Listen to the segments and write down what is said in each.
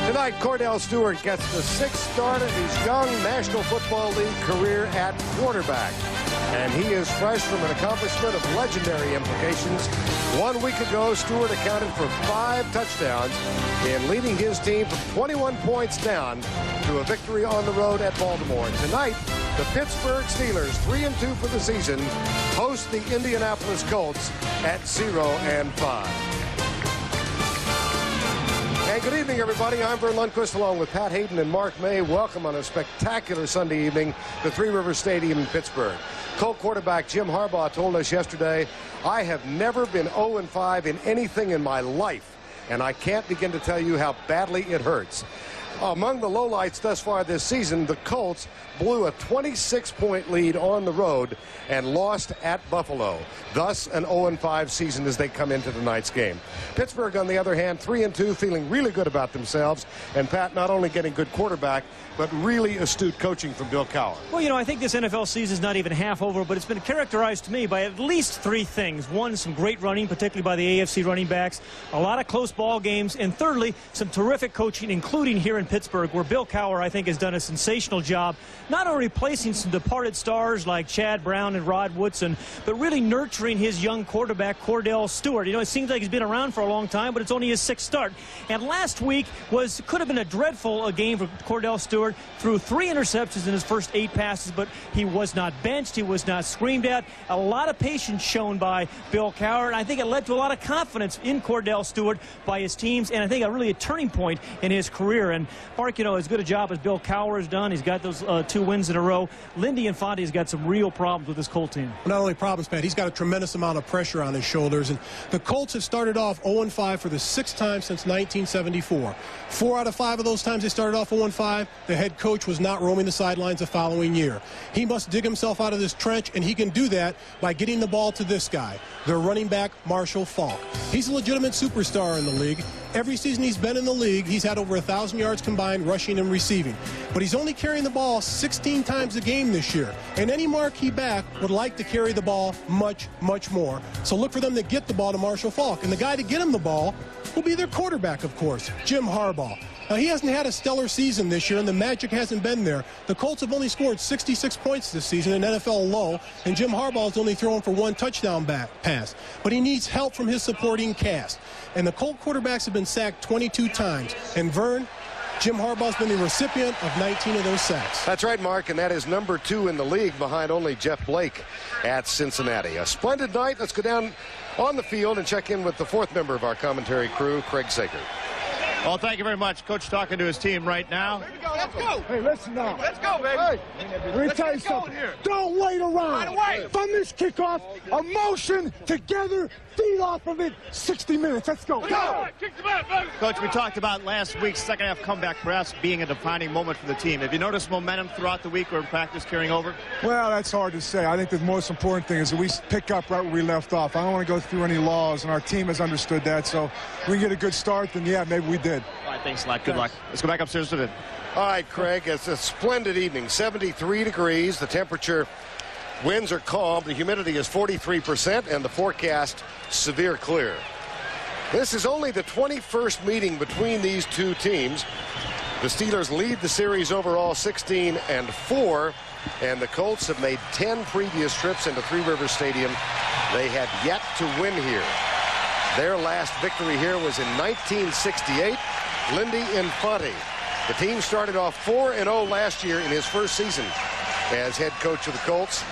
Tonight, Kordell Stewart gets the 6th start of his young National Football League career at quarterback. And he is fresh from an accomplishment of legendary implications. 1 week ago, Stewart accounted for 5 touchdowns in leading his team from 21 points down to a victory on the road at Baltimore. And tonight, the Pittsburgh Steelers, 3-2 for the season, host the Indianapolis Colts at 0-5. And good evening, everybody. I'm Verne Lundquist, along with Pat Haden and Mark May. Welcome on a spectacular Sunday evening to Three Rivers Stadium in Pittsburgh. Colt quarterback Jim Harbaugh told us yesterday, "I have never been 0-5 in anything in my life, and I can't begin to tell you how badly it hurts." Among the lowlights thus far this season, the Colts blew a 26-point lead on the road and lost at Buffalo. Thus, an 0-5 season as they come into tonight's game. Pittsburgh, on the other hand, 3-2, feeling really good about themselves. And Pat, not only getting good quarterback, but really astute coaching from Bill Cowher. Well, you know, I think this NFL season is not even half over, but it's been characterized to me by at least 3 things. One, some great running, particularly by the AFC running backs, a lot of close ball games, and thirdly, some terrific coaching, including here in Pittsburgh, where Bill Cowher, I think, has done a sensational job, not only replacing some departed stars like Chad Brown and Rod Woodson, but really nurturing his young quarterback, Kordell Stewart. You know, it seems like he's been around for a long time, but it's only his 6th start. And last week could have been a dreadful game for Kordell Stewart. Threw 3 interceptions in his first 8 passes, but he was not benched. He was not screamed at. A lot of patience shown by Bill Cowher, and I think it led to a lot of confidence in Kordell Stewart by his teams, and I think really a turning point in his career. And Mark, you know, as good a job as Bill Cowher has done, he's got those 2 wins in a row. Lindy Infante's got some real problems with this Colt team. Not only problems, Pat, he's got a tremendous amount of pressure on his shoulders, and the Colts have started off 0-5 for the 6th time since 1974. 4 out of 5 of those times they started off 0-5, the head coach was not roaming the sidelines the following year. He must dig himself out of this trench, and he can do that by getting the ball to this guy, their running back, Marshall Faulk. He's a legitimate superstar in the league. Every season he's been in the league, he's had over 1,000 yards combined rushing and receiving. But he's only carrying the ball 16 times a game this year. And any marquee back would like to carry the ball much, much more. So look for them to get the ball to Marshall Faulk. And the guy to get him the ball will be their quarterback, of course, Jim Harbaugh. Now, he hasn't had a stellar season this year, and the magic hasn't been there. The Colts have only scored 66 points this season, an NFL low, and Jim Harbaugh's only thrown for 1 touchdown pass. But he needs help from his supporting cast. And the Colt quarterbacks have been sacked 22 times. And Verne, Jim Harbaugh's been the recipient of 19 of those sacks. That's right, Mark, and that is number 2 in the league behind only Jeff Blake at Cincinnati. A splendid night. Let's go down on the field and check in with the 4th member of our commentary crew, Craig Sager. Well, thank you very much. Coach talking to his team right now. Let's go. Hey, listen now. Let's go, baby. Hey, let me tell you something. Don't wait around. From this kickoff, a motion together, feed off of it, 60 minutes. Let's go. Coach, we talked about last week's second-half comeback perhaps being a defining moment for the team. Have you noticed momentum throughout the week or in practice carrying over? Well, that's hard to say. I think the most important thing is that we pick up right where we left off. I don't want to go through any laws, and our team has understood that. So if we can get a good start, then, yeah, maybe we did. All right, thanks a lot. Good luck. Let's go back upstairs to the... All right, Craig, it's a splendid evening. 73 degrees. The temperature, winds are calm. The humidity is 43%, and the forecast severe clear. This is only the 21st meeting between these 2 teams. The Steelers lead the series overall 16-4, and the Colts have made 10 previous trips into Three Rivers Stadium. They have yet to win here. Their last victory here was in 1968. Lindy Infante. The team started off 4-0 last year in his first season as head coach of the Colts.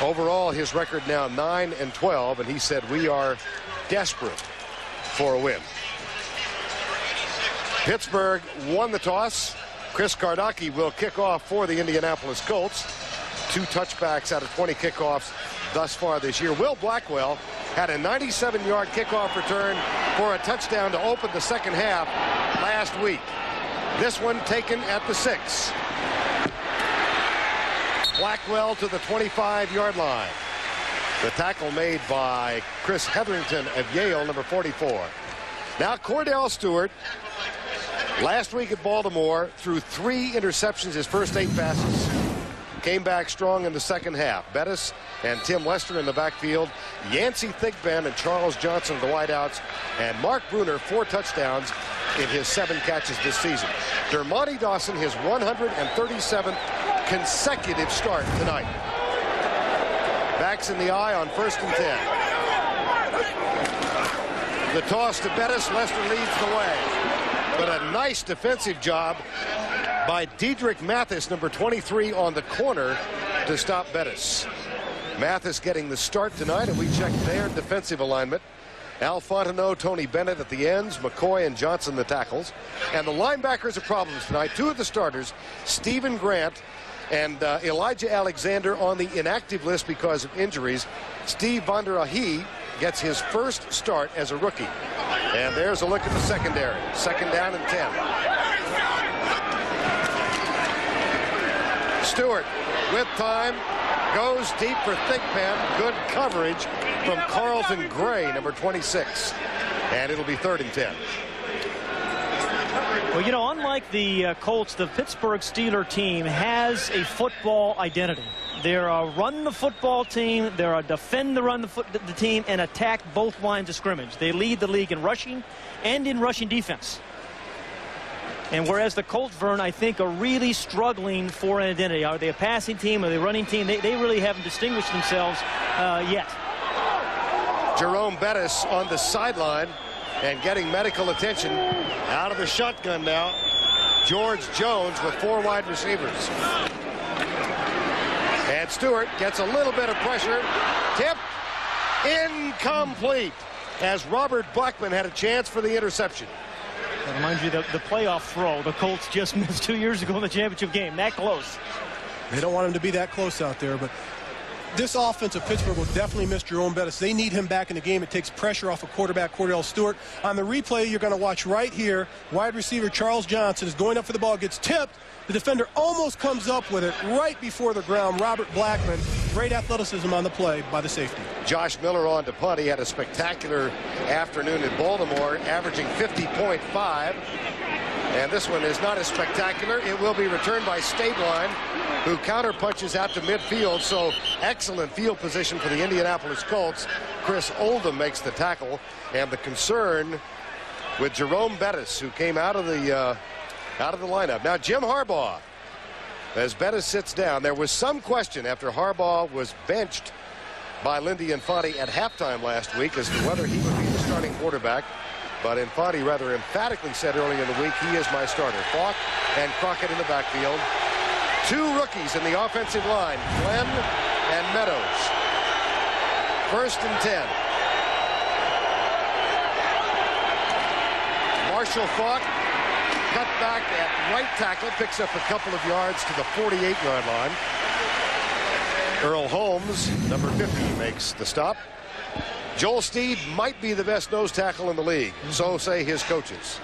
Overall, his record now 9-12, and he said, "We are desperate for a win." Pittsburgh won the toss. Chris Kardaki will kick off for the Indianapolis Colts. 2 touchbacks out of 20 kickoffs thus far this year. Will Blackwell had a 97-yard kickoff return for a touchdown to open the second half last week. This one taken at the 6. Blackwell to the 25-yard line. The tackle made by Chris Hetherington of Yale, number 44. Now Kordell Stewart, last week at Baltimore, threw 3 interceptions his first 8 passes. Came back strong in the second half. Bettis and Tim Lester in the backfield. Yancey Thigpen and Charles Johnson, the wideouts. And Mark Bruner, 4 touchdowns in his 7 catches this season. Dermontti Dawson, his 137th consecutive start tonight. Backs in the eye on 1st and 10. The toss to Bettis. Lester leads the way. But a nice defensive job by Diedrich Mathis, number 23, on the corner to stop Bettis. Mathis getting the start tonight, and we check their defensive alignment. Al Fontenot, Tony Bennett at the ends, McCoy and Johnson the tackles. And the linebackers are problems tonight. 2 of the starters, Stephen Grant and Elijah Alexander, on the inactive list because of injuries. Steve Van Der Ahe gets his first start as a rookie. And there's a look at the secondary. 2nd down and 10. Stewart with time. Goes deep for Thigpen. Good coverage from Carlton Gray, number 26. And it'll be 3rd and 10. Well, you know, unlike the Colts, the Pittsburgh Steelers team has a football identity. They're a run-the-football team. They're a defend-the-run-the team and attack both lines of scrimmage. They lead the league in rushing and in rushing defense. And whereas the Colts, Verne, I think, are really struggling for an identity. Are they a passing team? Are they a running team? They really haven't distinguished themselves yet. Jerome Bettis on the sideline and getting medical attention. Out of the shotgun now, George Jones with 4 wide receivers. And Stewart gets a little bit of pressure. Tip. Incomplete. As Robert Blackman had a chance for the interception. That reminds you of the playoff throw the Colts just missed 2 years ago in the championship game. That close. They don't want him to be that close out there, but this offense of Pittsburgh will definitely miss Jerome Bettis. They need him back in the game. It takes pressure off of quarterback Kordell Stewart. On the replay, you're going to watch right here, wide receiver Charles Johnson is going up for the ball, gets tipped. The defender almost comes up with it right before the ground. Robert Blackman, great athleticism on the play by the safety. Josh Miller on to punt. He had a spectacular afternoon in Baltimore, averaging 50.5. And this one is not as spectacular. It will be returned by Stabline, who counter punches out to midfield. So excellent field position for the Indianapolis Colts. Chris Oldham makes the tackle. And the concern with Jerome Bettis, who came out of the lineup. Now Jim Harbaugh, as Bettis sits down. There was some question after Harbaugh was benched by Lindy Infante at halftime last week as to whether he would be the starting quarterback. But Infante rather emphatically said earlier in the week, he is my starter. Falk and Crockett in the backfield. 2 rookies in the offensive line, Glenn and Meadows. 1st and 10. Marshall Falk cut back at right tackle, picks up a couple of yards to the 48-yard line. Earl Holmes, number 50, makes the stop. Joel Steed might be the best nose tackle in the league, so say his coaches.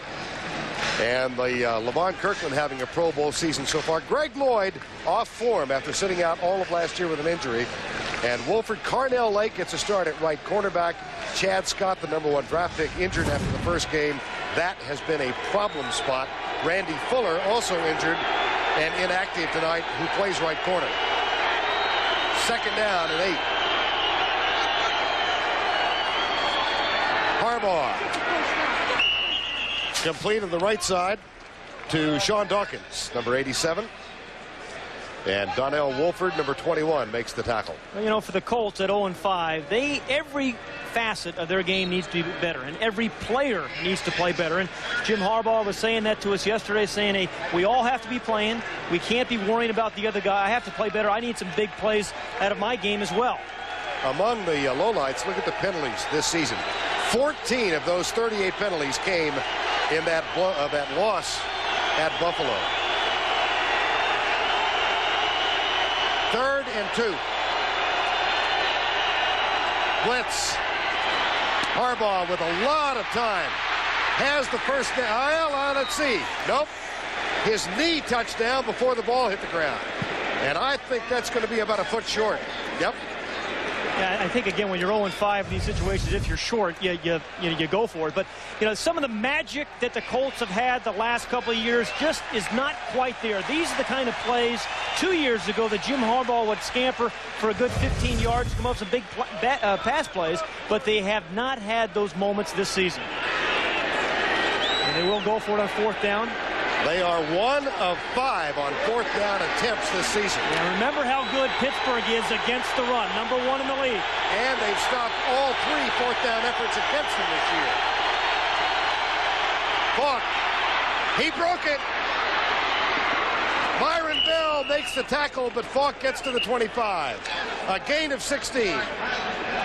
And the Levon Kirkland having a Pro Bowl season so far. Greg Lloyd off form after sitting out all of last year with an injury. And Wolford Carnell Lake gets a start at right cornerback. Chad Scott, the number 1 draft pick, injured after the first game. That has been a problem spot. Randy Fuller also injured and inactive tonight, who plays right corner. 2nd down and 8. Harbaugh. Complete on the right side to Sean Dawkins, number 87. And Donnell Wolford, number 21, makes the tackle. Well, you know, for the Colts at 0-5, every facet of their game needs to be better, and every player needs to play better. And Jim Harbaugh was saying that to us yesterday, saying, hey, we all have to be playing. We can't be worrying about the other guy. I have to play better. I need some big plays out of my game as well. Among the lowlights, look at the penalties this season. 14 of those 38 penalties came in that loss at Buffalo. 3rd and 2. Blitz. Harbaugh with a lot of time. Has the first down. Let's see. Nope. His knee touched down before the ball hit the ground. And I think that's going to be about a foot short. Yep. Yeah, I think, again, when you're 0-5 in these situations, if you're short, you go for it. But, you know, some of the magic that the Colts have had the last couple of years just is not quite there. These are the kind of plays 2 years ago that Jim Harbaugh would scamper for a good 15 yards, come up with some big pass plays, but they have not had those moments this season. They will go for it on 4th down. They are 1 of 5 on 4th down attempts this season. And remember how good Pittsburgh is against the run. Number 1 in the league. And they've stopped all 3 4th down efforts against them this year. Falk, he broke it. Myron Bell makes the tackle, but Falk gets to the 25. A gain of 16.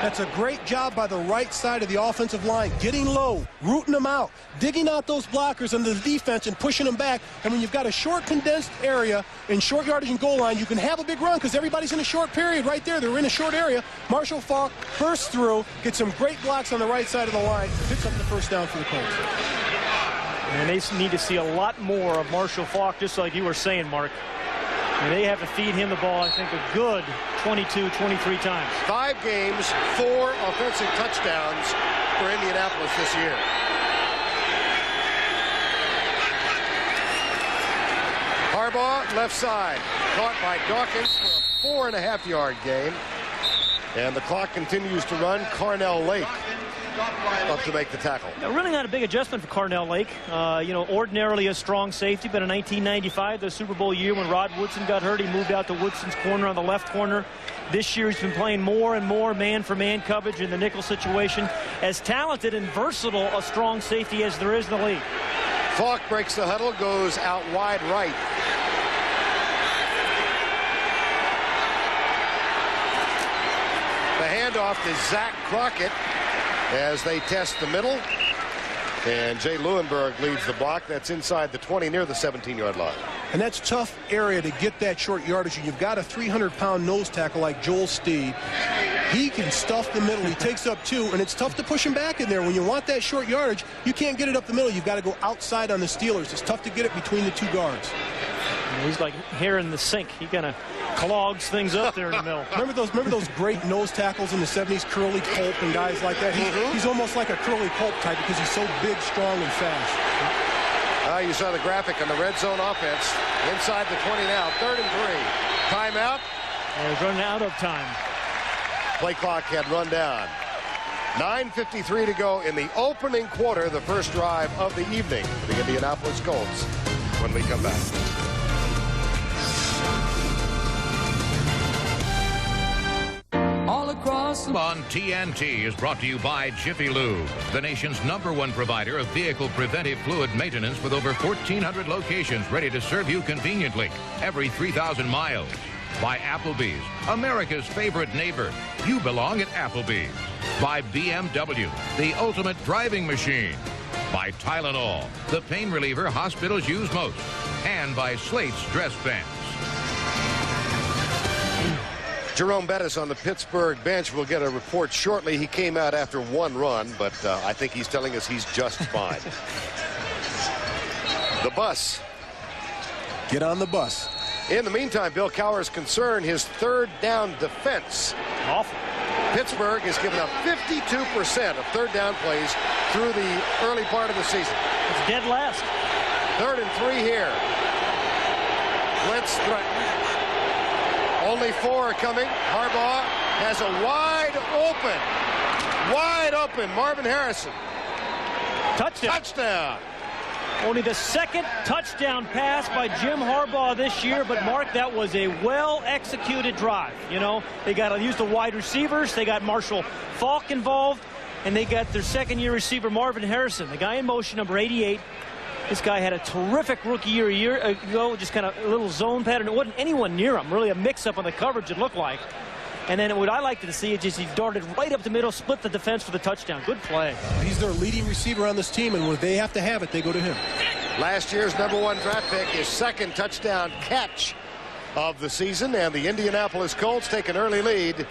That's a great job by the right side of the offensive line, getting low, rooting them out, digging out those blockers under the defense and pushing them back. And when you've got a short, condensed area and short yardage and goal line, you can have a big run because everybody's in a short period right there. They're in a short area. Marshall Falk bursts through, gets some great blocks on the right side of the line, picks up the 1st down for the Colts. And they need to see a lot more of Marshall Falk, just like you were saying, Mark. And they have to feed him the ball, I think, a good 22, 23 times. 5 games, 4 offensive touchdowns for Indianapolis this year. Harbaugh, left side, caught by Dawkins for a 4.5-yard gain. And the clock continues to run. Kordell Lake up to make the tackle. Really not a big adjustment for Kordell Lake. Ordinarily a strong safety, but in 1995, the Super Bowl year when Rod Woodson got hurt, he moved out to Woodson's corner on the left corner. This year he's been playing more and more man-for-man coverage in the nickel situation. As talented and versatile a strong safety as there is in the league. Falk breaks the huddle, goes out wide right. The handoff to Zach Crockett as they test the middle. And Jay Lewinberg leads the block. That's inside the 20 near the 17-yard line. And that's tough area to get that short yardage. You've got a 300-pound nose tackle like Joel Steed. He can stuff the middle. He takes up 2, and it's tough to push him back in there. When you want that short yardage, you can't get it up the middle. You've got to go outside on the Steelers. It's tough to get it between the 2 guards. He's like hair in the sink. He kind of clogs things up there in the middle. Remember those great nose tackles in the 70s, Curly Culp and guys like that? He's almost like a Curly Culp type because he's so big, strong, and fast. You saw the graphic on the red zone offense. Inside the 20 now, 3rd and 3. Timeout. And he's running out of time. Play clock had run down. 9:53 to go in the opening quarter, the first drive of the evening for the Indianapolis Colts when we come back. All across on TNT is brought to you by Jiffy Lube, the nation's #1 provider of vehicle preventive fluid maintenance with over 1,400 locations ready to serve you conveniently every 3,000 miles. By Applebee's, America's favorite neighbor. You belong at Applebee's. By BMW, the ultimate driving machine. By Tylenol, the pain reliever hospitals use most. And by Slate's Dress Pants. Jerome Bettis on the Pittsburgh bench. We'll get a report shortly. He came out after 1 run, but I think he's telling us he's just fine. The bus. Get on the bus. In the meantime, Bill Cowher's concerned his 3rd down defense. Awful. Pittsburgh has given up 52% of 3rd down plays through the early part of the season. It's dead last. 3rd and 3 here. Blitz threatened. Only 4 are coming. Harbaugh has a wide open Marvin Harrison. Touchdown. Only the 2nd touchdown pass by Jim Harbaugh this year, but Mark, that was a well-executed drive. You know, they got to use the wide receivers. They got Marshall Falk involved, and they got their 2nd-year receiver, Marvin Harrison, the guy in motion, number 88. This guy had a terrific rookie year a year ago, just kind of a little zone pattern. It wasn't anyone near him, really a mix-up on the coverage, it looked like. And then what I liked to see is just he darted right up the middle, split the defense for the touchdown. Good play. He's their leading receiver on this team, and when they have to have it, they go to him. Last year's #1 draft pick, his 2nd touchdown catch of the season, and the Indianapolis Colts take an early lead.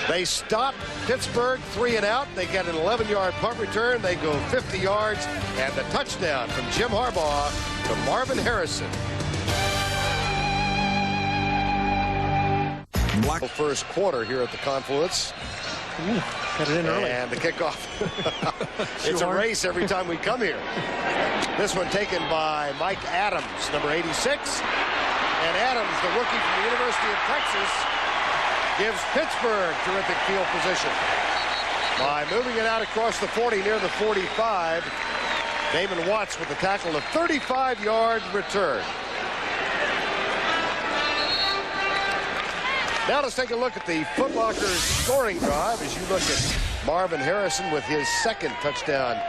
They stop Pittsburgh 3 and out. They get an 11-yard punt return. They go 50 yards, and the touchdown from Jim Harbaugh to Marvin Harrison. First quarter here at the Confluence. Got it in early. And the kickoff. It's a race every time we come here. This one taken by Mike Adams, number 86. And Adams, the rookie from the University of Texas, gives Pittsburgh terrific field position by moving it out across the 40 near the 45. Damon Watts with the tackle, a 35-yard return. Now let's take a look at the Foot Locker scoring drive as you look at Marvin Harrison with his second touchdown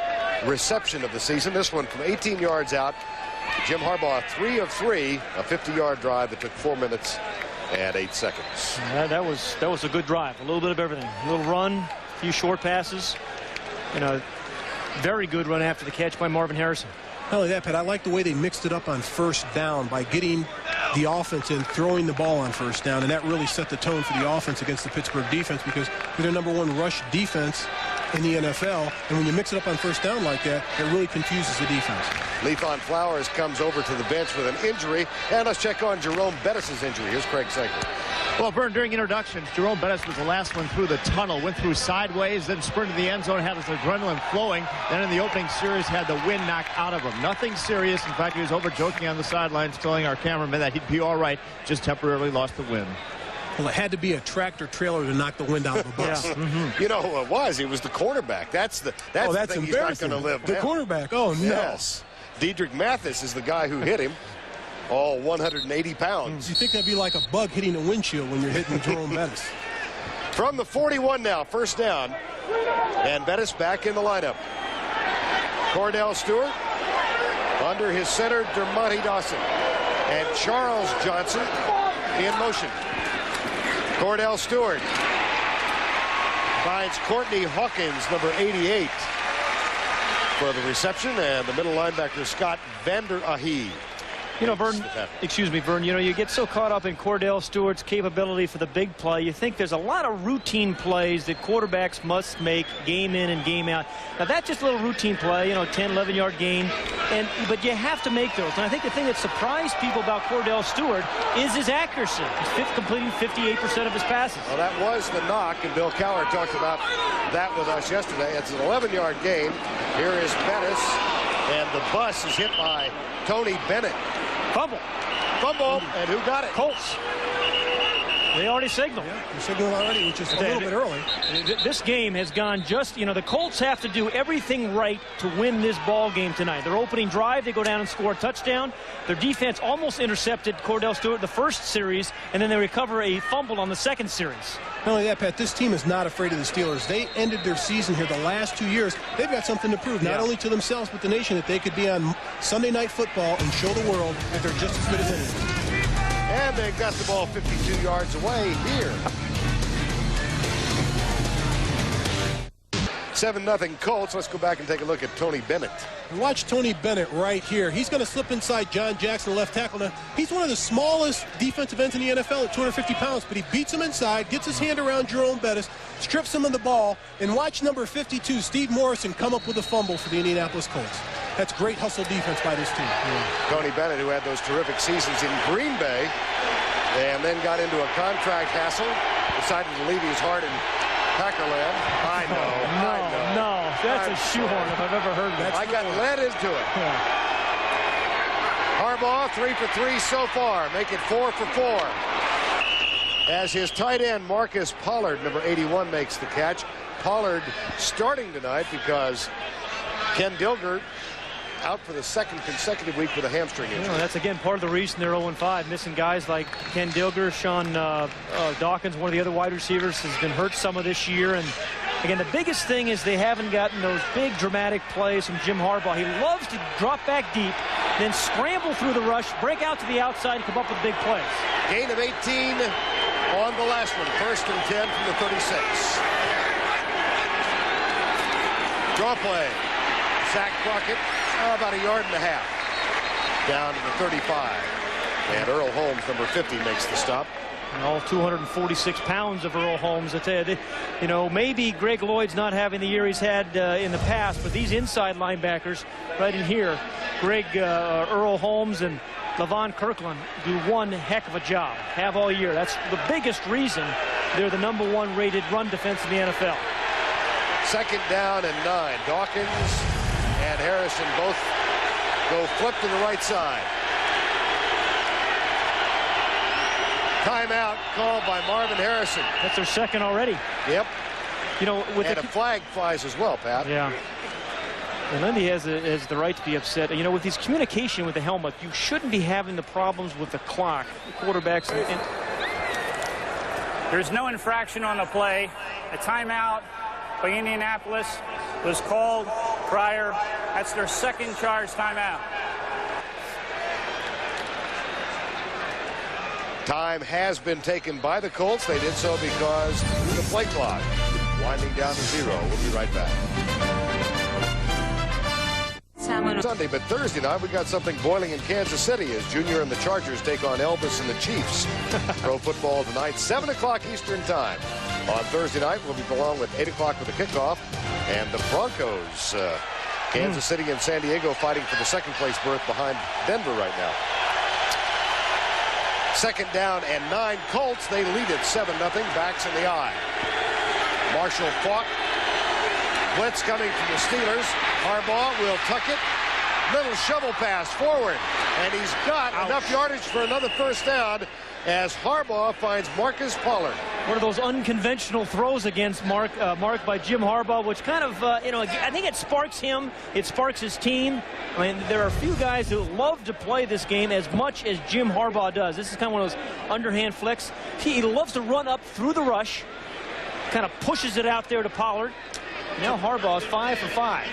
reception of the season. This one from 18 yards out. Jim Harbaugh 3 of 3, a 50-yard drive that took 4 minutes and 8 seconds. That was a good drive. A little bit of everything. A little run, a few short passes, and a very good run after the catch by Marvin Harrison. Not only that, Pat, I like the way they mixed it up on first down by getting the offense and throwing the ball on first down, and that really set the tone for the offense against the Pittsburgh defense because they're their #1 rush defense in the NFL, and when you mix it up on first down like that, it really confuses the defense. Leafon Flowers comes over to the bench with an injury, and let's check on Jerome Bettis' injury. Here's Craig Sager. Well, Verne, during introductions, Jerome Bettis was the last one through the tunnel, went through sideways, then sprinted the end zone, had his adrenaline flowing. Then in the opening series, had the wind knocked out of him. Nothing serious. In fact, he was over joking on the sidelines, telling our cameraman that he'd be all right, just temporarily lost the wind. Well, it had to be a tractor trailer to knock the wind out of a bus. You know who it was? It was the quarterback. That's the thing he's not going to live. The quarterback. Oh, no. Yes. Diedrich Mathis is the guy who hit him. All 180 pounds. You think that'd be like a bug hitting a windshield when you're hitting Jerome Bettis. From the 41 now, first down. And Bettis back in the lineup. Kordell Stewart under his center, Dermontti Dawson. And Charles Johnson in motion. Kordell Stewart finds Courtney Hawkins, number 88, for the reception, and the middle linebacker, Scott Vander Ahe. You know, Verne, Verne, you know, you get so caught up in Kordell Stewart's capability for the big play, you think there's a lot of routine plays that quarterbacks must make game in and game out. Now, that's just a little routine play, you know, 10, 11-yard gain, but you have to make those. And I think the thing that surprised people about Kordell Stewart is his accuracy. He's completing 58% of his passes. Well, that was the knock, and Bill Cowher talked about that with us yesterday. It's an 11-yard gain. Here is Bettis, and the bus is hit by Tony Bennett. Fumble, and who got it? Colts. They already signaled. Yeah, they signaled already, which is a little bit early. This game has gone just, you know, the Colts have to do everything right to win this ball game tonight. Their opening drive, they go down and score a touchdown. Their defense almost intercepted Kordell Stewart the first series, and then they recover a fumble on the second series. Not only that, Pat, this team is not afraid of the Steelers. They ended their season here the last 2 years. They've got something to prove, not only to themselves, but the nation, that they could be on Sunday Night Football and show the world that they're just as good as anyone. And they got the ball 52 yards away here. 7-0 Colts. Let's go back and take a look at Tony Bennett. And watch Tony Bennett right here. He's going to slip inside John Jackson, the left tackle. Now, he's one of the smallest defensive ends in the NFL at 250 pounds, but he beats him inside, gets his hand around Jerome Bettis, strips him of the ball, and watch number 52, Steve Morrison, come up with a fumble for the Indianapolis Colts. That's great hustle defense by this team. Tony Bennett, who had those terrific seasons in Green Bay and then got into a contract hassle, decided to leave his heart in Packerland. I know. No, that's a shoehorn if I've ever heard of it. I got led into it. Yeah. Harbaugh 3 for 3 so far. Make it 4 for 4. As his tight end, Marcus Pollard, number 81, makes the catch. Pollard starting tonight because Ken Dilger out for the second consecutive week with a hamstring injury. That's, again, part of the reason they're 0-5. Missing guys like Ken Dilger, Sean Dawkins, one of the other wide receivers, has been hurt some of this year. And, again, the biggest thing is they haven't gotten those big, dramatic plays from Jim Harbaugh. He loves to drop back deep, then scramble through the rush, break out to the outside, and come up with big plays. Gain of 18 on the last one. 1st and 10 from the 36. Draw play. Zach Crockett, about a yard and a half. Down to the 35. And Earl Holmes, number 50, makes the stop. And all 246 pounds of Earl Holmes. I tell you, you know, maybe Greg Lloyd's not having the year he's had in the past, but these inside linebackers right in here, Earl Holmes and Levon Kirkland do one heck of a job. Have all year. That's the biggest reason they're the #1 rated run defense in the NFL. 2nd down and 9. Dawkins and Harrison both go flip to the right side. Timeout called by Marvin Harrison. That's their second already. Yep. You know, with and a flag flies as well, Pat. Yeah. And Lindy has the right to be upset. You know, with his communication with the helmet, you shouldn't be having the problems with the clock. The quarterbacks. There's no infraction on the play. A timeout by Indianapolis was called prior. That's their second charge timeout. Time has been taken by the Colts. They did so because the play clock winding down to 0. We'll be right back. Sunday, but Thursday night we got something boiling in Kansas City as Junior and the Chargers take on Elvis and the Chiefs. Pro football tonight, 7 o'clock Eastern time. On Thursday night, we'll be along with 8 o'clock with the kickoff. And the Broncos, Kansas City and San Diego fighting for the second place berth behind Denver right now. Second down and 9. Colts, they lead it 7-0. Backs in the eye. Marshall Faulk. Blitz coming from the Steelers. Harbaugh will tuck it. Little shovel pass forward. And he's got enough yardage for another first down as Harbaugh finds Marcus Pollard. One of those unconventional throws against Mark by Jim Harbaugh, which kind of, you know, I think it sparks him. It sparks his team. I mean, there are a few guys who love to play this game as much as Jim Harbaugh does. This is kind of one of those underhand flicks. He loves to run up through the rush, kind of pushes it out there to Pollard. Now Harbaugh's 5 for 5.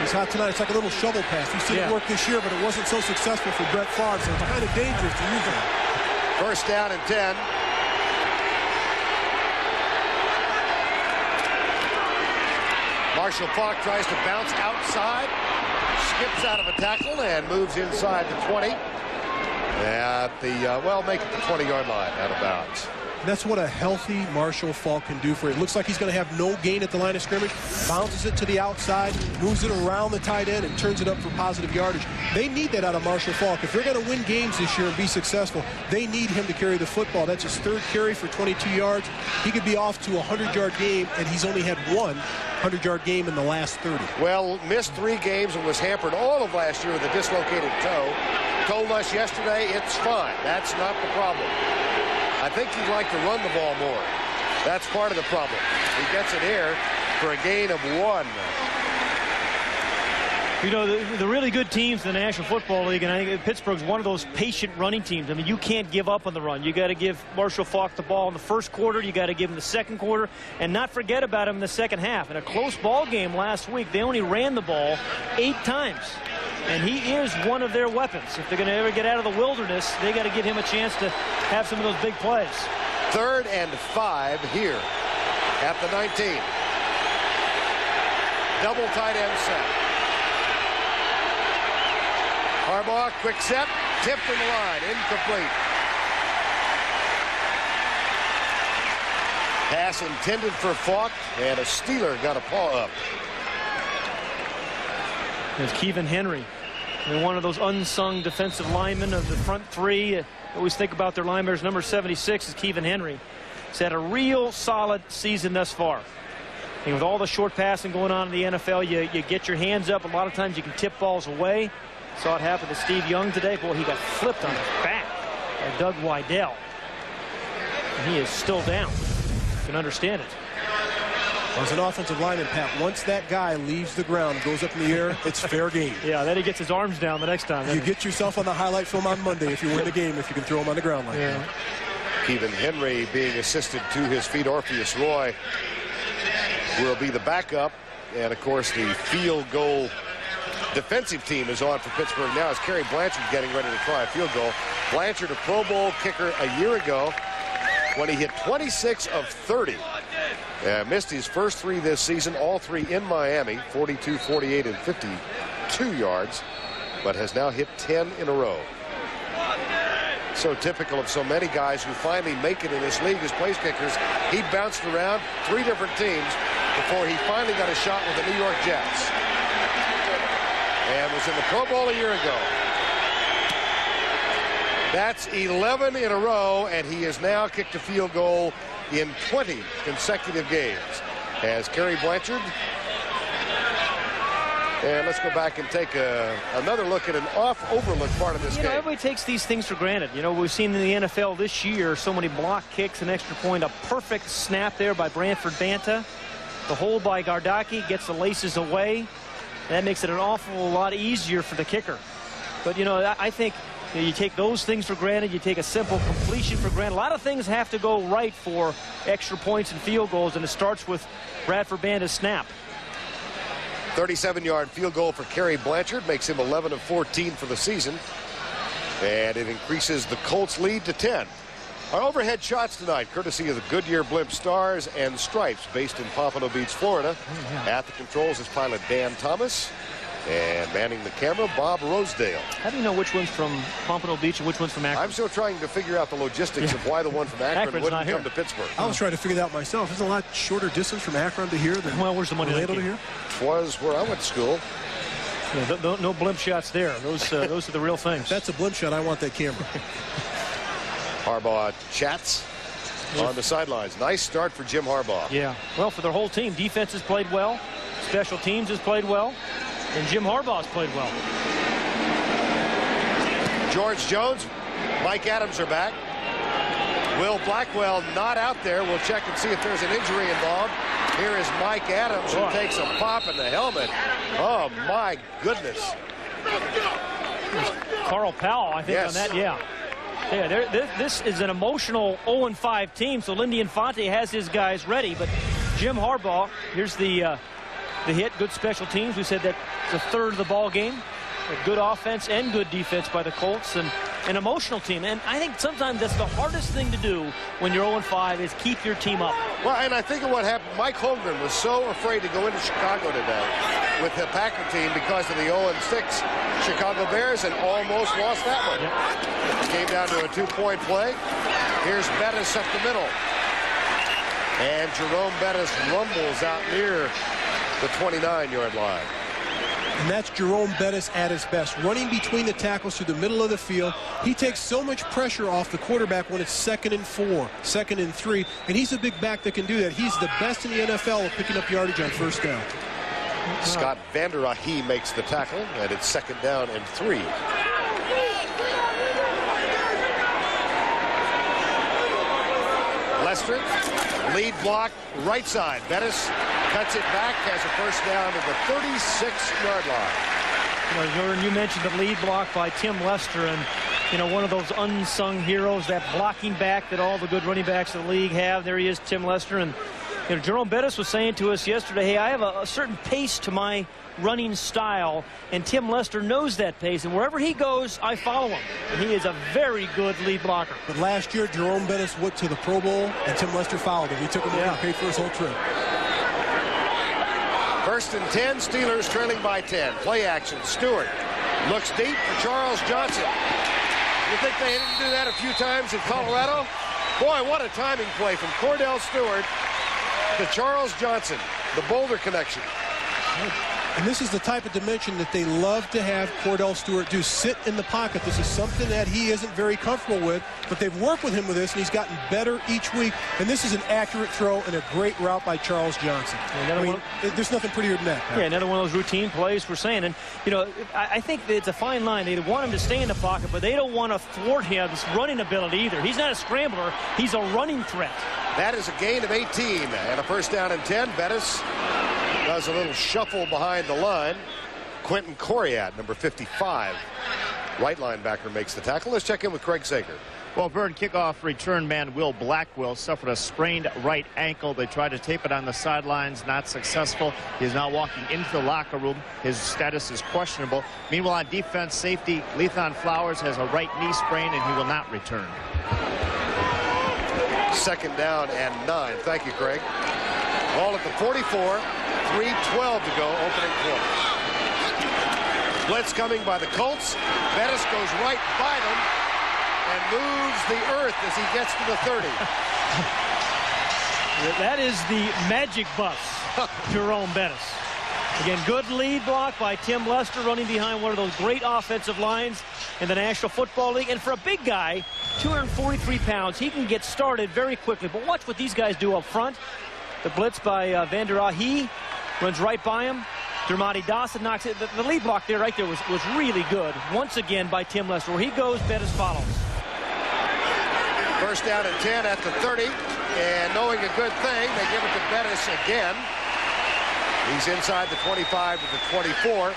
He's hot tonight. It's like a little shovel pass. We've seen it work this year, but it wasn't so successful for Brett Favre, so it's kind of dangerous to use it. First down and 10. Marshall Faulk tries to bounce outside, skips out of a tackle, and moves inside the 20. At the, well, make it the 20-yard line out of bounds. That's what a healthy Marshall Faulk can do for you. It looks like he's going to have no gain at the line of scrimmage, bounces it to the outside, moves it around the tight end, and turns it up for positive yardage. They need that out of Marshall Faulk. If they're going to win games this year and be successful, they need him to carry the football. That's his third carry for 22 yards. He could be off to a 100-yard game, and he's only had one 100-yard game in the last 30. Well, missed 3 games and was hampered all of last year with a dislocated toe. Told us yesterday it's fine. That's not the problem. I think he'd like to run the ball more. That's part of the problem. He gets it here for a gain of 1. You know, the really good teams in the National Football League, and I think Pittsburgh's one of those patient running teams. I mean, you can't give up on the run. You got to give Marshall Faulk the ball in the first quarter. You got to give him the second quarter, and not forget about him in the second half. In a close ball game last week, they only ran the ball 8 times. And he is one of their weapons. If they're going to ever get out of the wilderness, they got to give him a chance to have some of those big plays. 3rd and 5 here at the 19. Double tight end set. Harbaugh, quick set, tipped in the line, incomplete. Pass intended for Faulk, and a Steeler got a paw up. There's Kevin Henry. And one of those unsung defensive linemen of the front 3. I always think about their linebackers. Number 76 is Kevin Henry. He's had a real solid season thus far. And with all the short passing going on in the NFL, you get your hands up. A lot of times you can tip balls away. Saw it happen to Steve Young today. Boy, he got flipped on his back by Doug Weidel. And he is still down. You can understand it. As an offensive lineman, Pat, once that guy leaves the ground and goes up in the air, it's fair game. Yeah, then he gets his arms down the next time. You get yourself on the highlight film on Monday if you win the game, if you can throw him on the ground like that. Kevin Henry being assisted to his feet. Orpheus Roy will be the backup. And, of course, the field goal defensive team is on for Pittsburgh now as Kerry Blanchard getting ready to try a field goal. Blanchard, a Pro Bowl kicker a year ago when he hit 26 of 30. Missed his first 3 this season, all 3 in Miami, 42, 48, and 52 yards, but has now hit 10 in a row. So typical of so many guys who finally make it in this league as place kickers. He bounced around 3 different teams before he finally got a shot with the New York Jets. And was in the Pro Bowl a year ago. That's 11 in a row, and he has now kicked a field goal in 20 consecutive games. As Kerry Blanchard. And let's go back and take another look at an overlooked part of this game. Everybody takes these things for granted. You know, we've seen in the NFL this year so many block kicks, an extra point, a perfect snap there by Branford Banta. The hold by Gardaki gets the laces away. That makes it an awful lot easier for the kicker. But, you know, I think you take those things for granted. You take a simple completion for granted. A lot of things have to go right for extra points and field goals, and it starts with Bradford Banda's snap. 37-yard field goal for Kerry Blanchard makes him 11 of 14 for the season. And it increases the Colts lead to 10. Our overhead shots tonight, courtesy of the Goodyear Blimp Stars and Stripes, based in Pompano Beach, Florida. At the controls is pilot Dan Thomas. And manning the camera, Bob Rosedale. How do you know which one's from Pompano Beach and which one's from Akron? I'm still trying to figure out the logistics of why the one from Akron wouldn't come to Pittsburgh. I was trying to figure that out myself. It's a lot shorter distance from Akron to here than where's the money to here. It was where I went to school. Yeah, no blimp shots there. Those are the real things. If that's a blimp shot, I want that camera. Harbaugh chats on the sidelines. Nice start for Jim Harbaugh. Yeah, well, for their whole team. Defense has played well. Special teams has played well. And Jim Harbaugh's played well. George Jones, Mike Adams are back. Will Blackwell not out there. We'll check and see if there's an injury involved. Here is Mike Adams, who takes a pop in the helmet. Oh, my goodness. Carl Powell, I think, on that, yeah. This is an emotional 0-5 team, so Lindy Infante has his guys ready. But Jim Harbaugh, here's the hit. Good special teams. We said that it's a third of the ball game. A good offense and good defense by the Colts, and an emotional team. And I think sometimes that's the hardest thing to do when you're 0-5 is keep your team up. Well, and I think of what happened. Mike Holmgren was so afraid to go into Chicago today with the Packer team because of the 0-6 Chicago Bears, and almost lost that one. Yep. Came down to a 2-point play. Here's Bettis up the middle. And Jerome Bettis rumbles out near the 29-yard line. And that's Jerome Bettis at his best, running between the tackles through the middle of the field. He takes so much pressure off the quarterback when it's 2nd and 4, 2nd and 3, and he's a big back that can do that. He's the best in the NFL at picking up yardage on first down. Scott Vander Ahe makes the tackle, and it's 2nd down and 3. Lester, lead block, right side. Bettis cuts it back, has a first down at the 36-yard line. You mentioned the lead block by Tim Lester, and one of those unsung heroes, that blocking back that all the good running backs in the league have. There he is, Tim Lester. And Jerome Bettis was saying to us yesterday, hey, I have a certain pace to my running style, and Tim Lester knows that pace, and wherever he goes, I follow him. And he is a very good lead blocker. But last year, Jerome Bettis went to the Pro Bowl, and Tim Lester followed him. He took him over and paid for his whole trip. 1st and 10, Steelers trailing by 10. Play action. Stewart looks deep for Charles Johnson. You think they didn't do that a few times in Colorado? Boy, what a timing play from Kordell Stewart to Charles Johnson, the Boulder connection. And this is the type of dimension that they love to have Kordell Stewart do, sit in the pocket. This is something that he isn't very comfortable with, but they've worked with him with this, and he's gotten better each week. And this is an accurate throw and a great route by Charles Johnson. There's nothing prettier than that. Yeah, another one of those routine plays we're saying. And, I think that it's a fine line. They want him to stay in the pocket, but they don't want to thwart his running ability either. He's not a scrambler. He's a running threat. That is a gain of 18 and a first down and 10. Bettis does a little shuffle behind the line. Quentin Coriat, number 55, right linebacker, makes the tackle. Let's check in with Craig Sager. Well, Verne, kickoff return man Will Blackwell suffered a sprained right ankle. They tried to tape it on the sidelines, not successful. He is now walking into the locker room. His status is questionable. Meanwhile, on defense, safety Lethan Flowers has a right knee sprain, and he will not return. 2nd down and 9. Thank you, Craig. Ball at the 44. 3:12 to go, opening quarter. Blitz coming by the Colts. Bettis goes right by them and moves the earth as he gets to the 30. That is the magic bus, Jerome Bettis. Again, good lead block by Tim Lester, running behind one of those great offensive lines in the National Football League. And for a big guy, 243 pounds, he can get started very quickly. But watch what these guys do up front. The blitz by Vander Ahe runs right by him. Dermody Dawson knocks it. The lead block there, right there, was really good. Once again by Tim Lester. Where he goes, Bettis follows. First down and 10 at the 30. And knowing a good thing, they give it to Bettis again. He's inside the 25 to the 24.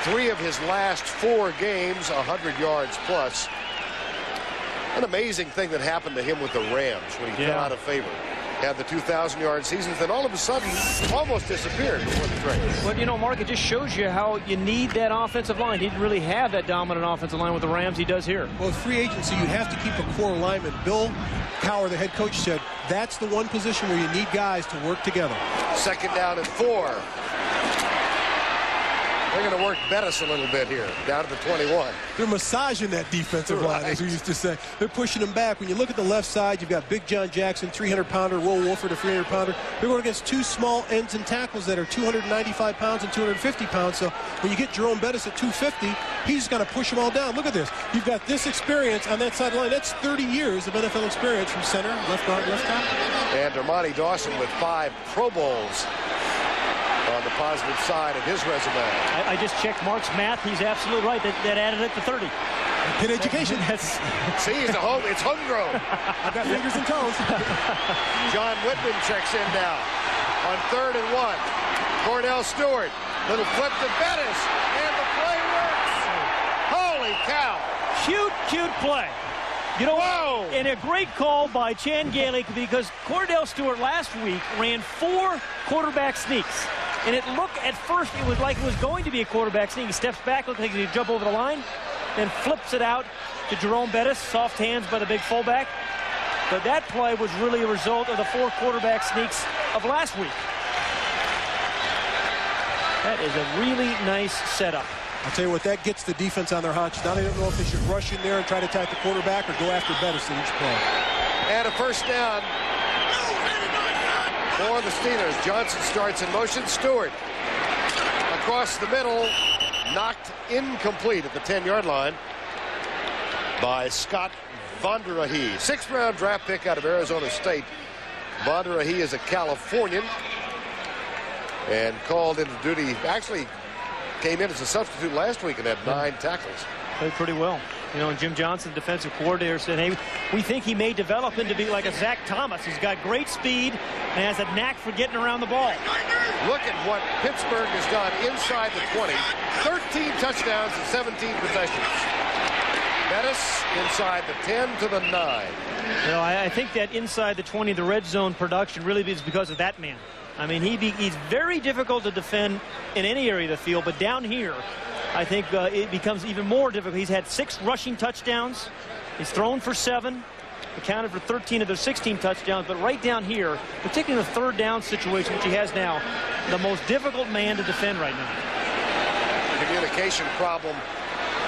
3 of his last 4 games, 100 yards plus. An amazing thing that happened to him with the Rams when he fell out of favor. Had the 2,000-yard seasons, then all of a sudden almost disappeared before the trade. But, you know, Mark, it just shows you how you need that offensive line. He didn't really have that dominant offensive line with the Rams. He does here. Well, with free agency, you have to keep a core lineman. Bill Cowher, the head coach, said that's the one position where you need guys to work together. 2nd down and 4. They're going to work Bettis a little bit here, down to the 21. They're massaging that defensive line, as we used to say. They're pushing them back. When you look at the left side, you've got Big John Jackson, 300-pounder, Will Wolford, a 300-pounder. They're going against 2 small ends and tackles that are 295 pounds and 250 pounds. So when you get Jerome Bettis at 250, he's going to push them all down. Look at this. You've got this experience on that sideline. That's 30 years of NFL experience from center, left guard, left tackle. And Dermontti Dawson with 5 Pro Bowls on the positive side of his resume. I just checked Mark's math. He's absolutely right. That added it to 30. Good education. See, it's homegrown. I've got fingers and toes. John Whitman checks in now on 3rd and 1. Kordell Stewart, little flip to Bettis, and the play works. Holy cow. Cute play. You know, whoa! And a great call by Chan Gailey, because Kordell Stewart last week ran 4 quarterback sneaks. And it looked, at first, it was like it was going to be a quarterback sneak. He steps back, looks like he's going to jump over the line, then flips it out to Jerome Bettis. Soft hands by the big fullback. But that play was really a result of the 4 quarterback sneaks of last week. That is a really nice setup. I'll tell you what, that gets the defense on their hunch. Now they don't know if they should rush in there and try to attack the quarterback or go after Bettis in each play. And a 1st down for the Steelers. Johnson starts in motion. Stewart across the middle, knocked incomplete at the 10-yard line by Scott Vondrahe. 6th-round draft pick out of Arizona State. Vondrahe is a Californian and called into duty. Actually came in as a substitute last week and had 9 tackles. Played pretty well. You know, and Jim Johnson, defensive coordinator, said, hey, we think he may develop into be like a Zach Thomas. He's got great speed and has a knack for getting around the ball. Look at what Pittsburgh has done inside the 20. 13 touchdowns and 17 possessions. Bettis inside the 10 to the 9. You know, I think that inside the 20, the red zone production really is because of that man. I mean, he's very difficult to defend in any area of the field, but down here, I think it becomes even more difficult. He's had 6 rushing touchdowns. He's thrown for 7, accounted for 13 of those 16 touchdowns. But right down here, particularly in the 3rd down situation, which he has now, the most difficult man to defend right now. Communication problem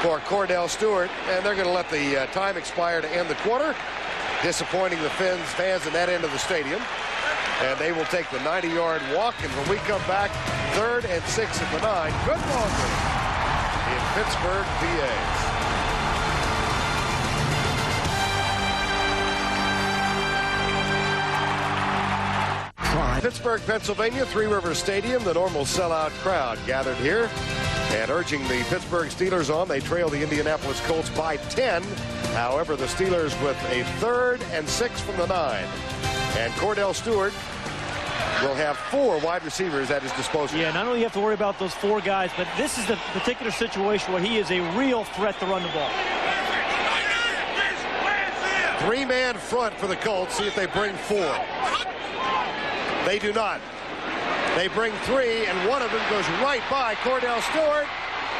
for Kordell Stewart, and they're going to let the time expire to end the quarter, disappointing the fans in that end of the stadium. And they will take the 90-yard walk, and when we come back, 3rd and 6 at the 9. Good ball game in Pittsburgh, PA. Pittsburgh, Pennsylvania, Three Rivers Stadium. The normal sellout crowd gathered here and urging the Pittsburgh Steelers on. They trail the Indianapolis Colts by 10. However, the Steelers with a 3rd and 6 from the 9. And Kordell Stewart will have 4 wide receivers at his disposal. Yeah, not only do you have to worry about those 4 guys, but this is the particular situation where he is a real threat to run the ball. 3-man front for the Colts. See if they bring 4. They do not. They bring 3, and one of them goes right by Kordell Stewart,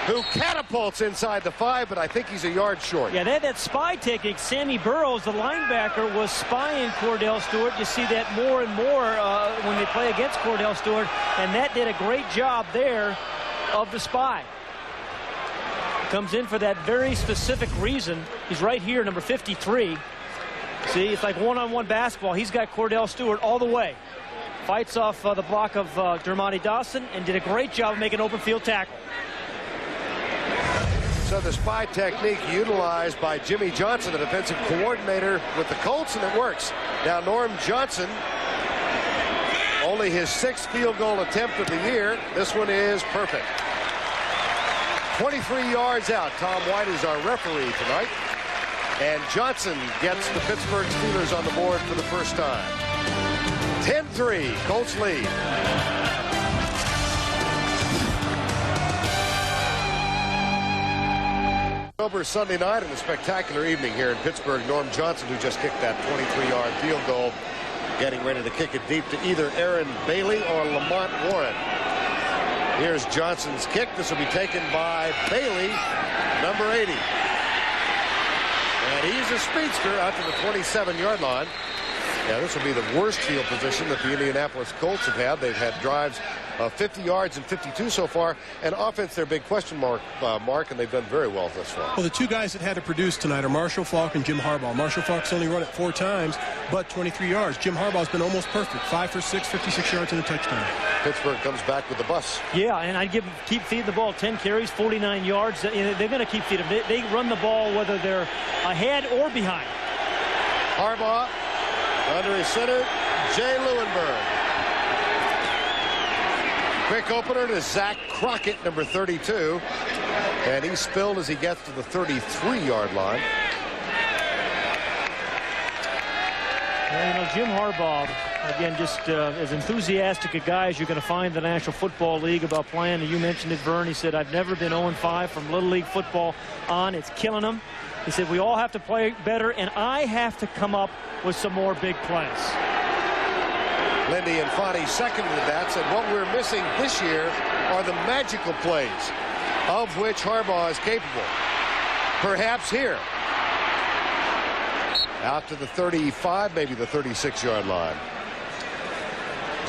who catapults inside the 5, but I think he's a yard short. Yeah, they had that spy technique. Sammy Burroughs, the linebacker, was spying Kordell Stewart. You see that more and more when they play against Kordell Stewart, and that did a great job there of the spy. Comes in for that very specific reason. He's right here, number 53. See, it's like one-on-one basketball. He's got Kordell Stewart all the way. Fights off the block of Dermontti Dawson and did a great job of making an open field tackle. So the spy technique utilized by Jimmy Johnson, the defensive coordinator with the Colts, and it works. Now Norm Johnson, only his 6th field goal attempt of the year. This one is perfect. 23 yards out. Tom White is our referee tonight. And Johnson gets the Pittsburgh Steelers on the board for the first time. 10-3, Colts lead. Over Sunday night and a spectacular evening here in Pittsburgh. Norm Johnson, who just kicked that 23-yard field goal, getting ready to kick it deep to either Aaron Bailey or Lamont Warren. Here's Johnson's kick. This will be taken by Bailey, number 80. And he's a speedster out to the 27-yard line. Yeah, this will be the worst field position that the Indianapolis Colts have had. They've had drives of 50 yards and 52 so far. And offense, their big question mark, and they've done very well thus far. Well, the two guys that had to produce tonight are Marshall Faulk and Jim Harbaugh. Marshall Faulk's only run it 4 times, but 23 yards. Jim Harbaugh's been almost perfect. 5 for 6, 56 yards and a touchdown. Pittsburgh comes back with the bus. Yeah, and I'd keep feeding the ball. 10 carries, 49 yards. They're going to keep feeding them. They run the ball whether they're ahead or behind. Harbaugh under his center, Jay Lewinberg. Quick opener to Zach Crockett, number 32. And he's spilled as he gets to the 33-yard line. Well, Jim Harbaugh, again, just as enthusiastic a guy as you're going to find in the National Football League about playing. And you mentioned it, Verne. He said, I've never been 0-5 from Little League football on. It's killing him. He said, we all have to play better, and I have to come up with some more big plays. Lindy and Fonte seconded that, said what we're missing this year are the magical plays, of which Harbaugh is capable. Perhaps here. Out to the 35, maybe the 36-yard line.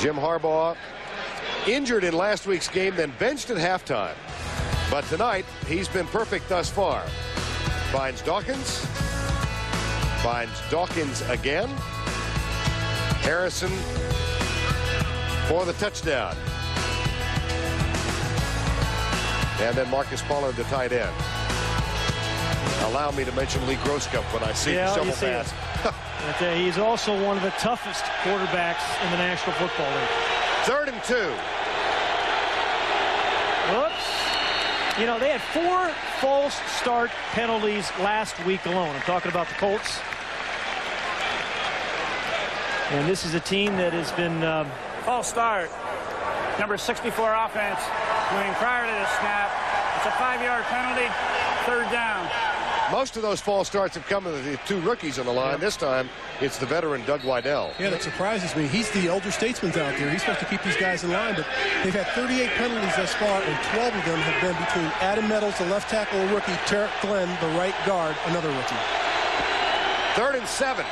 Jim Harbaugh injured in last week's game, then benched at halftime. But tonight, he's been perfect thus far. Finds Dawkins. Finds Dawkins again. Harrison for the touchdown. And then Marcus Pollard, the tight end. Allow me to mention Lee Grosskopf when I see the shovel pass. But, he's also one of the toughest quarterbacks in the National Football League. 3rd and 2. Whoops. You know, they had 4 false start penalties last week alone. I'm talking about the Colts. And this is a team that has been... false start. Number 64 offense. Going prior to the snap. It's a 5-yard penalty. 3rd down. Most of those false starts have come with the 2 rookies on the line. This time, it's the veteran Doug Weidel. Yeah, that surprises me. He's the elder statesman out there. He's supposed to keep these guys in line, but they've had 38 penalties thus far, and 12 of them have been between Adam Meadows, the left tackle, a rookie, Tarek Glenn, the right guard, another rookie. 3rd and 7.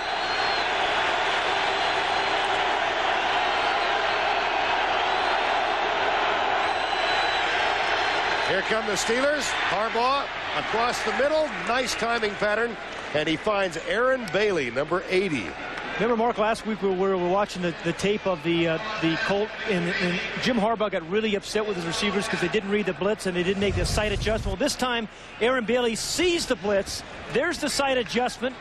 Here come the Steelers. Harbaugh across the middle. Nice timing pattern. And he finds Aaron Bailey, number 80. Remember, Mark, last week we were watching the tape of the Colt, and Jim Harbaugh got really upset with his receivers because they didn't read the blitz and they didn't make the sight adjustment. Well, this time, Aaron Bailey sees the blitz. There's the sight adjustment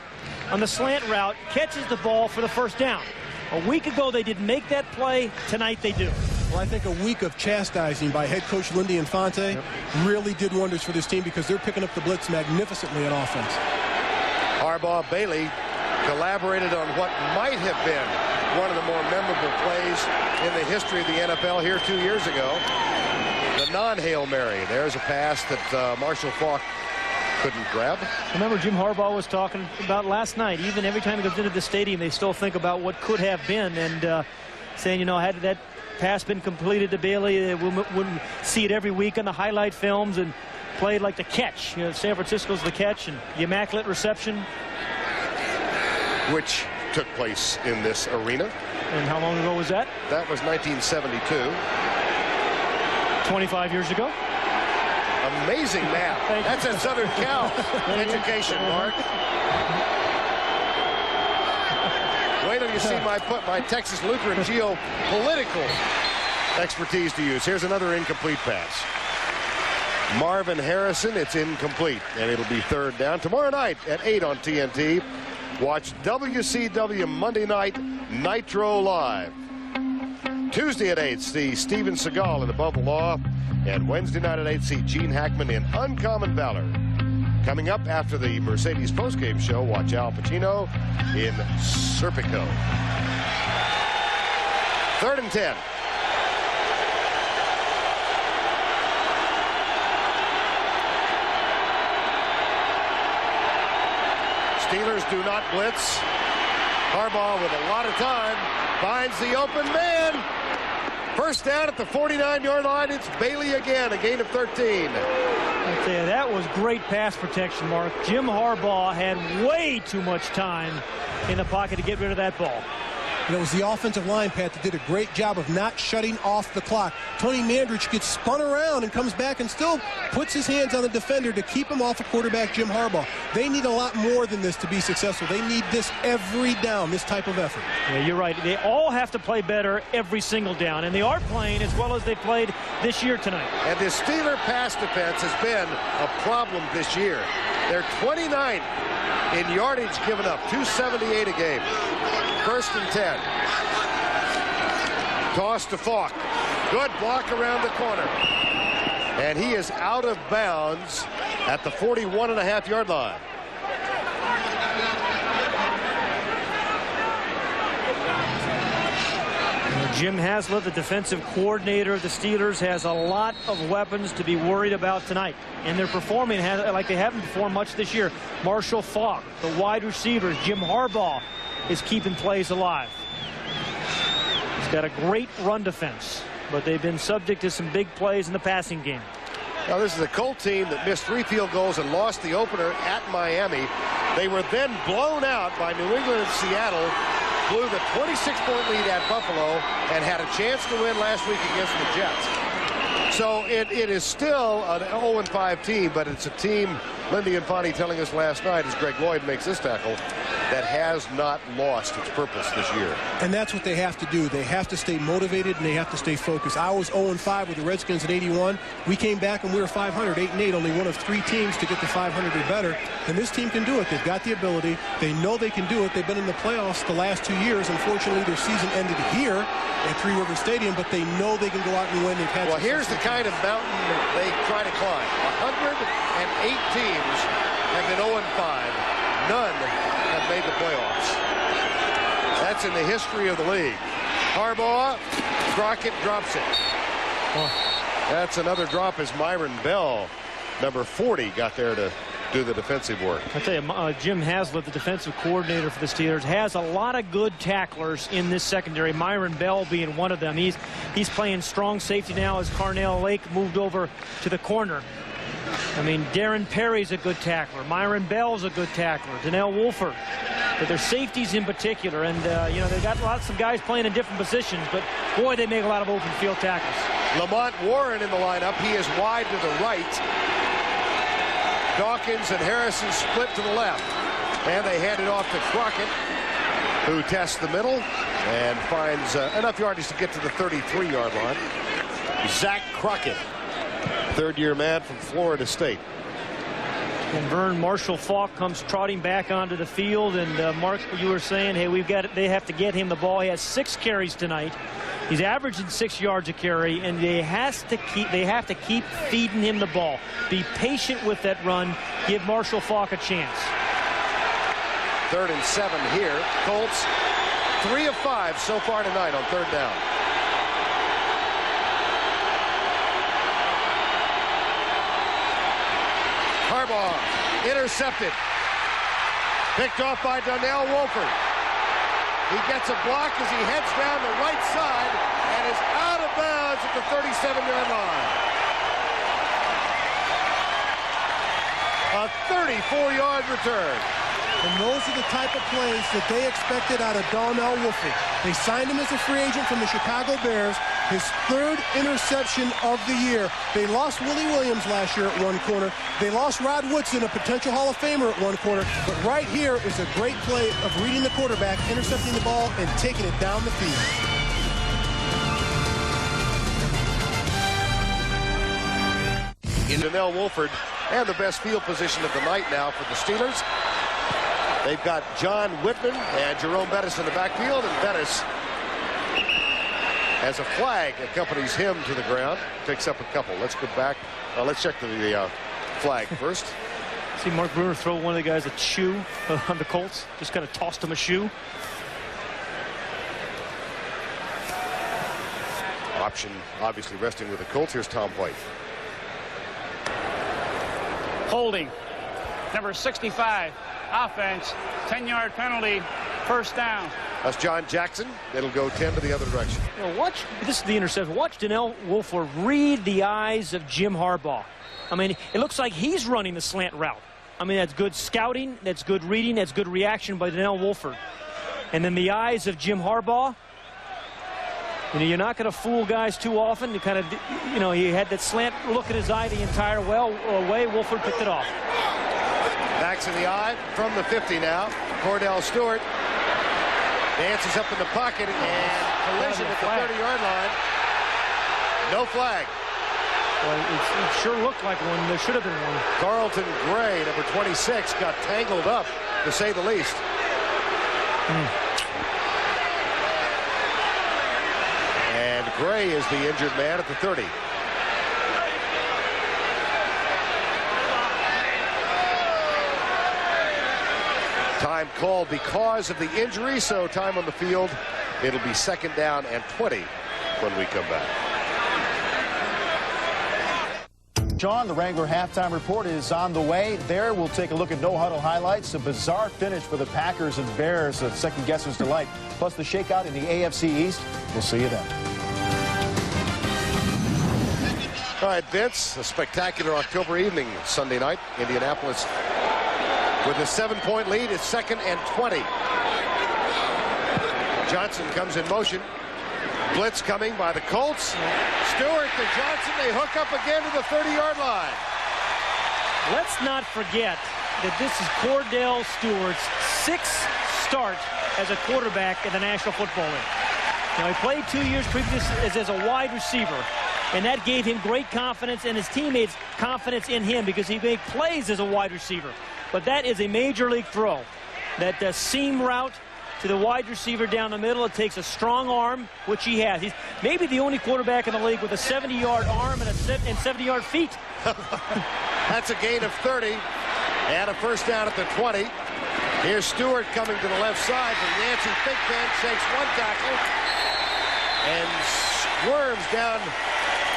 on the slant route, catches the ball for the 1st down. A week ago, they didn't make that play. Tonight, they do. Well, I think a week of chastising by head coach Lindy and Fonte really did wonders for this team because they're picking up the blitz magnificently on offense. Harbaugh, Bailey collaborated on what might have been one of the more memorable plays in the history of the NFL here 2 years ago. The non-Hail Mary. There's a pass that Marshall Faulk couldn't grab. Remember, Jim Harbaugh was talking about last night. Even every time he goes into the stadium, they still think about what could have been, and saying, you know, had that pass been completed to Bailey, we wouldn't see it every week on the highlight films, and played like the catch. You know, San Francisco's the catch, and the immaculate reception, which took place in this arena. And how long ago was that? That was 1972. 25 years ago. Amazing math. That's at Southern Cal education, Mark. Wait till you see my Texas Lutheran geopolitical expertise to use. Here's another incomplete pass. Marvin Harrison, it's incomplete, and it'll be 3rd down. Tomorrow night at 8 on TNT, watch WCW Monday Night Nitro Live. Tuesday at 8, see Steven Seagal in Above the Law. And Wednesday night at 8, see Gene Hackman in Uncommon Valor. Coming up after the Mercedes postgame show, watch Al Pacino in Serpico. 3rd and 10. Steelers do not blitz. Harbaugh with a lot of time finds the open man. First down at the 49-yard line. It's Bailey again, a gain of 13. I tell you, that was great pass protection, Mark. Jim Harbaugh had way too much time in the pocket to get rid of that ball. And it was the offensive line, Pat, that did a great job of not shutting off the clock. Tony Mandrich gets spun around and comes back and still puts his hands on the defender to keep him off of quarterback Jim Harbaugh. They need a lot more than this to be successful. They need this every down, this type of effort. Yeah, you're right. They all have to play better every single down, and they are playing as well as they played this year tonight. And this Steeler pass defense has been a problem this year. They're 29th in yardage given up, 278 a game. First and 10. Toss to Falk. Good block around the corner. And he is out of bounds at the 41.5-yard line. Jim Haslett, the defensive coordinator of the Steelers, has a lot of weapons to be worried about tonight. And they're performing like they haven't performed much this year. Marshall Faulk, the wide receivers. Jim Harbaugh is keeping plays alive. He's got a great run defense, but they've been subject to some big plays in the passing game. Now, this is a Colt team that missed 3 field goals and lost the opener at Miami. They were then blown out by New England and Seattle, blew the 26-point lead at Buffalo, and had a chance to win last week against the Jets. So it is still an 0-5 team, but it's a team, Lindy and Fonnie telling us last night as Greg Lloyd makes this tackle, that has not lost its purpose this year. And that's what they have to do. They have to stay motivated and they have to stay focused. I was 0-5 with the Redskins in '81. We came back and we were 500, 8-8, only one of 3 teams to get to 500 or better. And this team can do it. They've got the ability. They know they can do it. They've been in the playoffs the last 2 years. Unfortunately, their season ended here at Three River Stadium, but they know they can go out and win. They've had here's the kind of mountain they try to climb. 108 teams have been 0-5. None have made the playoffs. That's in the history of the league. Harbaugh, Crockett drops it. That's another drop as Myron Bell, number 40, got there to do the defensive work. I tell you, Jim Haslett, the defensive coordinator for the Steelers, has a lot of good tacklers in this secondary. Myron Bell being one of them. He's playing strong safety now as Carnell Lake moved over to the corner. I mean, Darren Perry's a good tackler. Myron Bell's a good tackler. Donnell Wolford. But their safeties in particular. And, you know, they've got lots of guys playing in different positions. But, boy, they make a lot of open field tackles. Lamont Warren in the lineup. He is wide to the right. Dawkins and Harrison split to the left. And they hand it off to Crockett, who tests the middle and finds enough yardage to get to the 33-yard line. Zach Crockett, third-year man from Florida State. And Verne, Marshall Faulk comes trotting back onto the field. And Mark, you were saying, hey, they have to get him the ball. He has 6 carries tonight. He's averaging 6 yards a carry, and they have to keep feeding him the ball. Be patient with that run. Give Marshall Faulk a chance. 3rd and 7 here. Colts 3 of 5 so far tonight on 3rd down. Harbaugh intercepted. Picked off by Donnell Wolford. He gets a block as he heads down the right side and is out of bounds at the 37-yard line. A 34-yard return. And those are the type of plays that they expected out of Donnell Wolford. They signed him as a free agent from the Chicago Bears. His 3rd interception of the year. They lost Willie Williams last year at one corner. They lost Rod Woodson, a potential Hall of Famer, at one corner. But right here is a great play of reading the quarterback, intercepting the ball, and taking it down the field. Donnell Wolford and the best field position of the night now for the Steelers. They've got John Whitman and Jerome Bettis in the backfield, and Bettis, as a flag, accompanies him to the ground. Picks up a couple. Let's go back. Let's check the flag first. See Mark Bruner throw one of the guys a shoe on the Colts. Just kind of tossed him a shoe. Option obviously resting with the Colts. Here's Tom White. Holding. Number 65, offense, 10-yard penalty, first down. That's John Jackson. It'll go 10 to the other direction. You know, this is the interception. Watch Donnell Wolford read the eyes of Jim Harbaugh. I mean, it looks like he's running the slant route. I mean, that's good scouting, that's good reading, that's good reaction by Donnell Wolford. And then the eyes of Jim Harbaugh. You know, you're not going to fool guys too often. You kind of, you know, he had that slant look in his eye the entire way. Wolford picked it off. Backs in the eye from the 50 now. Kordell Stewart dances up in the pocket and collision at the 30-yard line. No flag. Well, it sure looked like one. There should have been one. Carlton Gray, number 26, got tangled up, to say the least. And Gray is the injured man at the 30. Time called because of the injury, so time on the field. It'll be 2nd down and 20 when we come back. Sean, the Wrangler halftime report is on the way. There, we'll take a look at no-huddle highlights. A bizarre finish for the Packers and Bears, a second-guesser's delight. Plus the shakeout in the AFC East. We'll see you then. All right, Vince, a spectacular October evening Sunday night. Indianapolis with a 7-point lead. It's 2nd and 20. Johnson comes in motion. Blitz coming by the Colts. Stewart to Johnson. They hook up again to the 30-yard line. Let's not forget that this is Kordell Stewart's 6th start as a quarterback in the National Football League. Now, he played 2 years previous as a wide receiver, and that gave him great confidence and his teammates confidence in him because he made plays as a wide receiver. But that is a major league throw. That seam route to the wide receiver down the middle. It takes a strong arm, which he has. He's maybe the only quarterback in the league with a 70-yard arm and 70-yard feet. That's a gain of 30 and a first down at the 20. Here's Stewart coming to the left side from Yancey. Thigpen shakes one tackle and squirms down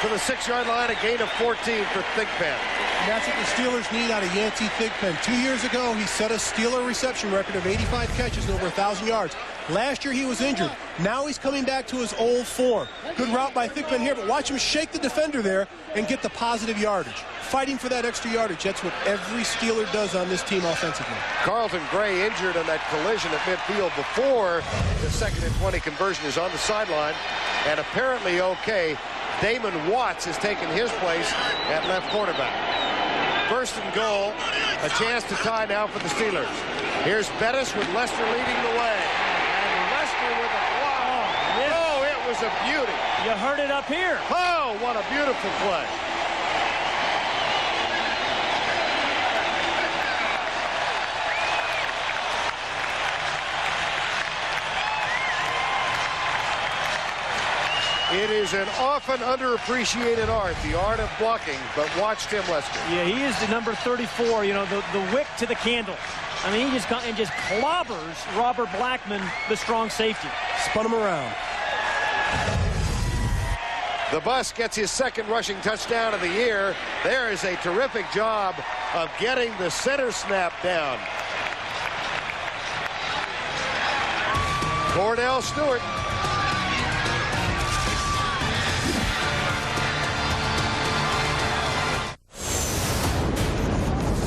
to the 6-yard line. A gain of 14 for Thigpen. And that's what the Steelers need out of Yancey Thigpen. 2 years ago, he set a Steeler reception record of 85 catches and over 1,000 yards. Last year, he was injured. Now he's coming back to his old form. Good route by Thigpen here, but watch him shake the defender there and get the positive yardage. Fighting for that extra yardage. That's what every Steeler does on this team offensively. Carlton Gray injured on that collision at midfield before the 2nd and 20 conversion is on the sideline and apparently okay. Damon Watts has taken his place at left cornerback. 1st and goal, a chance to tie now for the Steelers. Here's Bettis with Lester leading the way. And Lester with a block. Oh, it was a beauty. You heard it up here. Oh, what a beautiful play. It is an often underappreciated art, the art of blocking, but watch Tim Lester. Yeah, he is the number 34, you know, the wick to the candle. I mean, he just clobbers Robert Blackman, the strong safety. Spun him around. The Bus gets his 2nd rushing touchdown of the year. There is a terrific job of getting the center snap down. Kordell Stewart.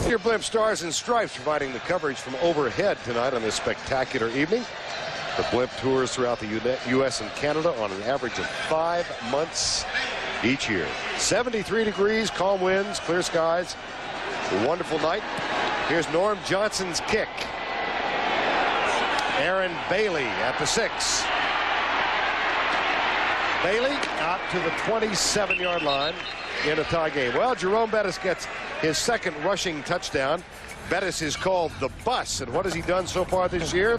Your Blimp Stars and Stripes providing the coverage from overhead tonight on this spectacular evening. The Blimp tours throughout the U.S. and Canada on an average of 5 months each year. 73 degrees, calm winds, clear skies. A wonderful night. Here's Norm Johnson's kick. Aaron Bailey at the 6. Bailey out to the 27-yard line in a tie game. Well, Jerome Bettis gets his 2nd rushing touchdown. Bettis is called the Bus, and what has he done so far this year?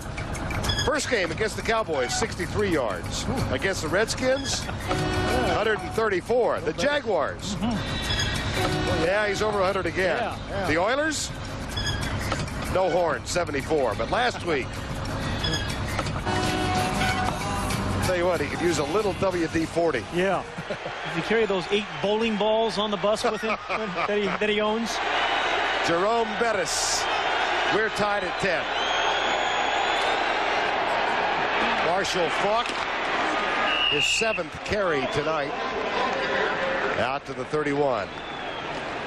First game against the Cowboys, 63 yards. Against the Redskins, 134. The Jaguars. Yeah, he's over 100 again. Yeah. The Oilers, no horn, 74. But last week, tell you what, he could use a little WD-40. Yeah. If you carry those 8 bowling balls on the bus with him that he owns. Jerome Bettis. We're tied at 10. Marshall Faulk, his 7th carry tonight, out to the 31.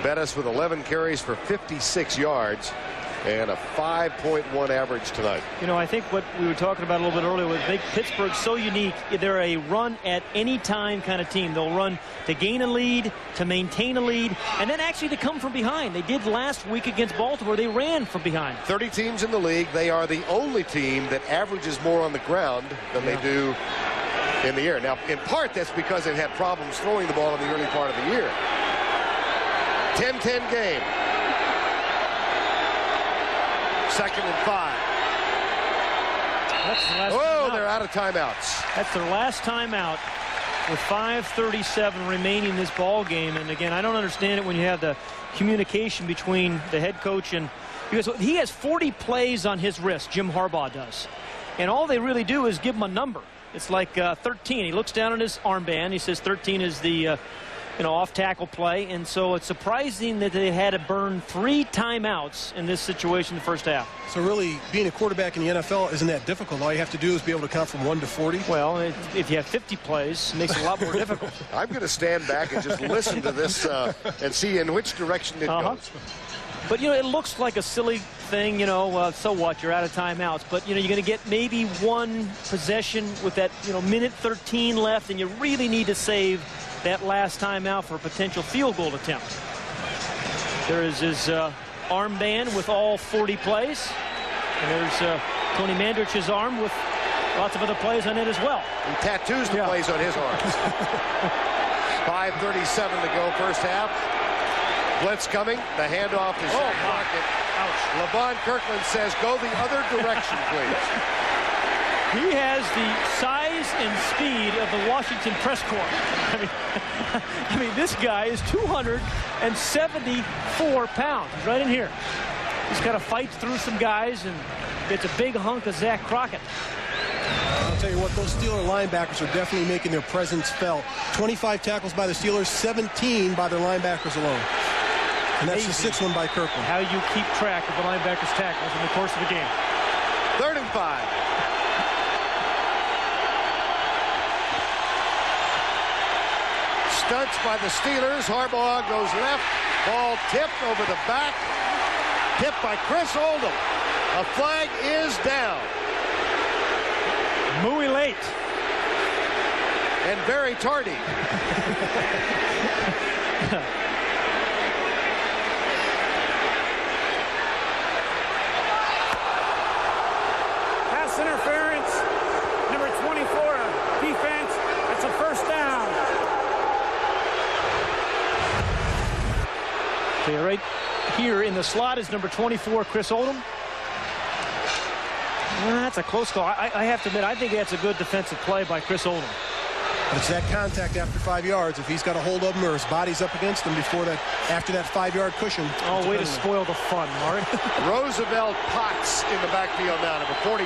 Bettis with 11 carries for 56 yards and a 5.1 average tonight. You know, I think what we were talking about a little bit earlier was make Pittsburgh so unique. They're a run at any time kind of team. They'll run to gain a lead, to maintain a lead, and then actually to come from behind. They did last week against Baltimore. They ran from behind. 30 teams in the league. They are the only team that averages more on the ground than they do in the air. Now, in part, that's because they've had problems throwing the ball in the early part of the year. 10-10 game. 2nd and 5. That's the last oh, timeout. They're out of timeouts. That's their last timeout with 5:37 remaining in this ball game. And again, I don't understand it when you have the communication between the head coach and, because he has 40 plays on his wrist, Jim Harbaugh does. And all they really do is give him a number. It's like 13. He looks down at his armband. He says 13 is the off-tackle play, and so it's surprising that they had to burn 3 timeouts in this situation in the first half. So really, being a quarterback in the NFL isn't that difficult. All you have to do is be able to count from 1 to 40. Well, if you have 50 plays, it makes it a lot more difficult. I'm going to stand back and just listen to this and see in which direction it goes. But, you know, it looks like a silly thing, so what? You're out of timeouts. But, you're going to get maybe one possession with that, minute 13 left, and you really need to save that last timeout for a potential field goal attempt. There is his armband with all 40 plays. And there's Tony Mandrich's arm with lots of other plays on it as well. He tattoos the plays on his arms. 5:37 to go first half. Blitz coming. The handoff is Zach Crockett. LeVon Kirkland says, go the other direction, please. He has the size and speed of the Washington press corps. I mean, this guy is 274 pounds. He's right in here. He's got to fight through some guys and gets a big hunk of Zach Crockett. I'll tell you what, those Steeler linebackers are definitely making their presence felt. 25 tackles by the Steelers, 17 by their linebackers alone. And that's the 6th one by Kirkland. How you keep track of the linebackers' tackles in the course of the game. 3rd and 5. Stunts by the Steelers. Harbaugh goes left. Ball tipped over the back. Tipped by Chris Oldham. A flag is down. Muy late. And very tardy. Pass interference. Number 24, defense. That's a first down. Okay, right here in the slot is number 24, Chris Oldham. Well, that's a close call. I have to admit, I think that's a good defensive play by Chris Oldham. But it's that contact after 5 yards. If he's got a hold of him or his body's up against him before that, after that 5-yard cushion. Oh, way to spoil the fun, Mark. Roosevelt Potts in the backfield now, number 42.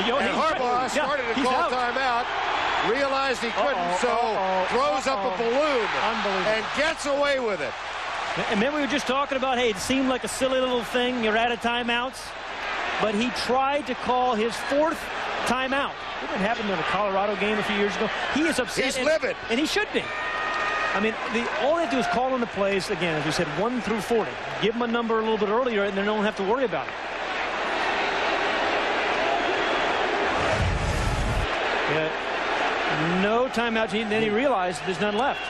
And Harbaugh started to call timeout. Realized he couldn't, throws up a balloon and gets away with it. And then we were just talking about, hey, it seemed like a silly little thing. You're out of timeouts. But he tried to call his 4th timeout. It happened in a Colorado game a few years ago. He is upset. He's livid. And he should be. I mean, all they have to do is call on the plays, again, as we said, 1 through 40. Give them a number a little bit earlier, and they don't have to worry about it. Yeah, no timeout. Then he realized there's none left.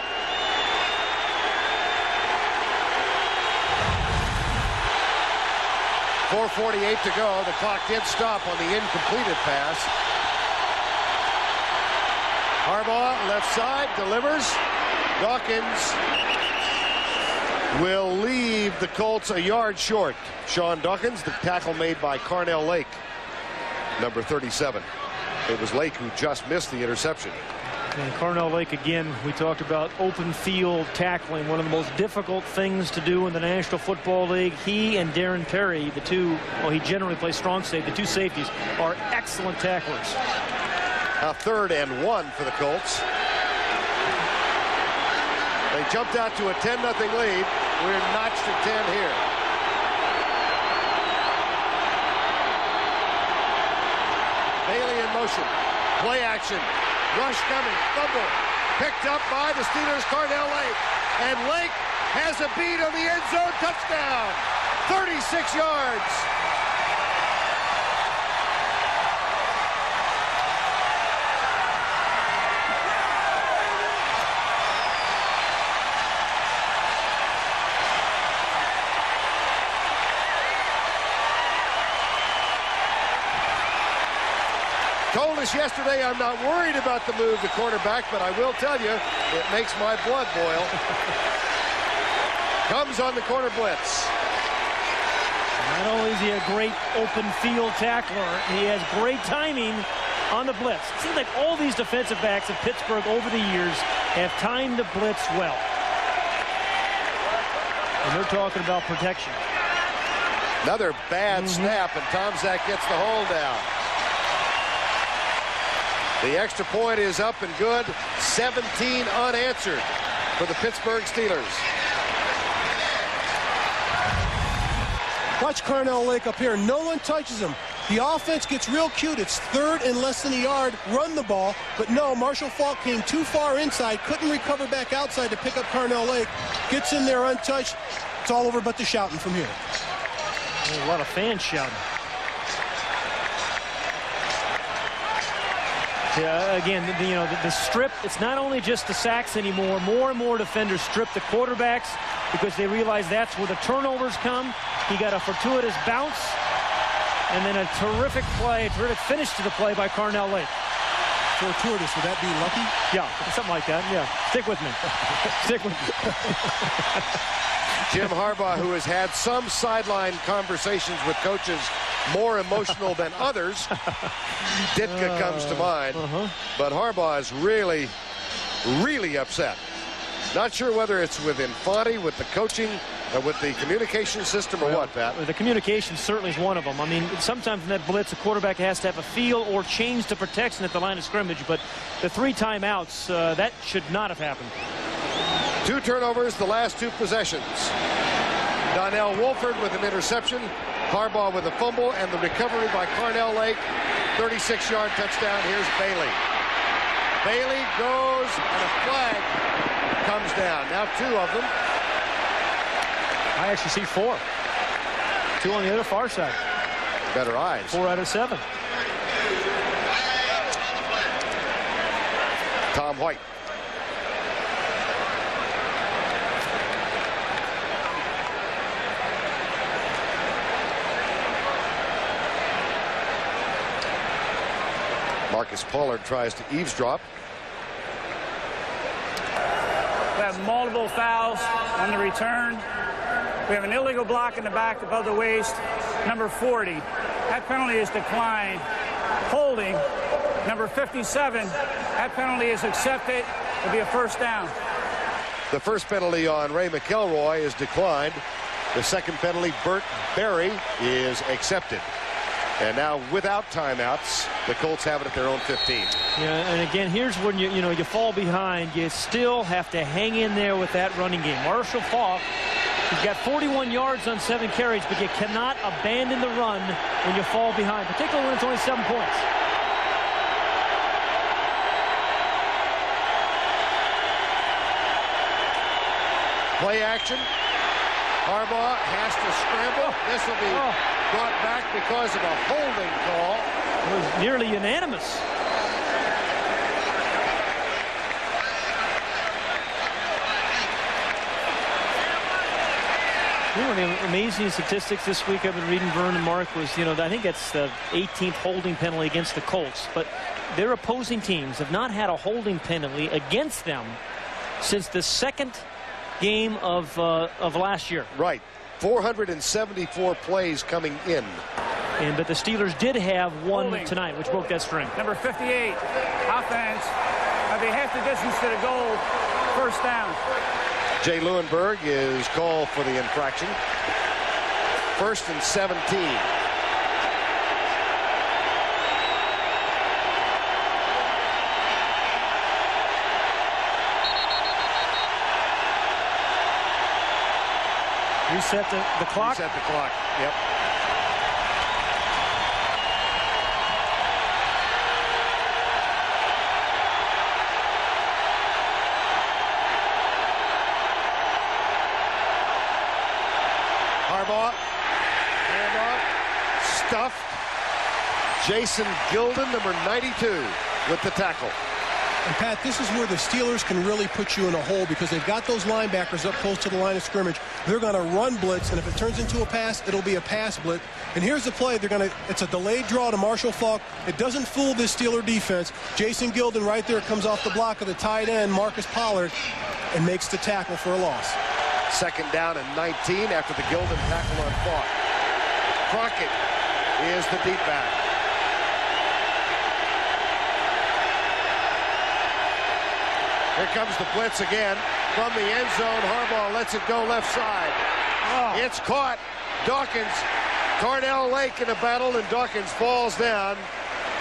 .448 to go. The clock did stop on the incompleted pass. Harbaugh, left side, delivers. Dawkins will leave the Colts a yard short. Sean Dawkins, the tackle made by Kordell Lake, number 37. It was Lake who just missed the interception. And Kordell Lake, again, we talked about open field tackling, one of the most difficult things to do in the National Football League. He and Darren Perry, the two, well, he generally plays strong safety, the two safeties, are excellent tacklers. A 3rd and 1 for the Colts. They jumped out to a 10-0 lead. We're notched at 10 here. Bailey in motion. Play action. Rush coming. Fumble. Picked up by the Steelers' Kordell Lake. And Lake has a beat on the end zone. Touchdown. 36 yards. Told us yesterday I'm not worried about the move to quarterback, but I will tell you, it makes my blood boil. Comes on the corner blitz. Not only is he a great open field tackler, he has great timing on the blitz. It seems like all these defensive backs in Pittsburgh over the years have timed the blitz well. And they're talking about protection. Another bad snap, and Tomczak gets the hold down. The extra point is up and good. 17 unanswered for the Pittsburgh Steelers. Watch Kordell Lake up here. No one touches him. The offense gets real cute. It's third and less than a yard. Run the ball. But no, Marshall Faulk came too far inside. Couldn't recover back outside to pick up Kordell Lake. Gets in there untouched. It's all over but the shouting from here. There's a lot of fans shouting. Again, the strip, it's not only just the sacks anymore. More and more defenders strip the quarterbacks because they realize that's where the turnovers come. He got a fortuitous bounce and then a terrific play, a terrific finish to the play by Kordell Lake. Fortuitous, would that be lucky? Yeah, something like that, yeah. Stick with me. Stick with me. Jim Harbaugh, who has had some sideline conversations with coaches more emotional than others. Ditka comes to mind. But Harbaugh is really, really upset. Not sure whether it's with Infante, with the coaching, or with the communication system, or what, Pat? The communication certainly is one of them. I mean, sometimes in that blitz, a quarterback has to have a feel or change the protection at the line of scrimmage. But the 3 timeouts, that should not have happened. 2 turnovers the last 2 possessions. Donnell Wolford with an interception. Harbaugh with a fumble, and the recovery by Kordell Lake. 36-yard touchdown. Here's Bailey. Bailey goes, and a flag comes down. Now 2 of them. I actually see 4. 2 on the other far side. Better eyes. 4 out of 7. Tom White. Marcus Pollard tries to eavesdrop. We have multiple fouls on the return. We have an illegal block in the back above the waist, number 40. That penalty is declined. Holding, number 57. That penalty is accepted. It'll be a first down. The first penalty on Ray McElroy is declined. The second penalty, Burt Berry, is accepted. And now, without timeouts, the Colts have it at their own 15. Yeah, and again, here's when you fall behind. You still have to hang in there with that running game. Marshall Faulk, he's got 41 yards on 7 carries, but you cannot abandon the run when you fall behind, particularly when it's only 7 points. Play action. Harbaugh has to scramble. This will be brought back because of a holding call. It was nearly unanimous. One of the amazing statistics this week I've been reading, Verne and Mark, was, I think that's the 18th holding penalty against the Colts. But their opposing teams have not had a holding penalty against them since the second game of last year. Right. 474 plays coming in. But the Steelers did have one tonight, which broke that string. Number 58, offense. I'll be half the distance to the goal. First down. Jay Lewinberg is called for the infraction. 1st and 17. Reset the clock. Reset the clock. Yep. Harbaugh. Handoff. Stuffed. Jason Gilden, number 92, with the tackle. And Pat, this is where the Steelers can really put you in a hole because they've got those linebackers up close to the line of scrimmage. They're going to run blitz, and if it turns into a pass, it'll be a pass blitz. And here's the play. It's a delayed draw to Marshall Faulk. It doesn't fool this Steeler defense. Jason Gilden right there comes off the block of the tight end, Marcus Pollard, and makes the tackle for a loss. Second down and 19 after the Gilden tackle on Faulk. Crockett is the deep back. Here comes the blitz again from the end zone. Harbaugh lets it go left side. Oh. It's caught. Dawkins, Kordell Lake in a battle, and Dawkins falls down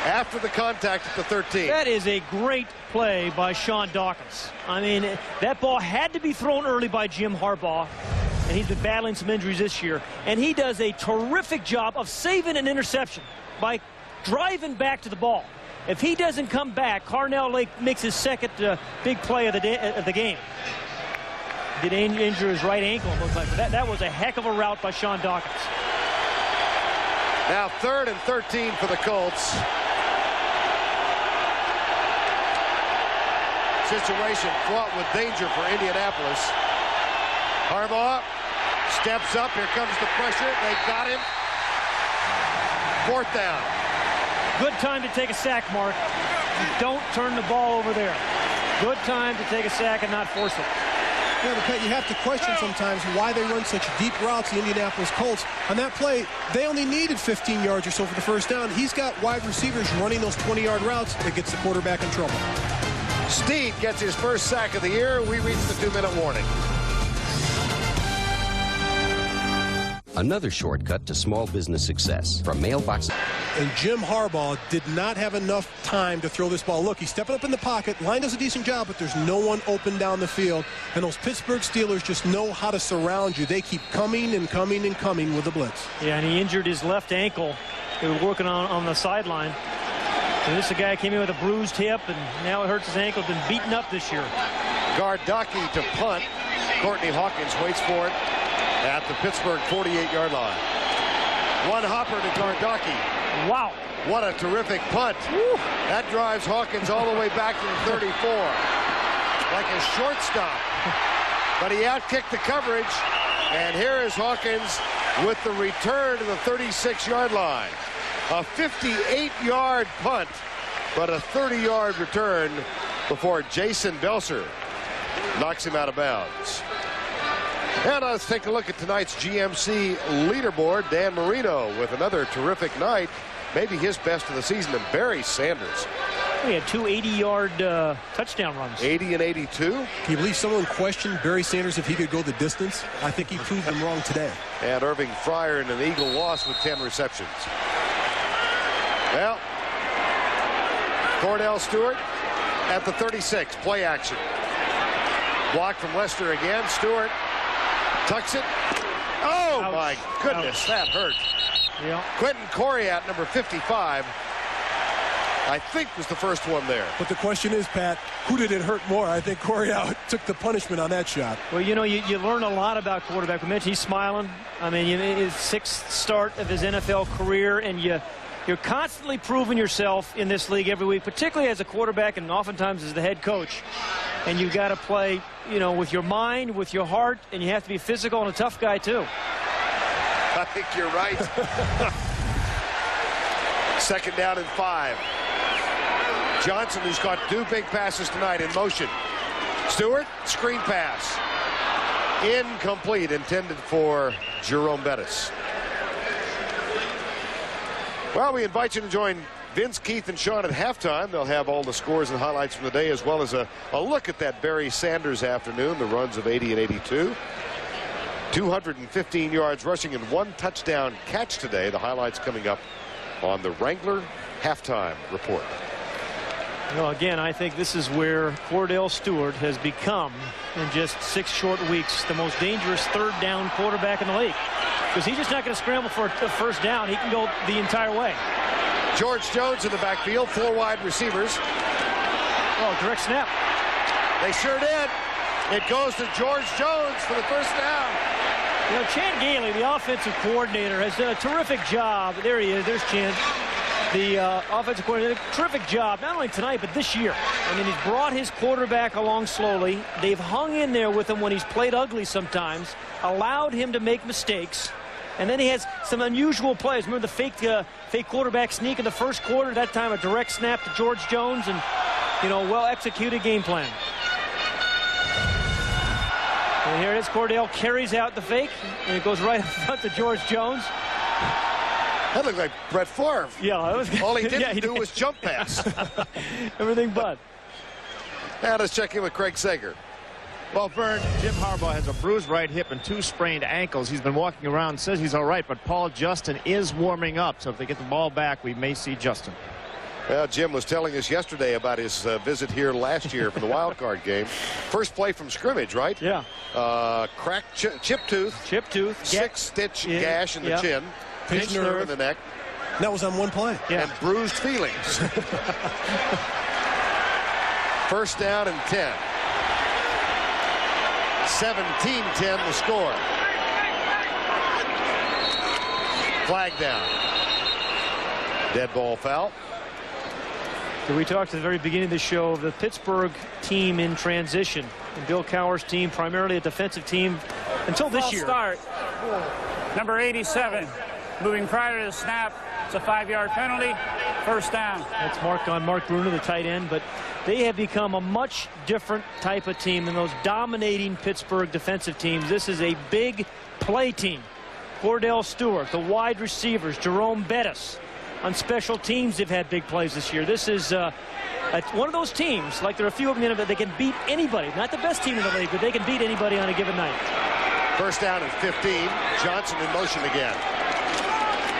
after the contact at the 13. That is a great play by Sean Dawkins. I mean, that ball had to be thrown early by Jim Harbaugh, and he's been battling some injuries this year. And he does a terrific job of saving an interception by driving back to the ball. If he doesn't come back, Kordell Lake makes his second big play of the game. Did injure his right ankle, it looks like. But that was a heck of a route by Sean Dawkins. Now 3rd and 13 for the Colts. Situation fraught with danger for Indianapolis. Harbaugh steps up. Here comes the pressure. They got him. 4th down. Good time to take a sack, Mark. You don't turn the ball over there. Good time to take a sack and not force it. Yeah, but Pat, you have to question sometimes why they run such deep routes, the Indianapolis Colts. On that play, they only needed 15 yards or so for the first down. He's got wide receivers running those 20-yard routes that gets the quarterback in trouble. Steed gets his first sack of the year. We reach the 2-minute warning. Another shortcut to small business success from mailbox. And Jim Harbaugh did not have enough time to throw this ball. Look, he's stepping up in the pocket. Line does a decent job, but there's no one open down the field. And those Pittsburgh Steelers just know how to surround you. They keep coming and coming and coming with the blitz. Yeah, and he injured his left ankle. They were working on the sideline. And this is a guy came in with a bruised hip, and now it hurts his ankle. Been beaten up this year. Gardocki to punt. Courtney Hawkins waits for it at the Pittsburgh 48-yard line. One hopper to Gardocki. Wow. What a terrific punt. Woo. That drives Hawkins all the way back to the 34. Like a shortstop. But he outkicked the coverage. And here is Hawkins with the return to the 36-yard line. A 58-yard punt, but a 30-yard return before Jason Belser knocks him out of bounds. And let's take a look at tonight's GMC leaderboard. Dan Marino with another terrific night, maybe his best of the season, and Barry Sanders. He had 2 80-yard touchdown runs. 80 and 82. Can you believe someone questioned Barry Sanders if he could go the distance? I think he proved them wrong today. And Irving Fryer in an Eagle loss with 10 receptions. Well, Kordell Stewart at the 36, play action. Block from Lester again. Stewart tucks it. Oh, ouch. My goodness, ouch. That hurt. Yeah. Quentin Coriat, number 55, I think was the first one there. But the question is, Pat, who did it hurt more? I think Coriat took the punishment on that shot. Well, you know, you learn a lot about quarterback. We mentioned he's smiling. I mean, his 6th start of his NFL career, and you're constantly proving yourself in this league every week, particularly as a quarterback and oftentimes as the head coach. And you've got to play, you know, with your mind, with your heart, and you have to be physical and a tough guy, too. I think you're right. 2nd down and 5. Johnson, who's caught 2 big passes tonight, in motion. Stewart, screen pass. Incomplete, intended for Jerome Bettis. Well, we invite you to join Vince, Keith, and Sean at halftime. They'll have all the scores and highlights from the day, as well as a look at that Barry Sanders afternoon, the runs of 80 and 82. 215 yards rushing and 1 touchdown catch today. The highlights coming up on the Wrangler halftime report. Well, again, I think this is where Kordell Stewart has become, in just 6 short weeks, the most dangerous third down quarterback in the league. Because he's just not going to scramble for a first down. He can go the entire way. George Jones in the backfield, 4 wide receivers. Oh, direct snap. They sure did. It goes to George Jones for the first down. You know, Chan Gailey, the offensive coordinator, has done a terrific job. There he is. There's Chan, the offensive coordinator. Terrific job, not only tonight, but this year. I mean, he's brought his quarterback along slowly. They've hung in there with him when he's played ugly sometimes, allowed him to make mistakes. And then he has some unusual plays. Remember the fake quarterback sneak in the first quarter? That time a direct snap to George Jones and, you know, well-executed game plan. And here it is. Kordell carries out the fake, and it goes right up front to George Jones. That looked like Brett Favre. Yeah, that was, all he didn't do was jump pass. Everything but. Now let's check in with Craig Sager. Well, Verne, Jim Harbaugh has a bruised right hip and 2 sprained ankles. He's been walking around, says he's all right, but Paul Justin is warming up. So if they get the ball back, we may see Justin. Well, Jim was telling us yesterday about his visit here last year for the wild card game. First play from scrimmage, right? Yeah. Cracked chip tooth. Chip tooth. 6-stitch gash in the chin. Pinched nerve in the neck. That was on one play. Yeah. And bruised feelings. First down and 10. 17-10 the score. Flag down. Dead ball foul. So we talked at the very beginning of the show of the Pittsburgh team in transition. And Bill Cowher's team, primarily a defensive team until this year. Start. Number 87, moving prior to the snap. It's a 5-yard penalty. First down. That's marked on Mark Bruner, the tight end. But they have become a much different type of team than those dominating Pittsburgh defensive teams. This is a big play team. Kordell Stewart, the wide receivers, Jerome Bettis. On special teams, they've had big plays this year. This is one of those teams, like there are a few of them, that they can beat anybody. Not the best team in the league, but they can beat anybody on a given night. First down and 15. Johnson in motion again.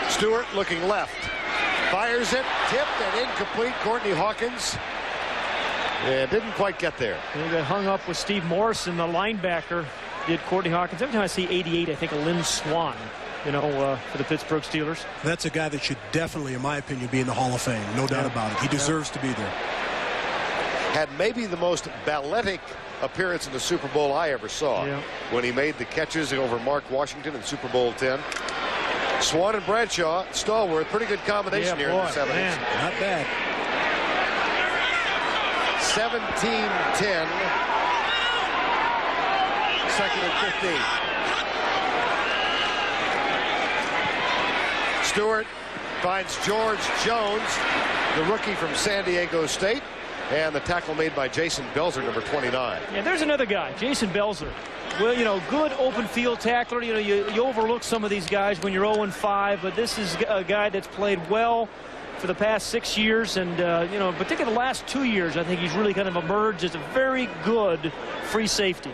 Stewart looking left. Fires it, tipped and incomplete. Courtney Hawkins. Yeah, didn't quite get there. He got hung up with Steve Morrison, the linebacker, did Courtney Hawkins. Every time I see 88, I think of Lynn Swann, you know, for the Pittsburgh Steelers. That's a guy that should definitely, in my opinion, be in the Hall of Fame. No doubt about it. He deserves to be there. Had maybe the most balletic appearance in the Super Bowl I ever saw when he made the catches over Mark Washington in Super Bowl 10. Swann and Bradshaw, stalwart, pretty good combination here in the 70s. Man, not bad. 17-10. Second and 15. Stewart finds George Jones, the rookie from San Diego State, and the tackle made by Jason Belzer, number 29. Yeah, there's another guy, Jason Belzer. Well, you know, good open field tackler. You know, you overlook some of these guys when you're 0-5, but this is a guy that's played well for the past 6 years, and you know, particularly the last 2 years, I think he's really kind of emerged as a very good free safety.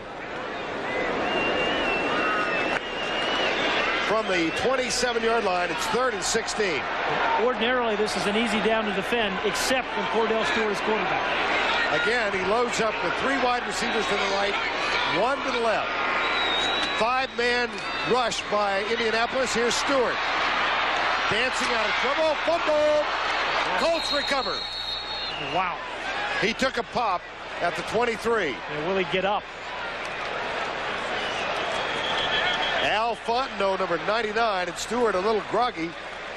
From the 27-yard line, it's 3rd and 16. Ordinarily, this is an easy down to defend, except when Kordell Stewart is quarterback. Again, he loads up with 3 wide receivers to the right, 1 to the left. 5-man rush by Indianapolis. Here's Stewart. Dancing out of trouble. Fumble. Colts recover. Wow. He took a pop at the 23. Yeah, will he get up? Al Fontenot, number 99, and Stewart a little groggy,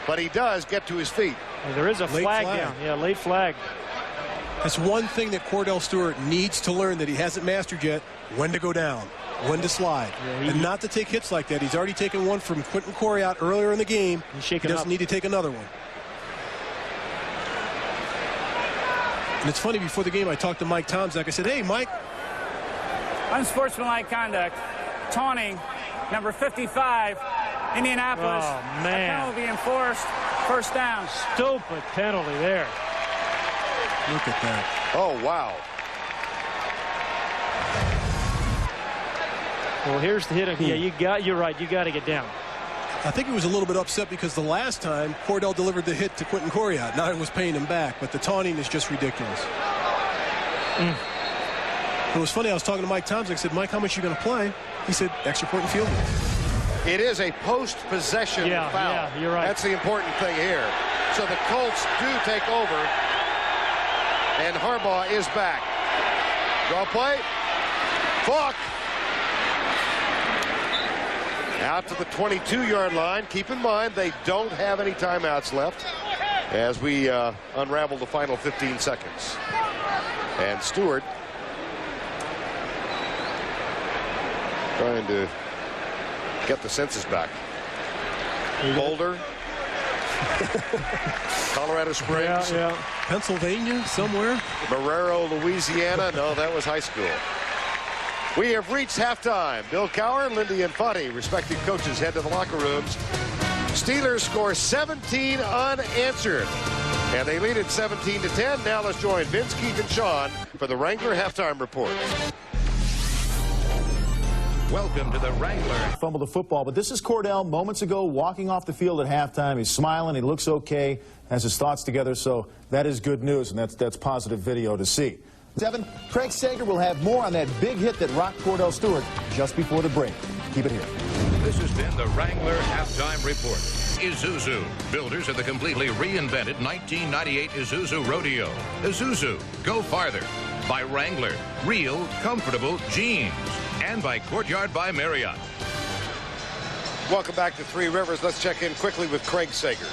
but he does get to his feet. Yeah, there is a flag down. Yeah, late flag. That's one thing that Kordell Stewart needs to learn that he hasn't mastered yet: when to go down, when to slide, and not to take hits like that. He's already taken one from Quentin Corey out earlier in the game. He doesn't need to take another one. And it's funny, before the game, I talked to Mike Tomczak. I said, hey, Mike. Unsportsmanlike conduct, taunting, number 55, Indianapolis. Oh, man. A penalty enforced. First down. Stupid penalty there. Look at that. Oh, wow. Well, here's the hit. Yeah, you're right. You got to get down. I think he was a little bit upset because the last time Kordell delivered the hit to Quentin Coriat. Now he was paying him back, but the taunting is just ridiculous. It was funny, I was talking to Mike Thompson. I said, Mike, how much are you going to play? He said, extra point and field goal. It is a post-possession foul. Yeah, you're right. That's the important thing here. So the Colts do take over, and Harbaugh is back. Draw play. Falk. Out to the 22-yard line. Keep in mind, they don't have any timeouts left as we unravel the final 15 seconds. And Stewart trying to get the senses back. Boulder. Colorado Springs. Yeah. Pennsylvania, somewhere. Marrero, Louisiana. No, that was high school. We have reached halftime. Bill Cowher and Lindy Infante, respective coaches, head to the locker rooms. Steelers score 17 unanswered, and they lead it 17-10. Now let's join Vince, Keith, and Sean for the Wrangler halftime report. Welcome to the Wrangler. Fumbled the football, but this is Kordell moments ago walking off the field at halftime. He's smiling, he looks okay, has his thoughts together, so that is good news, and that's positive video to see. 7, Craig Sager will have more on that big hit that rocked Kordell Stewart just before the break. Keep it here. This has been the Wrangler Halftime Report. Isuzu, builders of the completely reinvented 1998 Isuzu Rodeo. Isuzu, go farther. By Wrangler, real, comfortable jeans. And by Courtyard by Marriott. Welcome back to Three Rivers. Let's check in quickly with Craig Sager.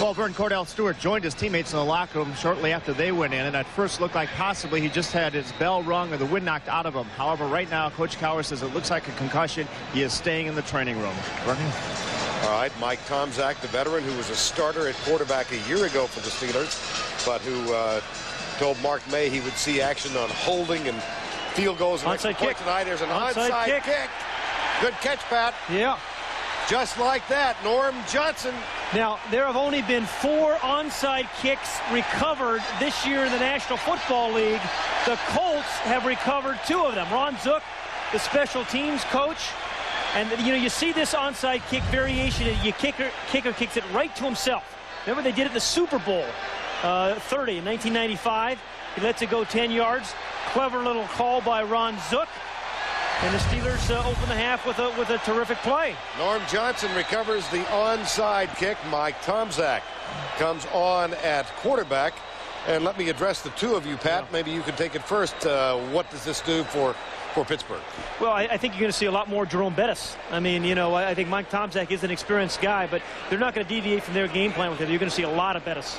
Well, Verne, Kordell Stewart joined his teammates in the locker room shortly after they went in, and at first looked like possibly he just had his bell rung or the wind knocked out of him. However, right now, Coach Cowher says it looks like a concussion. He is staying in the training room. Verne? All right, Mike Tomczak, the veteran who was a starter at quarterback a year ago for the Steelers, but who told Mark May he would see action on holding and field goals and extra point tonight. There's an onside kick. Good catch, Pat. Yeah. Just like that, Norm Johnson. Now, there have only been 4 onside kicks recovered this year in the National Football League. The Colts have recovered 2 of them. Ron Zook, the special teams coach. And, you know, you see this onside kick variation. Kicker kicks it right to himself. Remember, they did it in the Super Bowl 30 in 1995. He lets it go 10 yards. Clever little call by Ron Zook. And the Steelers open the half with a terrific play. Norm Johnson recovers the onside kick. Mike Tomczak comes on at quarterback. And let me address the 2 of you, Pat. Yeah. Maybe you can take it first. What does this do for Pittsburgh? Well, I think you're going to see a lot more Jerome Bettis. I mean, you know, I think Mike Tomczak is an experienced guy, but they're not going to deviate from their game plan with him. You're going to see a lot of Bettis.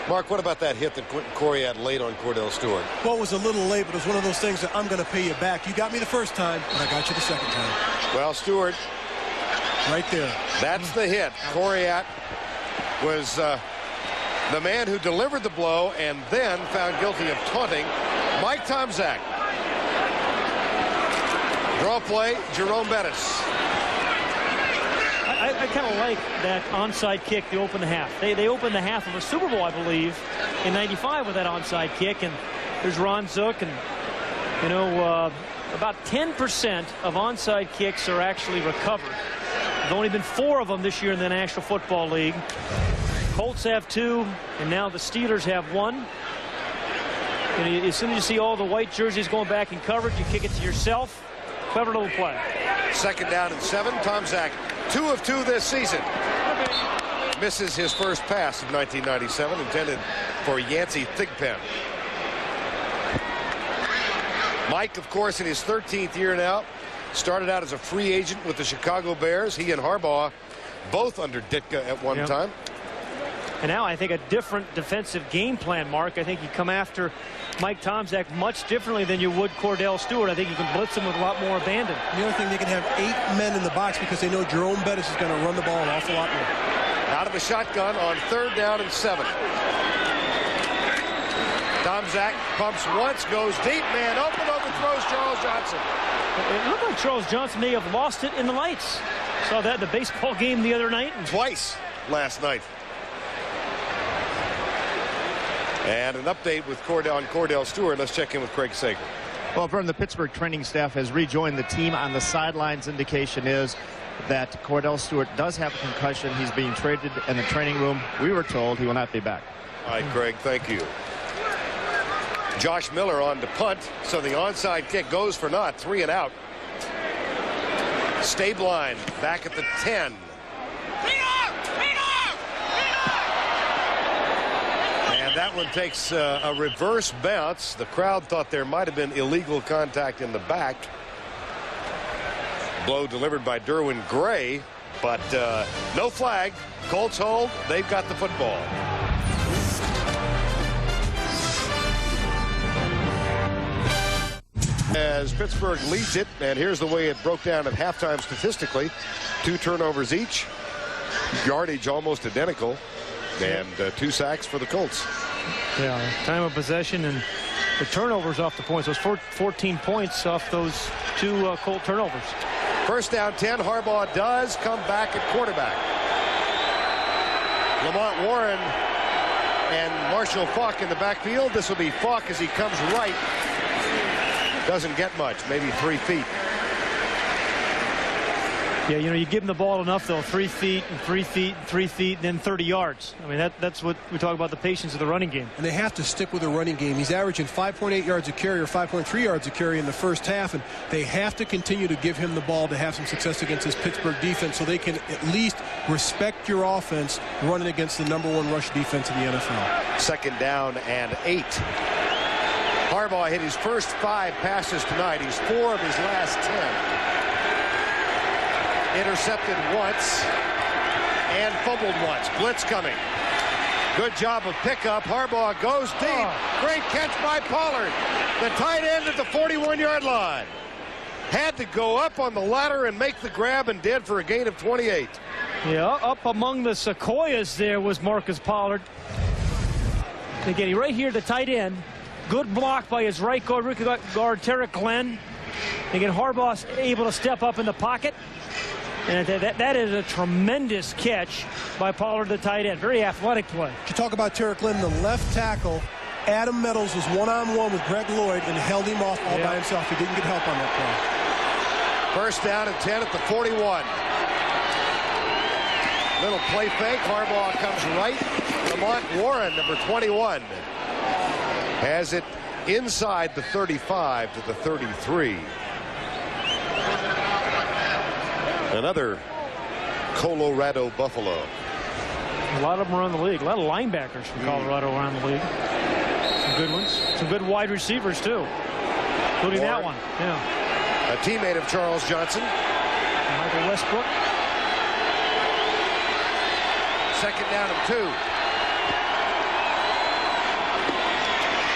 Mark, what about that hit that Quentin Coriat laid on Kordell Stewart? Well, it was a little late, but it was one of those things that I'm going to pay you back. You got me the first time, and I got you the second time. Well, Stewart. Right there. That's the hit. Coriat was the man who delivered the blow and then found guilty of taunting Mike Tomczak. Draw play, Jerome Bettis. I kind of like that onside kick to open the half. They opened the half of a Super Bowl, I believe, in '95 with that onside kick. And there's Ron Zook. And, you know, about 10% of onside kicks are actually recovered. There's only been 4 of them this year in the National Football League. Colts have 2, and now the Steelers have 1. And as soon as you see all the white jerseys going back in coverage, you kick it to yourself. Clever little play. 2nd down and 7. Tomczak, 2 of 2 this season. Misses his first pass of 1997, intended for Yancey Thigpen. Mike, of course, in his 13th year now, started out as a free agent with the Chicago Bears. He and Harbaugh both under Ditka at one time. And now I think a different defensive game plan, Mark. I think you come after Mike Tomczak much differently than you would Kordell Stewart. I think you can blitz him with a lot more abandon. The other thing, they can have 8 men in the box because they know Jerome Bettis is going to run the ball an awful lot more. Out of the shotgun on 3rd down and 7. Tomczak pumps once, goes deep, man open, overthrows Charles Johnson. It looked like Charles Johnson may have lost it in the lights. Saw that in the baseball game the other night. Twice last night. And an update with Kordell Stewart. Let's check in with Craig Sager. Well, Verne, the Pittsburgh training staff has rejoined the team on the sidelines. Indication is that Kordell Stewart does have a concussion. He's being traded in the training room. We were told he will not be back. All right, Greg, thank you. Josh Miller on to punt, so the onside kick goes for naught, 3 and out. Stabline back at the 10. And that one takes a reverse bounce. The crowd thought there might have been illegal contact in the back. Blow delivered by Derwin Gray, but no flag. Colts hold. They've got the football. As Pittsburgh leads it, and here's the way it broke down at halftime statistically. 2 turnovers each. Yardage almost identical. And 2 sacks for the Colts. Yeah, time of possession and the turnovers off the points. Those 14 points off those 2 Colt turnovers. First down 10. Harbaugh does come back at quarterback. Lamont Warren and Marshall Faulk in the backfield. This will be Faulk as he comes right. Doesn't get much, maybe 3 feet. Yeah, you know, you give him the ball enough, though, 3 feet and 3 feet and 3 feet, and then 30 yards. I mean, that's what we talk about, the patience of the running game. And they have to stick with the running game. He's averaging 5.8 yards a carry or 5.3 yards a carry in the first half, and they have to continue to give him the ball to have some success against this Pittsburgh defense so they can at least respect your offense running against the #1 rush defense in the NFL. Second down and 8. Harbaugh hit his first 5 passes tonight. He's 4 of his last 10. Intercepted once and fumbled once. Blitz coming. Good job of pickup. Harbaugh goes deep. Great catch by Pollard. The tight end at the 41-yard line. Had to go up on the ladder and make the grab, and did for a gain of 28. Yeah, up among the sequoias there was Marcus Pollard. Again, right here, the tight end. Good block by his right guard, rookie guard, Tarek Glenn. Again, Harbaugh's able to step up in the pocket. And that is a tremendous catch by Pollard, the tight end. Very athletic play. You talk about Tarek Glenn, the left tackle. Adam Meadows was one-on-one with Greg Lloyd and held him off all by himself. He didn't get help on that play. First down and 10 at the 41. Little play fake. Harbaugh comes right. Lamont Warren, number 21, has it inside the 35 to the 33. Another Colorado Buffalo. A lot of them around the league. A lot of linebackers from Colorado around the league. Some good ones. Some good wide receivers, too. Including that one. Yeah. A teammate of Charles Johnson. Michael Westbrook. Second down and 2.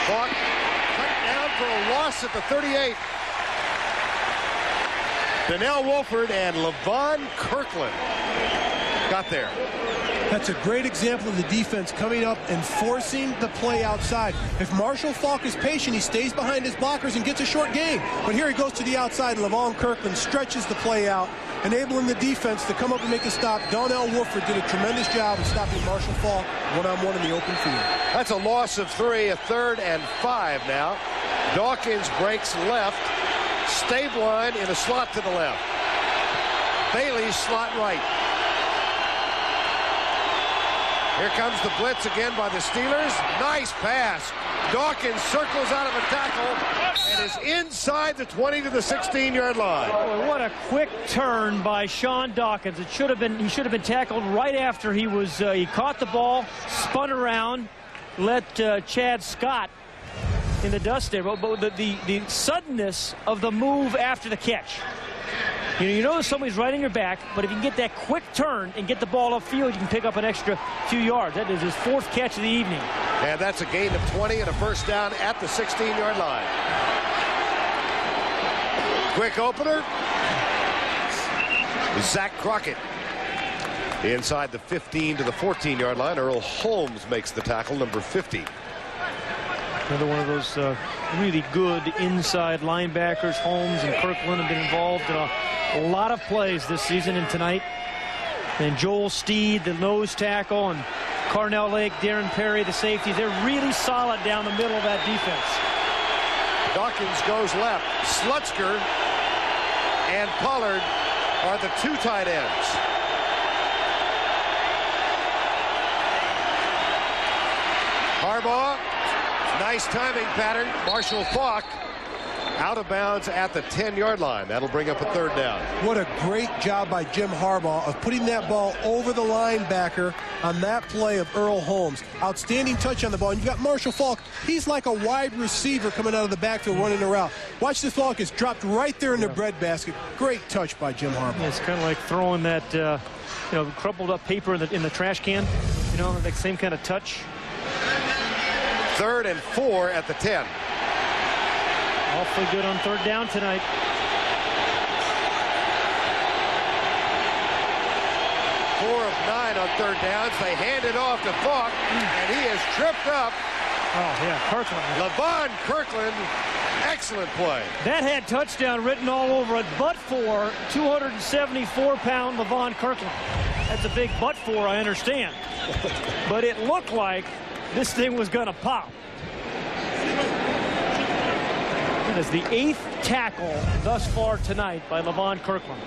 Faulk cut down for a loss at the 38. Donnell Wolford and Levon Kirkland got there. That's a great example of the defense coming up and forcing the play outside. If Marshall Faulk is patient, he stays behind his blockers and gets a short gain. But here he goes to the outside, and Levon Kirkland stretches the play out, enabling the defense to come up and make a stop. Donnell Wolford did a tremendous job of stopping Marshall Faulk one-on-one in the open field. That's a loss of 3, a 3rd and 5 now. Dawkins breaks left. Stabline in a slot to the left. Bailey slot right. Here comes the blitz again by the Steelers. Nice pass. Dawkins circles out of a tackle and is inside the 20 to the 16-yard line. Oh, what a quick turn by Sean Dawkins. He should have been tackled right after he caught the ball, spun around, let Chad Scott in the dust there. But the suddenness of the move after the catch. You know somebody's right on your back, but if you can get that quick turn and get the ball upfield, you can pick up an extra few yards. That is his 4th catch of the evening. And that's a gain of 20 and a first down at the 16-yard line. Quick opener. Zach Crockett inside the 15 to the 14-yard line. Earl Holmes makes the tackle, number 50. Another one of those really good inside linebackers. Holmes and Kirkland have been involved in a lot of plays this season and tonight. And Joel Steed, the nose tackle, and Carnell Lake, Darren Perry, the safety. They're really solid down the middle of that defense. Dawkins goes left. Slutzker and Pollard are the two tight ends. Harbaugh, nice timing pattern. Marshall Faulk out of bounds at the 10-yard line. That'll bring up a third down. What a great job by Jim Harbaugh of putting that ball over the linebacker on that play of Earl Holmes. Outstanding touch on the ball. And you've got Marshall Faulk. He's like a wide receiver coming out of the backfield running a route. Watch this ball gets dropped right there in the breadbasket. Great touch by Jim Harbaugh. It's kind of like throwing that, crumpled up paper in the trash can. That same kind of touch. 3rd and 4 at the 10. Awfully good on third down tonight. Four of 9 on third downs. They hand it off to Faulk, and he is tripped up. Oh, yeah, Kirkland. Levon Kirkland, excellent play. That had touchdown written all over it, but for 274-pound Levon Kirkland. That's a big but for, I understand. But it looked like this thing was going to pop. That is the 8th tackle thus far tonight by Levon Kirkland.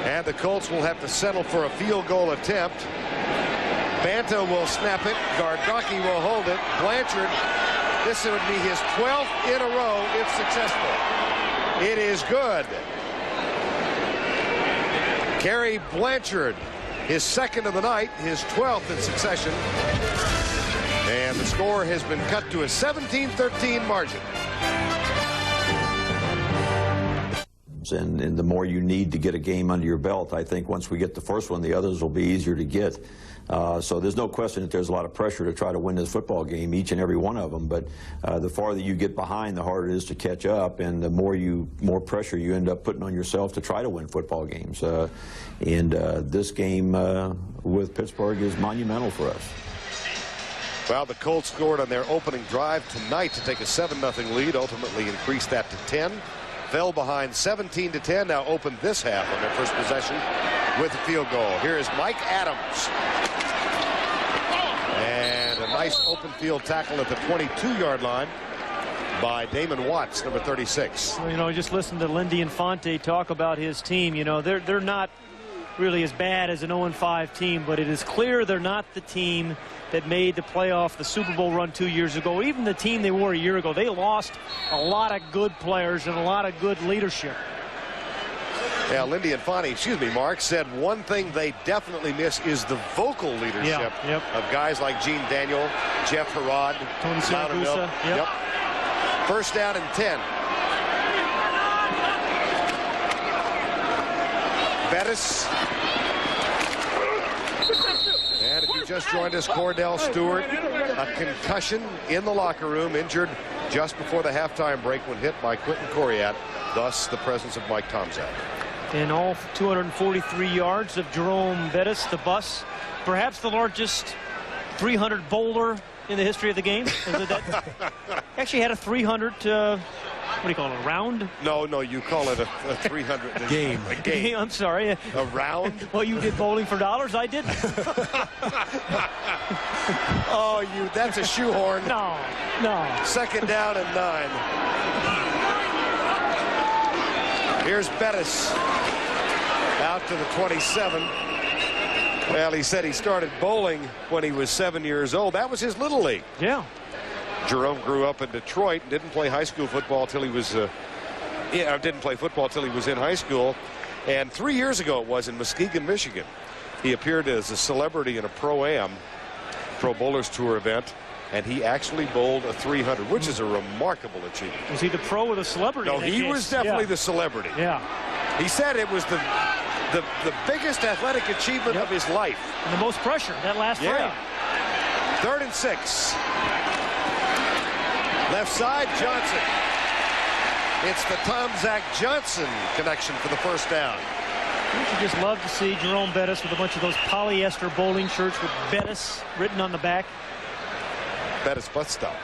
And the Colts will have to settle for a field goal attempt. Banta will snap it. Gardocki will hold it. Blanchard, this would be his 12th in a row if successful. It is good. Gary Blanchard, his 2nd of the night, his 12th in succession. And the score has been cut to a 17-13 margin. And the more you need to get a game under your belt, I think once we get the first one, the others will be easier to get. So there's no question that there's a lot of pressure to try to win this football game, each and every one of them. But the farther you get behind, the harder it is to catch up, and the more pressure you end up putting on yourself to try to win football games. This game with Pittsburgh is monumental for us. Well, the Colts scored on their opening drive tonight to take a 7-0 lead, ultimately increased that to 10. Fell behind 17-10, now opened this half on their first possession with a field goal. Here is Mike Adams. And a nice open field tackle at the 22-yard line by Damon Watts, number 36. Well, just listen to Lindy Infante talk about his team. They're not really as bad as an 0-5 team, but it is clear they're not the team that made the playoff, the Super Bowl run 2 years ago. Even the team they were a year ago, they lost a lot of good players and a lot of good leadership. Yeah, Lindy Infante, Mark, said one thing they definitely miss is the vocal leadership of guys like Gene Daniel, Jeff Herrod, Tony Siragusa. Yep. First down and 10. Bettis. And if you just joined us, Kordell Stewart, a concussion in the locker room, injured just before the halftime break when hit by Quentin Coriat, thus the presence of Mike Tomczak. And all 243 yards of Jerome Bettis, the bus, perhaps the largest 300 bowler in the history of the game. Actually had a 300, what do you call it, a round? No, you call it a 300 game. A game. I'm sorry. A round? Well, you did bowling for dollars. I didn't. Oh, that's a shoehorn. No. Second down and 9. Here's Bettis out to the 27. Well, he said he started bowling when he was 7 years old. That was his little league. Yeah. Jerome grew up in Detroit, didn't play high school football till he was didn't play football till he was in high school. And 3 years ago it was in Muskegon, Michigan. He appeared as a celebrity in a Pro-Am, Pro Bowlers Tour event, and he actually bowled a 300, which is a remarkable achievement. Was he the pro or the celebrity? No, he was definitely the celebrity. Yeah. He said it was the biggest athletic achievement of his life. And the most pressure, that last frame. 3rd and 6. Left side, Johnson. It's the Tomczak Johnson connection for the first down. Don't you just love to see Jerome Bettis with a bunch of those polyester bowling shirts with Bettis written on the back? Bettis butt stop.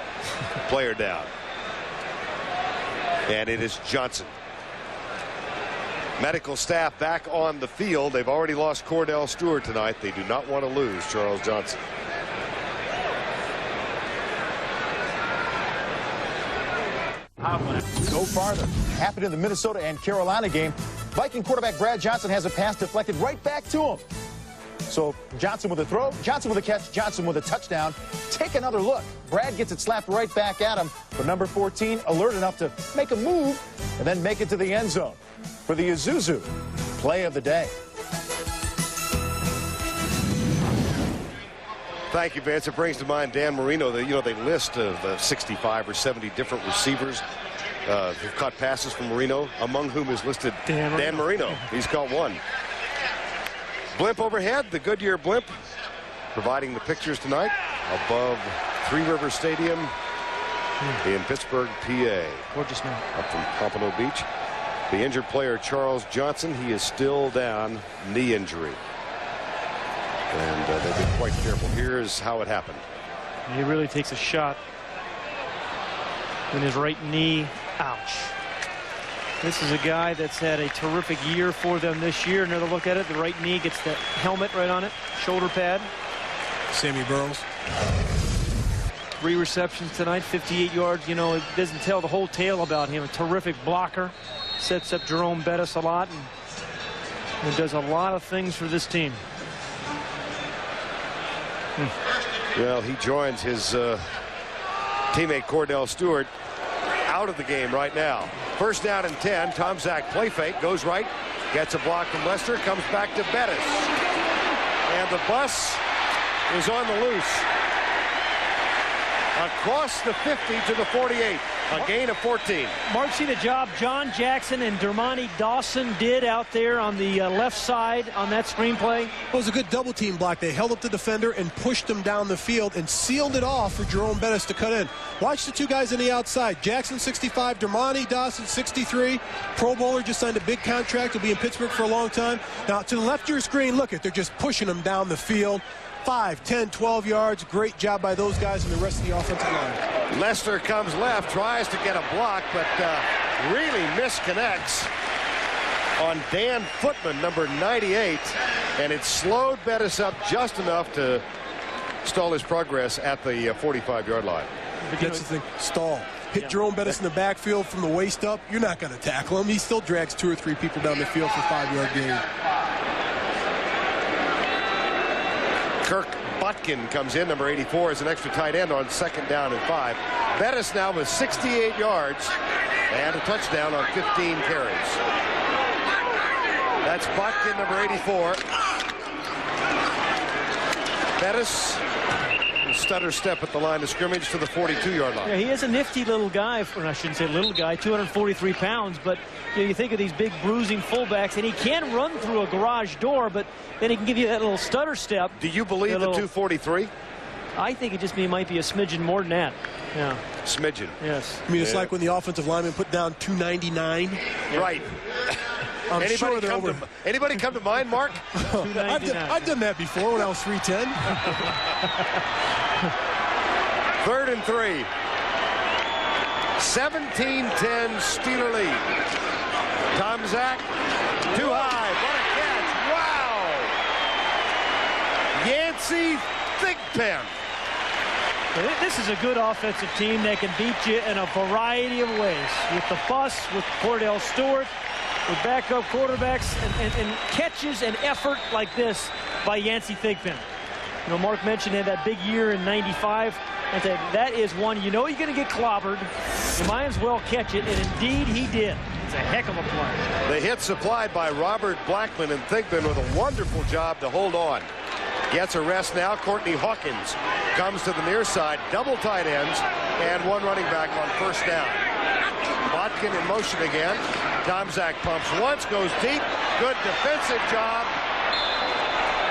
Player down. And it is Johnson. Medical staff back on the field. They've already lost Kordell Stewart tonight. They do not want to lose Charles Johnson. Go farther. Happened in the Minnesota and Carolina game. Viking quarterback Brad Johnson has a pass deflected right back to him. So Johnson with a throw, Johnson with a catch, Johnson with a touchdown. Take another look. Brad gets it slapped right back at him, but number 14 alert enough to make a move and then make it to the end zone for the Isuzu play of the day. Thank you, Vince. It brings to mind Dan Marino. They list 65 or 70 different receivers who've caught passes from Marino, among whom is listed Dan Marino. He's caught one. Blimp overhead, the Goodyear blimp, providing the pictures tonight above Three Rivers Stadium in Pittsburgh, PA. Gorgeous man. Up from Pompano Beach. The injured player, Charles Johnson, he is still down, knee injury. And they've been quite careful. Here's how it happened. He really takes a shot in his right knee. Ouch. This is a guy that's had a terrific year for them this year. Another look at it. The right knee gets the helmet right on it. Shoulder pad. Sammy Burrows. 3 receptions tonight, 58 yards. You know, it doesn't tell the whole tale about him. A terrific blocker. Sets up Jerome Bettis a lot and does a lot of things for this team. Well, he joins his teammate Kordell Stewart out of the game right now. First down and 10. Tom Zach play fake, goes right, gets a block from Lester, comes back to Bettis. And the bus is on the loose. Across the 50 to the 48. A gain of 14. Mark, see the job John Jackson and Dermontti Dawson did out there on the left side on that screenplay? It was a good double team block. They held up the defender and pushed him down the field and sealed it off for Jerome Bettis to cut in. Watch the two guys on the outside. Jackson 65, Dermontti Dawson 63. Pro Bowler, just signed a big contract. Will be in Pittsburgh for a long time. Now to the left of your screen, look at, they're just pushing him down the field. 5, 10, 12 yards. Great job by those guys and the rest of the offensive line. Lester comes left, tries to get a block, but really misconnects on Dan Footman, number 98, and it slowed Bettis up just enough to stall his progress at the 45-yard line. That's the thing, stall. Hit Jerome Bettis in the backfield from the waist up, you're not going to tackle him. He still drags 2 or 3 people down the field for 5-yard gain. Kirk Botkin comes in, number 84, as an extra tight end on 2nd down and 5. Bettis now with 68 yards and a touchdown on 15 carries. That's Botkin, number 84. Bettis, stutter step at the line of scrimmage to the 42-yard line. Yeah, he is a nifty little guy, or I shouldn't say little guy, 243 pounds, but you think of these big bruising fullbacks, and he can run through a garage door, but then he can give you that little stutter step. Do you believe the 243? I think it just might be a smidgen more than that. Yeah. Smidgen. Yes. I mean, it's like when the offensive lineman put down 299. Right. Anybody come to mind, Mark? I've done that before when I was 310. 3rd and 3. 17-10 Steeler lead. Tom Zach, too high. What a catch. Wow. Yancey Thigpen. This is a good offensive team that can beat you in a variety of ways. With the bus, with Kordell Stewart, with backup quarterbacks, and catches and effort like this by Yancey Thigpen. You know, Mark mentioned that big year in '95. That is one, you know you're going to get clobbered. You might as well catch it, and indeed he did. It's a heck of a play. The hit supplied by Robert Blackman, and Thigpen with a wonderful job to hold on. Gets a rest now. Courtney Hawkins comes to the near side. Double tight ends and one running back on 1st down. Botkin in motion again. Tom Zach pumps once, goes deep. Good defensive job.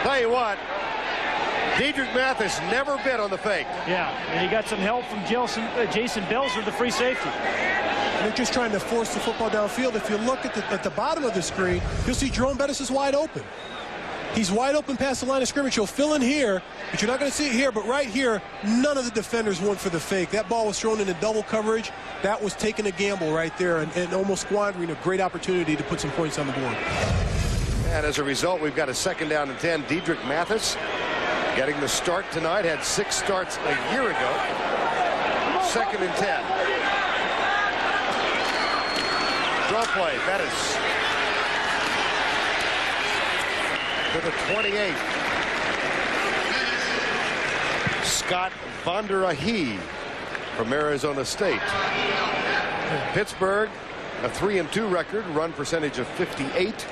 Tell you what, Dedrick Mathis never bit on the fake. Yeah, and he got some help from Jason Belzer, the free safety. They're just trying to force the football downfield. If you look at the bottom of the screen, you'll see Jerome Bettis is wide open. He's wide open past the line of scrimmage. He'll fill in here, but you're not going to see it here. But right here, none of the defenders went for the fake. That ball was thrown into double coverage. That was taking a gamble right there and almost squandering a great opportunity to put some points on the board. And as a result, we've got a 2nd down and 10. Dedrick Mathis getting the start tonight. Had 6 starts a year ago. 2nd and 10. Draw play, Bettis. to the 28. Scott Vanderahe from Arizona State. Pittsburgh, a 3-2 record, run percentage of 58.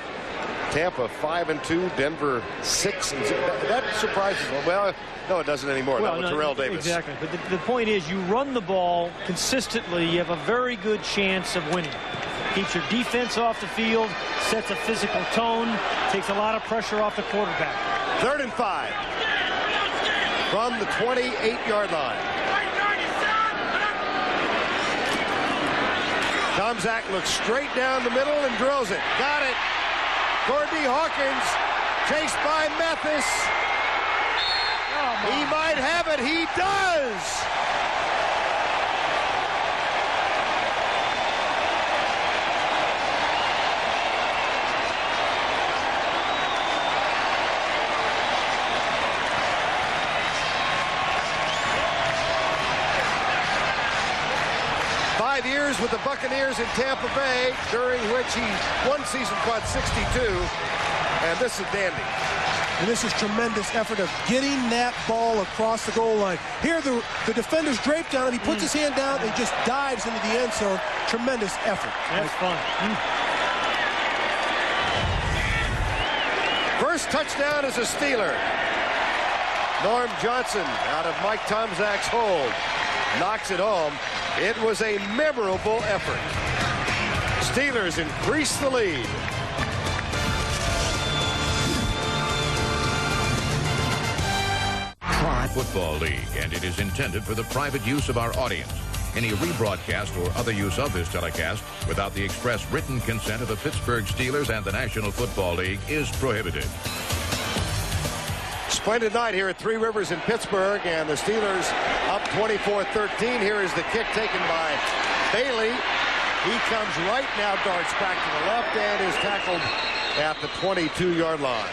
Tampa 5-2, Denver 6-0. That surprises me. Well, no, it doesn't anymore. Well, Not with Terrell Davis. Exactly. But the point is, you run the ball consistently, you have a very good chance of winning. Keeps your defense off the field, sets a physical tone, takes a lot of pressure off the quarterback. 3rd and 5 from the 28-yard line. Tomczak looks straight down the middle and drills it. Got it. Kordell Hawkins chased by Mathis. He might have it. He does. 5 years with the Buccaneers in Tampa Bay, during which he one season caught 62, and this is dandy. And this is tremendous effort of getting that ball across the goal line. Here the defender's draped down, and he puts his hand down and just dives into the end zone. Tremendous effort. That's fun. First touchdown is a Steeler. Norm Johnson out of Mike Tomczak's hold knocks it home. It was a memorable effort. Steelers increase the lead. Football League, and it is intended for the private use of our audience. Any rebroadcast or other use of this telecast without the express written consent of the Pittsburgh Steelers and the National Football League is prohibited. Splendid night here at Three Rivers in Pittsburgh, and the Steelers up 24-13. Here is the kick taken by Bailey. He comes right now, darts back to the left, and is tackled at the 22-yard line.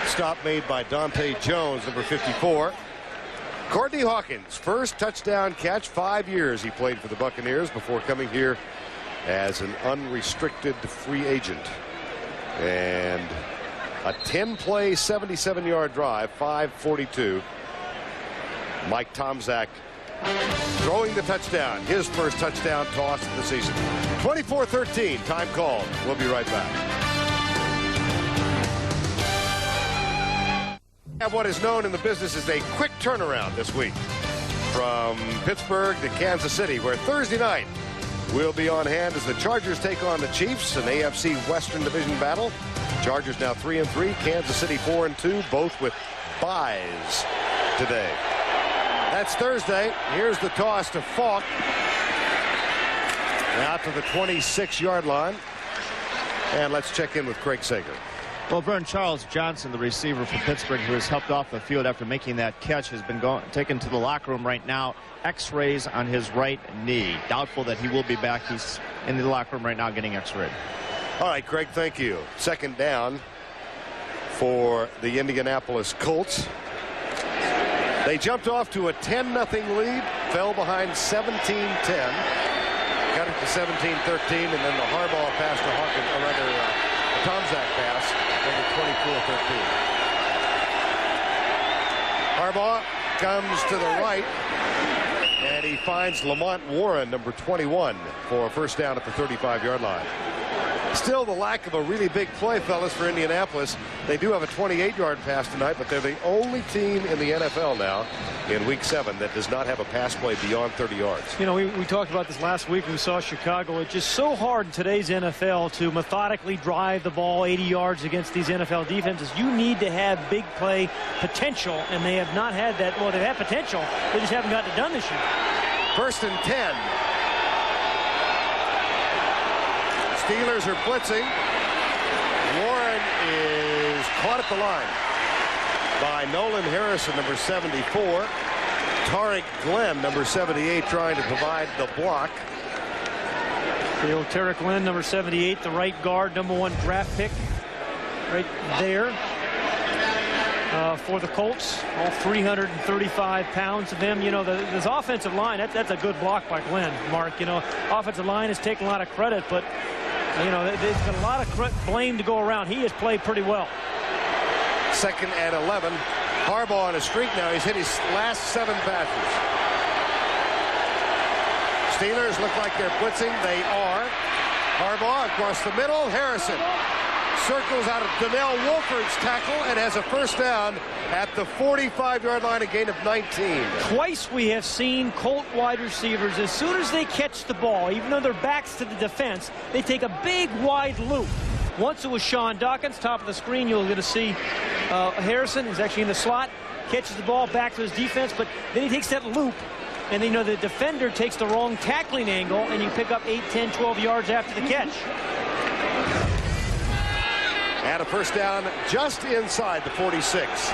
Stop made by Dante Jones, number 54. Kordell Hawkins, first touchdown catch. 5 years he played for the Buccaneers before coming here as an unrestricted free agent. And a 10-play, 77-yard drive, 5:42. Mike Tomczak throwing the touchdown, his first touchdown toss of the season. 24-13, time called. We'll be right back. Have what is known in the business as a quick turnaround this week from Pittsburgh to Kansas City, where Thursday night will be on hand as the Chargers take on the Chiefs, an AFC Western Division battle. Chargers now 3-3, Kansas City 4-2, both with byes today. That's Thursday. Here's the toss to Falk. Out to the 26-yard line. And let's check in with Craig Sager. Well, Verne, Charles Johnson, the receiver from Pittsburgh, who was helped off the field after making that catch, has been taken to the locker room right now. X-rays on his right knee. Doubtful that he will be back. He's in the locker room right now getting X-rayed. All right, Craig, thank you. Second down for the Indianapolis Colts. They jumped off to a 10-0 lead, fell behind 17-10. Got it to 17-13, and then the Harbaugh pass to Hawkins, or rather, the Tomczak pass. Number 24-13. Harbaugh comes to the right, and he finds Lamont Warren, number 21, for a first down at the 35-yard line. Still the lack of a really big play, fellas, for Indianapolis. They do have a 28-yard pass tonight, but they're the only team in the NFL now in Week 7 that does not have a pass play beyond 30 yards. You know, we talked about this last week. We saw Chicago. It's just so hard in today's NFL to methodically drive the ball 80 yards against these NFL defenses. You need to have big play potential, and they have not had that. Well, they've had potential. They just haven't gotten it done this year. 1st and 10. Steelers are blitzing. Warren is caught at the line by Nolan Harrison, number 74. Tariq Glenn, number 78, trying to provide the block. The old Tariq Glenn, number 78, the right guard, number 1 draft pick, right there for the Colts. All 335 pounds of him. You know, this offensive line, that's a good block by Glenn, Mark. You know, offensive line has taken a lot of credit, but you know, there's got a lot of blame to go around. He has played pretty well. 2nd and 11. Harbaugh on a streak now. He's hit his last 7 passes. Steelers look like they're blitzing. They are. Harbaugh across the middle. Harrison circles out of Donnell Wolford's tackle and has a first down at the 45-yard line, a gain of 19. Twice we have seen Colt wide receivers, as soon as they catch the ball, even though their backs to the defense, they take a big wide loop. Once it was Sean Dawkins, top of the screen, you're going to see Harrison is actually in the slot, catches the ball back to his defense, but then he takes that loop, and you know the defender takes the wrong tackling angle, and you pick up 8, 10, 12 yards after the catch. And a first down just inside the 46.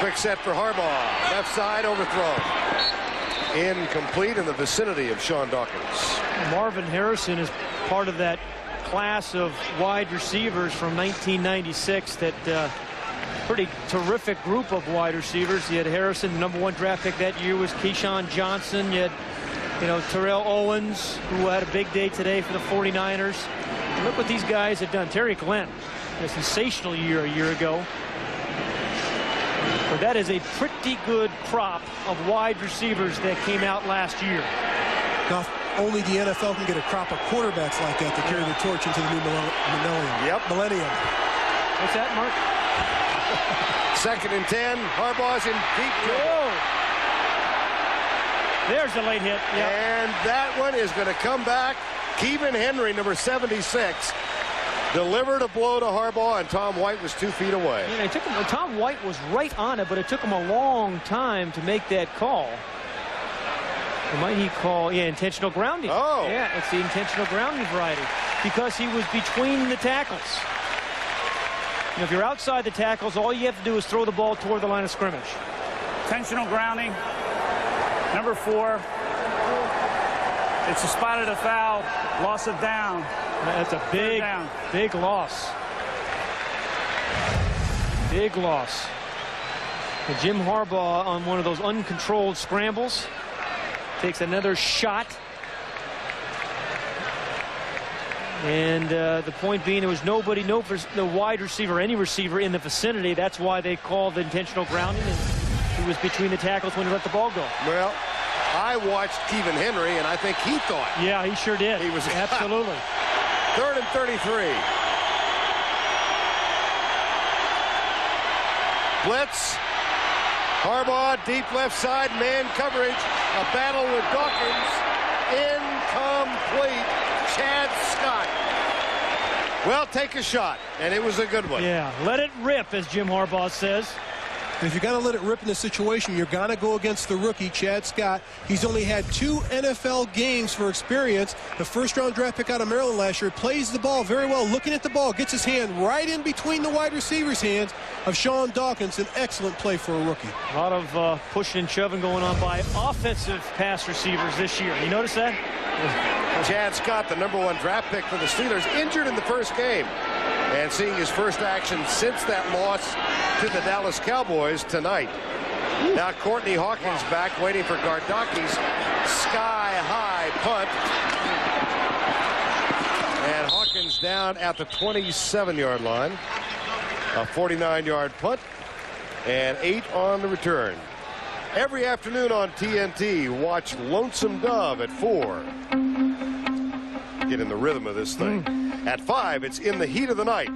Quick set for Harbaugh. Left side overthrown. Incomplete in the vicinity of Sean Dawkins. Marvin Harrison is part of that class of wide receivers from 1996 that pretty terrific group of wide receivers. You had Harrison, the #1 draft pick that year was Keyshawn Johnson. You had, Terrell Owens, who had a big day today for the 49ers. And look what these guys have done. Terry Glenn, a sensational year a year ago. But that is a pretty good crop of wide receivers that came out last year. Now, only the NFL can get a crop of quarterbacks like that to carry the torch into the new millennium. What's that, Mark? 2nd and 10. Harbaugh's in deep trouble. There's the late hit. Yep. And that one is going to come back. Kevin Henry, number 76, delivered a blow to Harbaugh, and Tom White was 2 feet away. Yeah, it took him, Tom White was right on it, but it took him a long time to make that call. Or might he call, intentional grounding. Oh. Yeah, it's the intentional grounding variety because he was between the tackles. If you're outside the tackles, all you have to do is throw the ball toward the line of scrimmage. Intentional grounding. Number 4. It's a spotted a foul. Loss of down. That's a big loss. Big loss. And Jim Harbaugh on one of those uncontrolled scrambles takes another shot. And the point being, there was nobody, no wide receiver, any receiver in the vicinity. That's why they called the intentional grounding. And he was between the tackles when he let the ball go. Well, I watched Kevin Henry, and I think he thought. Yeah, he sure did. He was absolutely. 3rd and 33. Blitz. Harbaugh, deep left side, man coverage. A battle with Dawkins. Incomplete. Chad Scott. Well, take a shot, and it was a good one. Yeah, let it rip, as Jim Harbaugh says. If you're going to let it rip in this situation, you're going to go against the rookie, Chad Scott. He's only had 2 NFL games for experience. The 1st-round draft pick out of Maryland last year, plays the ball very well, looking at the ball, gets his hand right in between the wide receiver's hands of Sean Dawkins. An excellent play for a rookie. A lot of pushing and shoving going on by offensive pass receivers this year. You notice that? Chad Scott, the #1 draft pick for the Steelers, injured in the first game. And seeing his first action since that loss to the Dallas Cowboys tonight. Now Courtney Hawkins back, waiting for Gardaki's sky-high punt. And Hawkins down at the 27-yard line. A 49-yard punt. And 8 on the return. Every afternoon on TNT, watch Lonesome Dove at 4. Get in the rhythm of this thing. At 5, it's In the Heat of the Night.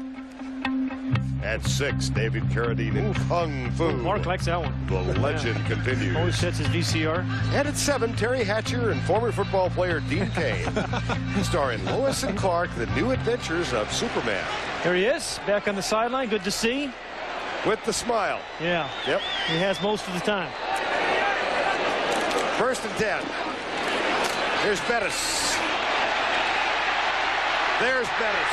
At 6, David Carradine in Kung Fu. Mark likes that one. The legend continues. Always sets his VCR. And at 7, Terry Hatcher and former football player Dean Cain. Starring Lois and Clark, The New Adventures of Superman. There he is, back on the sideline. Good to see. With the smile. Yeah. Yep. He has most of the time. 1st and 10. Here's Bettis. There's Bettis.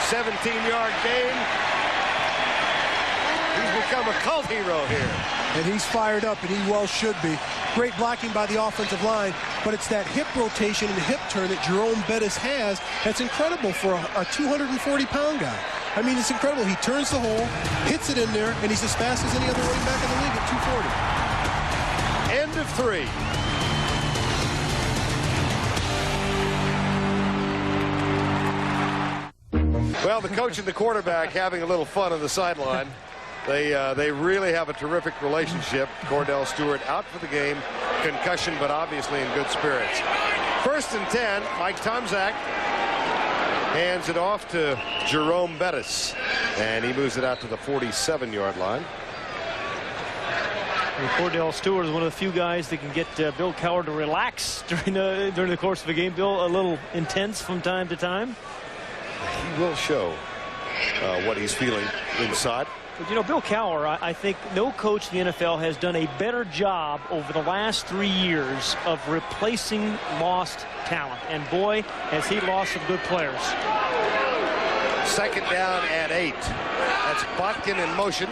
17-yard gain. He's become a cult hero here. And he's fired up, and he well should be. Great blocking by the offensive line, but it's that hip rotation and hip turn that Jerome Bettis has that's incredible for a 240-pound guy. I mean, it's incredible. He turns the hole, hits it in there, and he's as fast as any other running back in the league at 240. End of 3. Well, the coach and the quarterback having a little fun on the sideline. They really have a terrific relationship. Kordell Stewart out for the game, concussion, but obviously in good spirits. 1st and 10, Mike Tomczak hands it off to Jerome Bettis, and he moves it out to the 47-yard line. And Kordell Stewart is one of the few guys that can get Bill Cowher to relax during the course of a game. Bill, a little intense from time to time. He will show what he's feeling inside. But, you know, Bill Cowher, I think no coach in the NFL has done a better job over the last 3 years of replacing lost talent. And, boy, has he lost some good players. 2nd down and 8. That's Botkin in motion.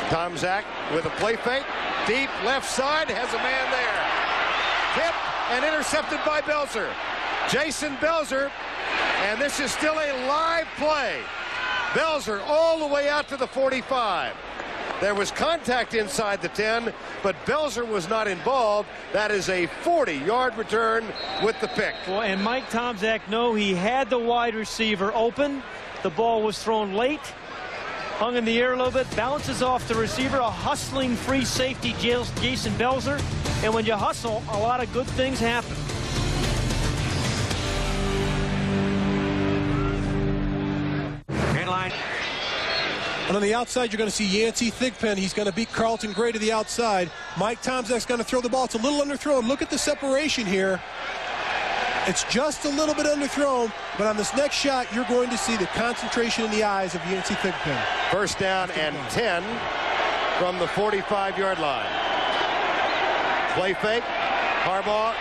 Tomczak with a play fake. Deep left side, has a man there. Tipped and intercepted by Belzer. Jason Belzer, and this is still a live play. Belzer all the way out to the 45. There was contact inside the 10, but Belzer was not involved. That is a 40-yard return with the pick. Well, and Mike Tomczak, he had the wide receiver open. The ball was thrown late, hung in the air a little bit, bounces off the receiver, a hustling free safety, Jason Belzer. And when you hustle, a lot of good things happen. And on the outside, you're going to see Yancey Thigpen. He's going to beat Carlton Gray to the outside. Mike Tomczak's going to throw the ball. It's a little underthrown. Look at the separation here. It's just a little bit underthrown, but on this next shot, you're going to see the concentration in the eyes of Yancey Thigpen. 1st down and 10 from the 45-yard line. Play fake. Harbaugh.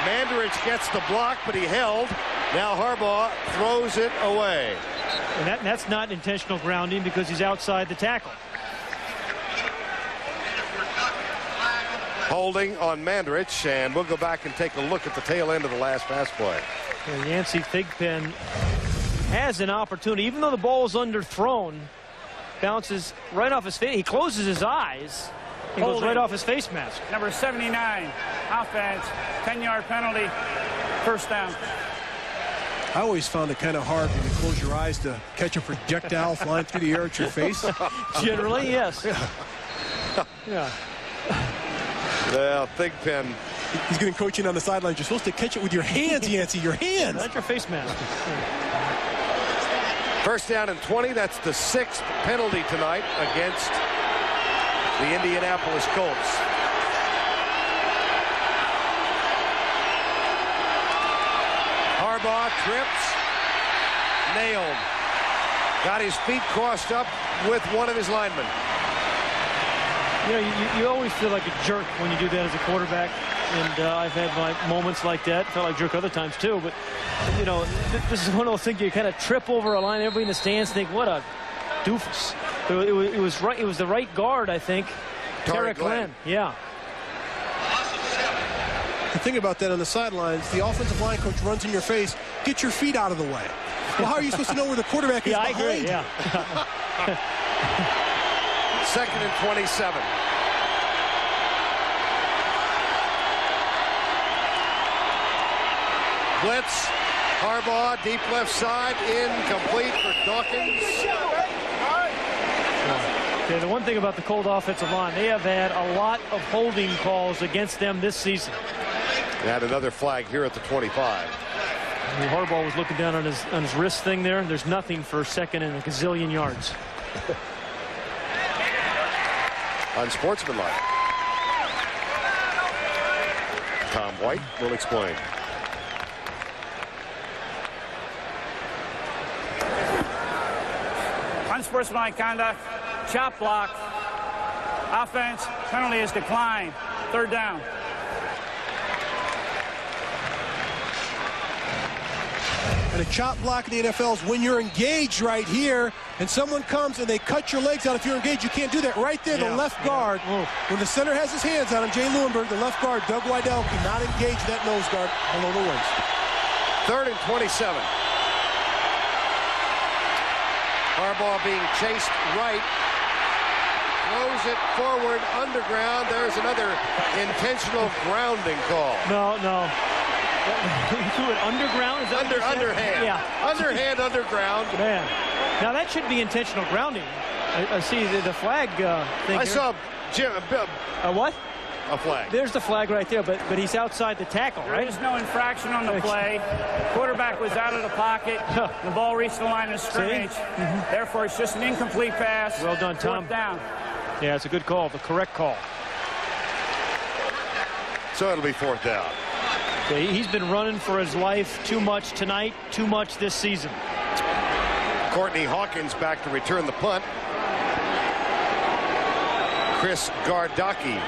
Mandarich gets the block, but he held. Now Harbaugh throws it away. And that's not intentional grounding because he's outside the tackle. Holding on Mandarich, and we'll go back and take a look at the tail end of the last pass play. And Yancey Thigpen has an opportunity, even though the ball is underthrown, bounces right off his face. He closes his eyes and goes right off his face mask. Number 79, offense, 10-yard penalty, 1st down. I always found it kind of hard when you close your eyes to catch a projectile flying through the air at your face. Generally, yes. Yeah. Well, Thigpen. He's getting coaching on the sidelines. You're supposed to catch it with your hands, Yancey, your hands. Not your face mask. 1st down and 20. That's the 6th penalty tonight against the Indianapolis Colts. Harbaugh trips, nailed. Got his feet crossed up with one of his linemen. You know, you always feel like a jerk when you do that as a quarterback, and I've had my moments like that. Felt like a jerk other times too, but you know, this is one of those things you kind of trip over a line. Everybody in the stands think, what a doofus. It was right. It was the right guard, I think. Tarek Glenn. Yeah. The thing about that on the sidelines, the offensive line coach runs in your face. Get your feet out of the way. Well, how are you supposed to know where the quarterback is behind? I agree, yeah. 2nd and 27. Blitz. Harbaugh, deep left side, incomplete for Dawkins. Okay, the one thing about the Colt offensive line, they have had a lot of holding calls against them this season. And another flag here at the 25. Harbaugh was looking down on his wrist thing there. There's nothing for 2nd and a gazillion yards. Unsportsmanlike. Tom White will explain. Unsportsmanlike conduct, chop block, offense, penalty is declined, 3rd down. And a chop block in the NFL is when you're engaged right here and someone comes and they cut your legs out. If you're engaged, you can't do that. Right there, the left guard, when the center has his hands on him, Jay Lewinberg, the left guard, Doug Weidel, cannot engage that nose guard below the waist. 3rd and 27. Harbaugh being chased right. throws it forward, underground. There's another intentional grounding call. No. He threw it underground? Is that underhand. Yeah. Underhand, underground. Man. Now, that should be intentional grounding. I see the flag thing. I saw Jim. What? A flag. There's the flag right there, but he's outside the tackle, right? There is no infraction on the play. Quarterback was out of the pocket. The ball reached the line of scrimmage. Therefore, it's just an incomplete pass. Well done, Tom. Fourth down. Yeah, it's a good call, the correct call. So it'll be fourth down. Okay, he's been running for his life too much tonight, too much this season. Courtney Hawkins back to return the punt. Chris Gardocki.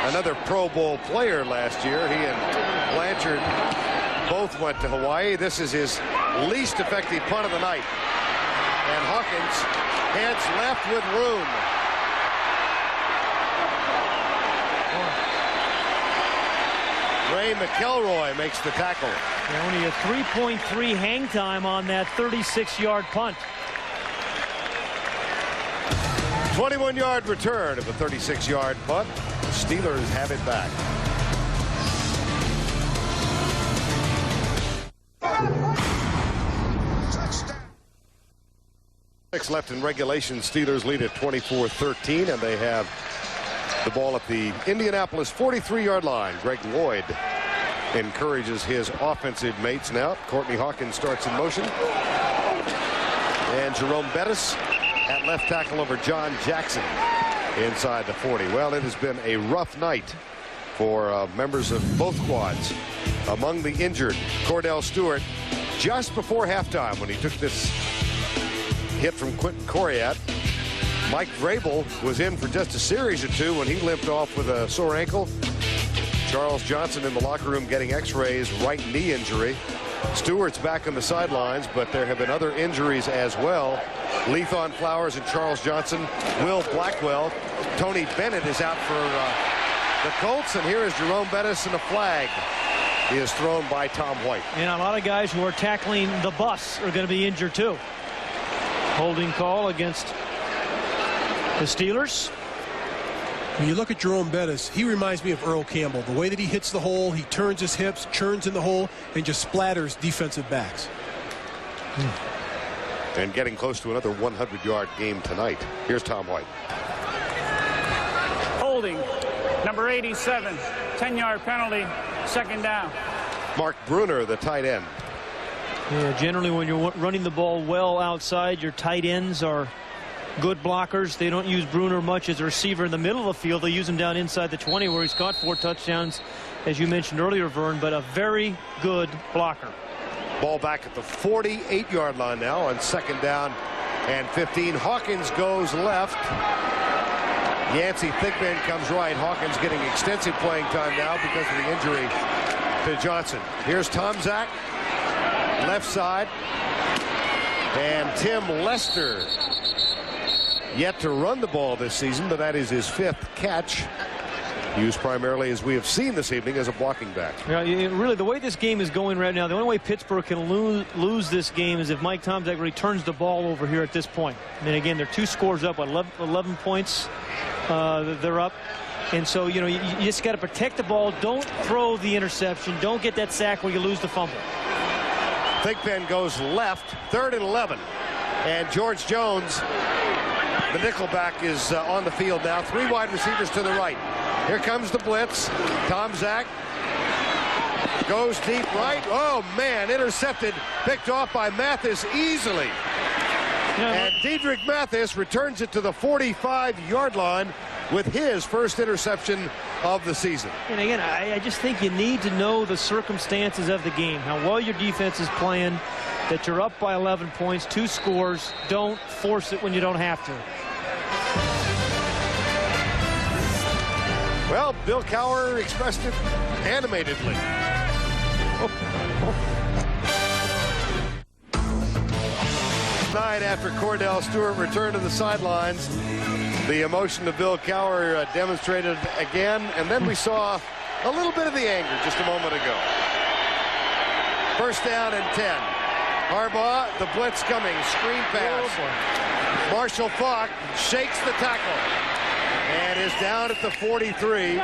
Another Pro Bowl player last year. He and Blanchard both went to Hawaii. This is his least effective punt of the night. And Hawkins heads left with room. Ray McElroy makes the tackle. Only a 3.3 hang time on that 36-yard punt. 21-yard return of a 36-yard punt. The Steelers have it back. Six left in regulation. Steelers lead at 24-13, and they have the ball at the Indianapolis 43-yard line. Greg Lloyd encourages his offensive mates now. Courtney Hawkins starts in motion. And Jerome Bettis at left tackle over John Jackson inside the 40. Well, it has been a rough night for members of both squads. Among the injured, Kordell Stewart, just before halftime when he took this hit from Quentin Coriat. Mike Vrabel was in for just a series or two when he limped off with a sore ankle. Charles Johnson in the locker room getting x-rays, right knee injury. Stewart's back on the sidelines, but there have been other injuries as well. Lethon Flowers and Charles Johnson. Will Blackwell. Tony Bennett is out for the Colts, and here is Jerome Bettis, and a flag is thrown by Tom White. And a lot of guys who are tackling the bus are going to be injured too. Holding call against the Steelers. When you look at Jerome Bettis, he reminds me of Earl Campbell. The way that he hits the hole, he turns his hips, churns in the hole, and just splatters defensive backs. And getting close to another 100-yard game tonight. Here's Tom White. Holding, number 87, 10-yard penalty, second down. Mark Bruner, the tight end. Yeah, generally when you're running the ball well outside, your tight ends are good blockers. They don't use Bruner much as a receiver in the middle of the field. They use him down inside the 20 where he's caught 4 touchdowns, as you mentioned earlier, Verne, but a very good blocker. Ball back at the 48-yard line now on second down and 15. Hawkins goes left. Yancey Thigpen comes right. Hawkins getting extensive playing time now because of the injury to Johnson. Here's Tom Zach, left side. And Tim Lester yet to run the ball this season, but that is his 5th catch. Used primarily, as we have seen this evening, as a blocking back. Yeah, really, the way this game is going right now, the only way Pittsburgh can lose this game is if Mike Tomczak returns the ball over here at this point. I mean, again, they're 2 scores up, 11 points they're up. And so, you know, you just got to protect the ball. Don't throw the interception. Don't get that sack where you lose the fumble. Thigpen goes left, 3rd and 11. And George Jones, the nickelback, is on the field now. 3 wide receivers to the right. Here comes the blitz. Tom Zach goes deep right. Oh, man, intercepted, picked off by Mathis easily. And Diedrich Mathis returns it to the 45-yard line with his first interception of the season. And again, I just think you need to know the circumstances of the game, how well your defense is playing, that you're up by 11 points, 2 scores. Don't force it when you don't have to. Well, Bill Cowher expressed it animatedly. Night after Kordell Stewart returned to the sidelines, the emotion of Bill Cowher demonstrated again, and then we saw a little bit of the anger just a moment ago. First down and 10. Harbaugh, the blitz coming, screen pass. Marshall Faulk shakes the tackle and is down at the 43.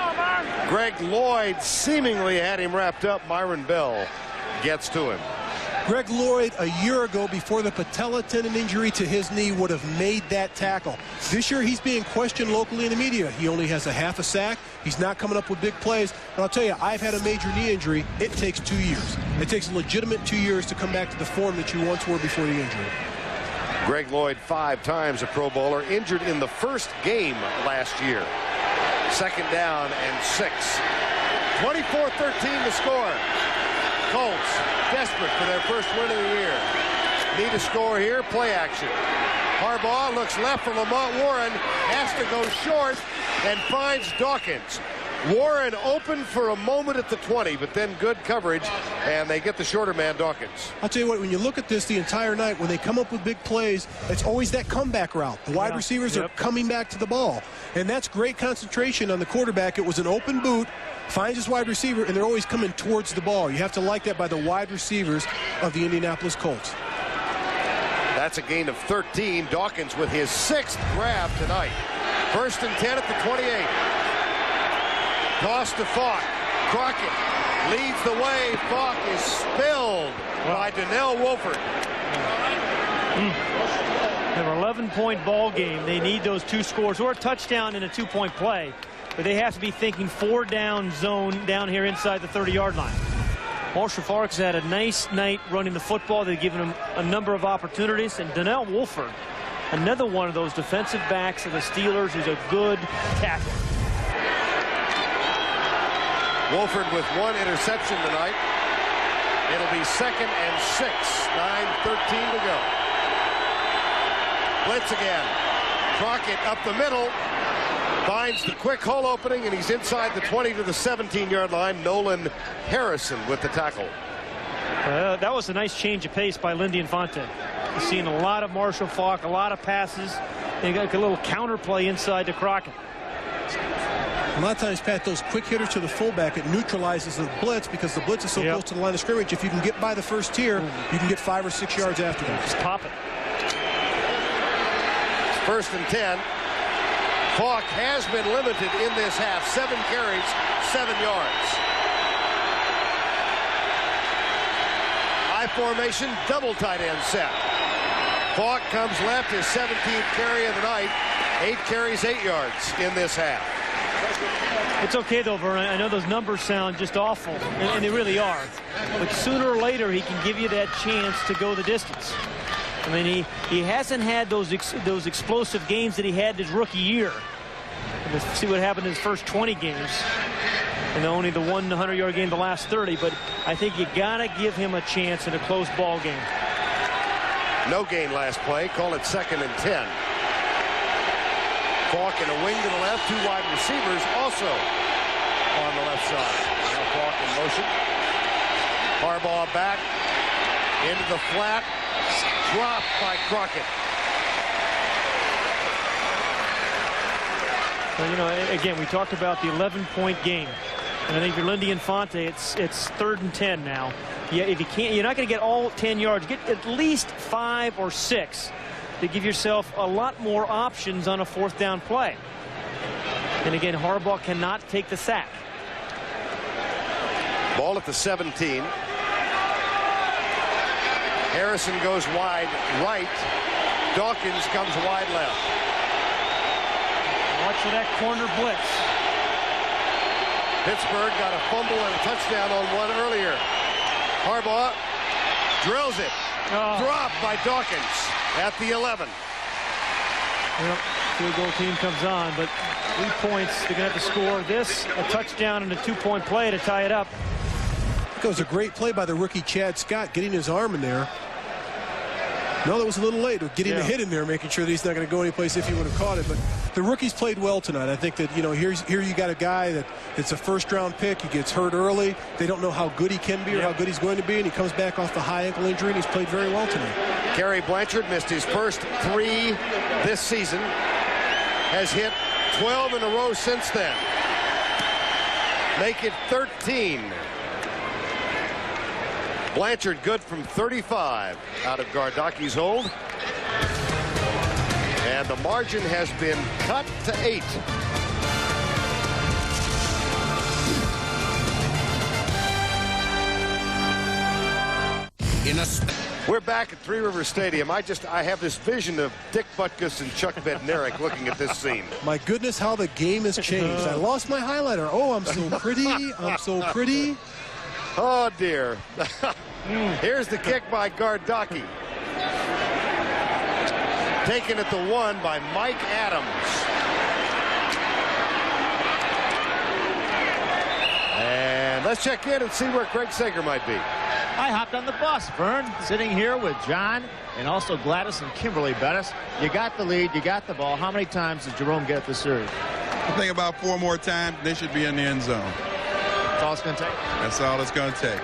Greg Lloyd seemingly had him wrapped up. Myron Bell gets to him. Greg Lloyd, a year ago, before the patella tendon injury to his knee, would have made that tackle. This year, he's being questioned locally in the media. He only has a half a sack. He's not coming up with big plays. And I'll tell you, I've had a major knee injury. It takes 2 years. It takes a legitimate 2 years to come back to the form that you once were before the injury. Greg Lloyd, 5 times a Pro Bowler, injured in the first game last year. 2nd down and 6. 24-13 to score. Colts desperate for their first win of the year. Need to score here. Play action. Harbaugh looks left for Lamont Warren. Has to go short and finds Dawkins. Warren open for a moment at the 20, but then good coverage, and they get the shorter man, Dawkins. I'll tell you what, when you look at this the entire night, when they come up with big plays, it's always that comeback route. The wide receivers are coming back to the ball, and that's great concentration on the quarterback. It was an open boot, finds his wide receiver, and they're always coming towards the ball. You have to like that by the wide receivers of the Indianapolis Colts. That's a gain of 13. Dawkins with his 6th grab tonight. 1st and 10 at the 28. Toss to Faulk. Crockett leads the way. Faulk is spilled by Donnell Wolford. They have an 11-point ball game. They need those 2 scores or a touchdown in a 2-point play. But they have to be thinking 4-down zone down here inside the 30-yard line. Marshall Faulk's had a nice night running the football. They've given him a number of opportunities. And Donnell Wolford, another one of those defensive backs of the Steelers, who's a good tackler. Wolford with 1 interception tonight. It'll be 2nd and 6. 9:13 to go. Blitz again. Crockett up the middle. Finds the quick hole opening, and he's inside the 20 to the 17-yard line. Nolan Harrison with the tackle. That was a nice change of pace by Lindy Infante. You've seen a lot of Marshall Faulk, a lot of passes. They got a little counterplay inside to Crockett. A lot of times, Pat, those quick hitters to the fullback, it neutralizes the blitz because the blitz is so close to the line of scrimmage. If you can get by the first tier, you can get 5 or 6 yards after that. Just pop it. 1st and 10. Faulk has been limited in this half. 7 carries, 7 yards. I formation, double tight end set. Faulk comes left, his 17th carry of the night. 8 carries, 8 yards in this half. It's okay, though, Verne. I know those numbers sound just awful, and they really are. But sooner or later, he can give you that chance to go the distance. I mean, he hasn't had those explosive games that he had his rookie year. Let's see what happened in his first 20 games. And only the 100-yard game the last 30. But I think you got to give him a chance in a close ball game. No gain last play. Call it 2nd and 10. Faulk in a wing to the left. 2 wide receivers also on the left side. Now Faulk in motion. Harbaugh back into the flat. Dropped by Crockett. Well, you know, again, we talked about the 11-point game. And I think for Lindy Infante, it's 3rd and 10 now. Yeah, if you can't, you're not going to get all 10 yards. Get at least 5 or 6 to give yourself a lot more options on a 4th down play. And again, Harbaugh cannot take the sack. Ball at the 17. Harrison goes wide right. Dawkins comes wide left. Watch for that corner blitz. Pittsburgh got a fumble and a touchdown on one earlier. Harbaugh drills it. Dropped by Dawkins at the 11. Well, field goal team comes on, but 3 points. They're going to have to score this, a touchdown, and a 2-point play to tie it up. It was a great play by the rookie Chad Scott, getting his arm in there. No, that was a little late. Getting a hit in there, making sure that he's not going to go anyplace if he would have caught it. But the rookies played well tonight. I think that, you know, here you got a guy that it's a 1st-round pick. He gets hurt early. They don't know how good he can be or how good he's going to be, and he comes back off the high ankle injury, and he's played very well tonight. Gary Blanchard missed his first 3 this season. Has hit 12 in a row since then. Make it 13. Blanchard good from 35 out of Gardaki's hold. And the margin has been cut to 8. We're back at Three Rivers Stadium. I have this vision of Dick Butkus and Chuck Bednarik looking at this scene. My goodness, how the game has changed. I lost my highlighter. Oh, I'm so pretty. I'm so pretty. Oh, dear. Here's the kick by Gardaki. Taken at the 1 by Mike Adams. And let's check in and see where Craig Sager might be. I hopped on the bus, Verne, sitting here with John and also Gladys and Kimberly Bettis. You got the lead, you got the ball. How many times did Jerome get the series? I think about 4 more times. They should be in the end zone. That's all it's going to take? That's all it's going to take.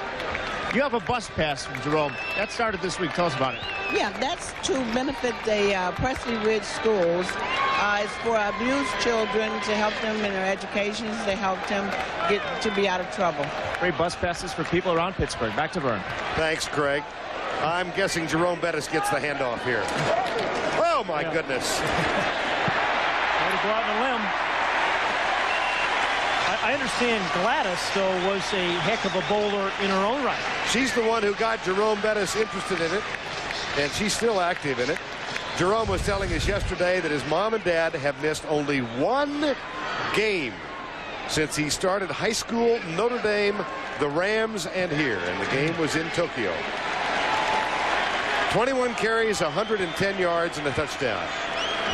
You have a bus pass from Jerome. That started this week. Tell us about it. Yeah, that's to benefit the Presley Ridge schools. It's for abused children to help them in their educations, to help them get to be out of trouble. Great bus passes for people around Pittsburgh. Back to Verne. Thanks, Craig. I'm guessing Jerome Bettis gets the handoff here. Oh, my goodness. Way to go out on a limb. I understand Gladys, though, was a heck of a bowler in her own right. She's the one who got Jerome Bettis interested in it, and she's still active in it. Jerome was telling us yesterday that his mom and dad have missed only 1 game since he started high school, Notre Dame, the Rams, and here. And the game was in Tokyo. 21 carries, 110 yards, and a touchdown.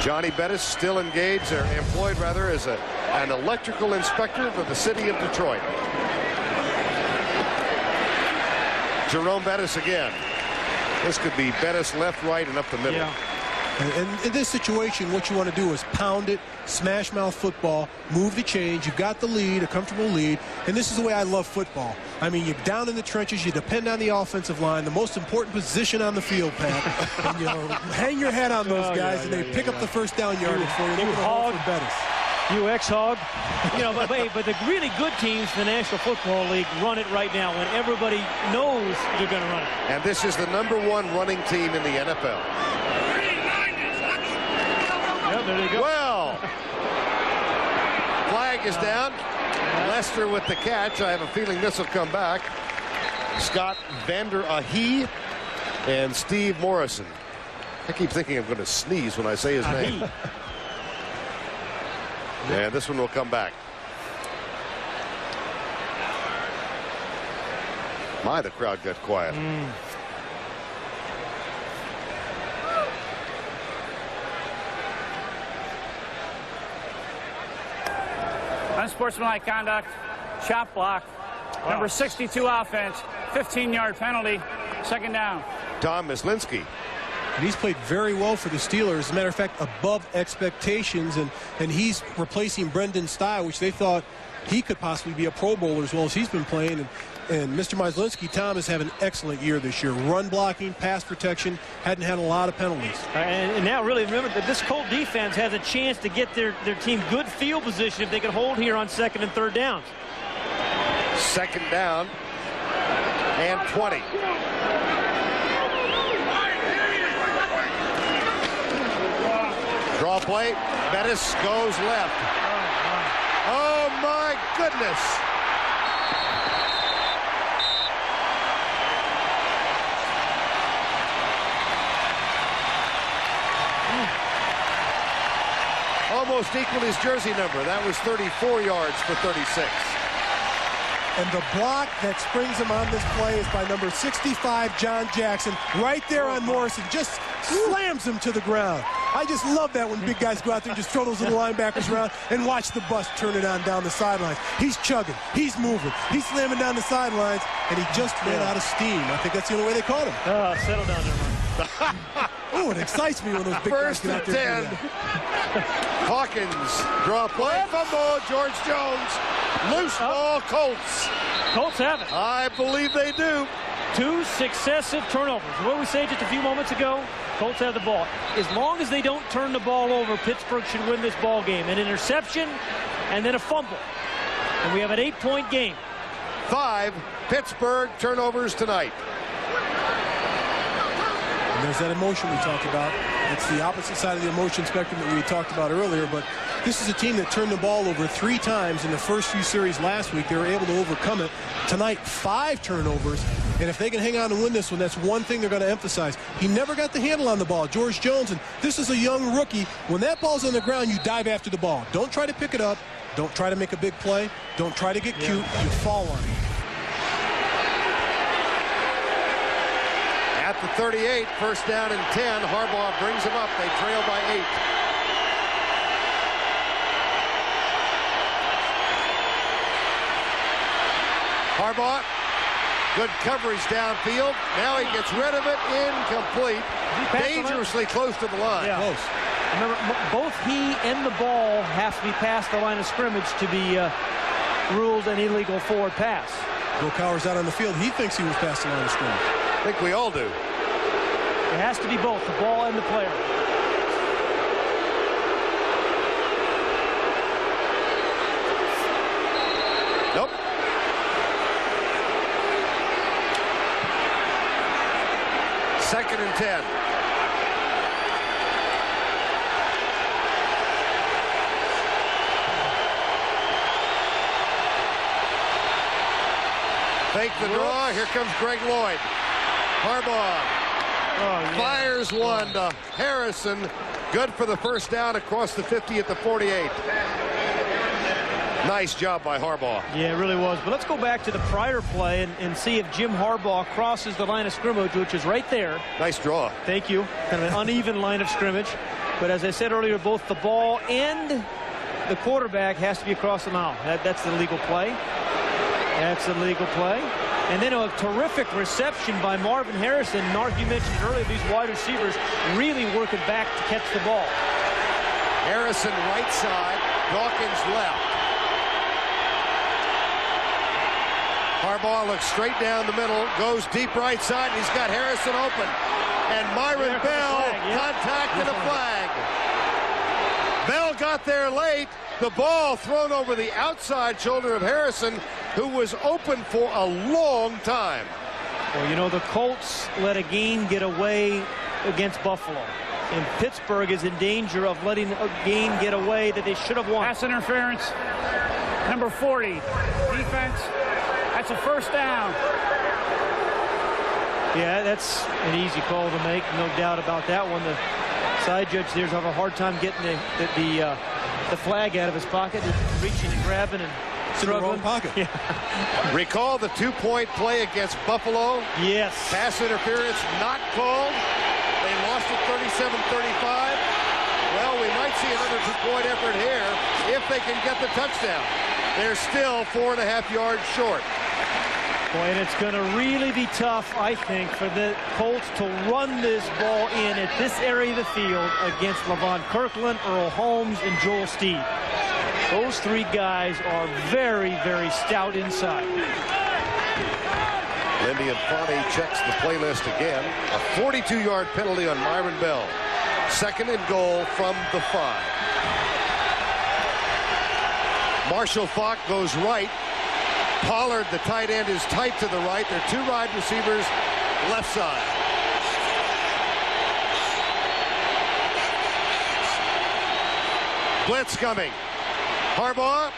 Johnny Bettis still engaged, or employed rather, as an electrical inspector for the city of Detroit. Jerome Bettis again. This could be Bettis left, right, and up the middle. Yeah. And in this situation, what you want to do is pound it, smash mouth football, move the change. You've got the lead, a comfortable lead. And this is the way I love football. I mean, you're down in the trenches. You depend on the offensive line, the most important position on the field, Pat. And, you know, hang your hat on those guys, and they pick up the first down yardage for you. You hog, you ex-hog. You know, but the really good teams in the National Football League run it right now when everybody knows they're going to run it. And this is the #1 running team in the NFL. There you go. Well, flag is down. Lester with the catch. I have a feeling this will come back. Scott Vander Ahe and Steve Morrison. I keep thinking I'm going to sneeze when I say his name. And this one will come back. My, the crowd got quiet. Unsportsmanlike conduct, chop block, number 62 offense, 15-yard penalty, 2nd down. Tom Myslinski. And he's played very well for the Steelers. As a matter of fact, above expectations. And he's replacing Brendan Steil, which they thought he could possibly be a Pro Bowler as well as he's been playing. And Mr. Myslinski, Tom, has had an excellent year this year. Run blocking, pass protection, hadn't had a lot of penalties. And now really remember that this Colt defense has a chance to get their team good field position if they can hold here on 2nd and 3rd downs. 2nd down and 20. Draw play. Bettis goes left. Oh, my goodness. Almost equaled his jersey number. That was 34 yards for 36. And the block that springs him on this play is by number 65, John Jackson, right there on Morrison. Just slams him to the ground. I just love that when big guys go out there and just throw those little linebackers around and watch the bus turn it on down the sidelines. He's chugging. He's moving. He's slamming down the sidelines, and he just ran out of steam. I think that's the only way they caught him. Settle down there, man. Oh, it excites me when those big guys get out there and do that. Hawkins, draw play, fumble, George Jones. Loose ball, Colts. Colts have it. I believe they do. 2 successive turnovers. What we said just a few moments ago, Colts have the ball. As long as they don't turn the ball over, Pittsburgh should win this ball game. An interception and then a fumble. And we have an 8-point game. 5 Pittsburgh turnovers tonight. And there's that emotion we talked about. It's the opposite side of the emotion spectrum that we talked about earlier, but this is a team that turned the ball over 3 times in the first few series last week. They were able to overcome it. Tonight, 5 turnovers, and if they can hang on and win this one, that's one thing they're going to emphasize. He never got the handle on the ball, George Jones, and this is a young rookie. When that ball's on the ground, you dive after the ball. Don't try to pick it up. Don't try to make a big play. Don't try to get cute. You fall on it. At the 38, first down and 10. Harbaugh brings them up. They trail by 8. Harbaugh, good coverage downfield. Now he gets rid of it. Incomplete. Dangerously close to the line. Yeah. Close. Remember, both he and the ball have to be past the line of scrimmage to be ruled an illegal forward pass. Bill Cowher's out on the field. He thinks he was past the line of scrimmage. I think we all do. It has to be both, the ball and the player. Nope. Second and 10. Fake the draw. Here comes Greg Lloyd. Harbaugh fires one to Harrison. Good for the first down across the 50 at the 48. Nice job by Harbaugh. Yeah, it really was. But let's go back to the prior play and see if Jim Harbaugh crosses the line of scrimmage, which is right there. Nice draw. Thank you. Kind of an uneven line of scrimmage. But as I said earlier, both the ball and the quarterback has to be across the mouth. That's the legal play. That's a legal play. And then a terrific reception by Marvin Harrison. Nark, you mentioned earlier, these wide receivers really working back to catch the ball. Harrison right side, Dawkins left. Harbaugh looks straight down the middle, goes deep right side, and he's got Harrison open. And Myron Bell contacted a flag. Bell got there late. The ball thrown over the outside shoulder of Harrison, who was open for a long time. Well, you know, the Colts let a gain get away against Buffalo. And Pittsburgh is in danger of letting a gain get away that they should have won. Pass interference, number 40. Defense, that's a first down. Yeah, that's an easy call to make, no doubt about that one. The side judge there's have a hard time getting the flag out of his pocket, reaching and grabbing and struggling. In the wrong pocket. Yeah. Recall the 2-point play against Buffalo. Yes. Pass interference not called. They lost it 37-35. Well, we might see another 2-point effort here if they can get the touchdown. They're still 4.5 yards short. Boy, and it's going to really be tough, I think, for the Colts to run this ball in at this area of the field against Levon Kirkland, Earl Holmes, and Joel Steed. Those 3 guys are very, very stout inside. Lindy and Fonte checks the playlist again. A 42-yard penalty on Myron Bell. Second and goal from the 5. Marshall Faulk goes right. Pollard, the tight end, is tight to the right. There are 2 wide receivers left side. Blitz coming. Harbaugh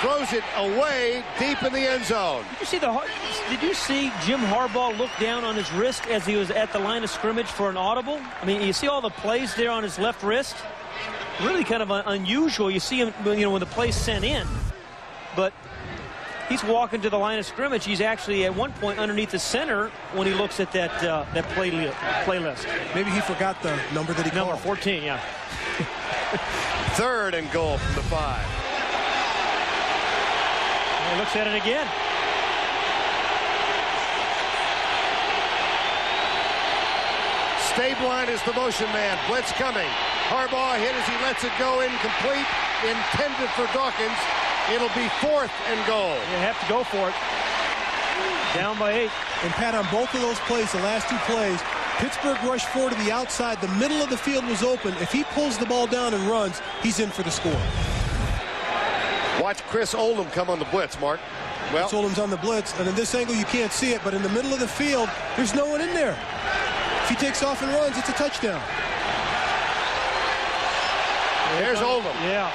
throws it away deep in the end zone. Did you see Jim Harbaugh look down on his wrist as he was at the line of scrimmage for an audible? I mean, you see all the plays there on his left wrist? Really kind of unusual. You see him, you know, when the play's sent in. But he's walking to the line of scrimmage. He's actually at one point underneath the center when he looks at that playlist. Maybe he forgot the number that he called. Number 14, yeah. Third and goal from the 5. He looks at it again. Stabline is the motion man. Blitz coming. Harbaugh hit as he lets it go incomplete. Intended for Dawkins. It'll be 4th and goal. You have to go for it. Down by 8. And Pat, on both of those plays, the last 2 plays, Pittsburgh rushed forward to the outside. The middle of the field was open. If he pulls the ball down and runs, he's in for the score. Watch Chris Oldham come on the blitz, Mark. Well, Chris Oldham's on the blitz, and in this angle you can't see it, but in the middle of the field, there's no one in there. If he takes off and runs, it's a touchdown. There's Oldham. Yeah.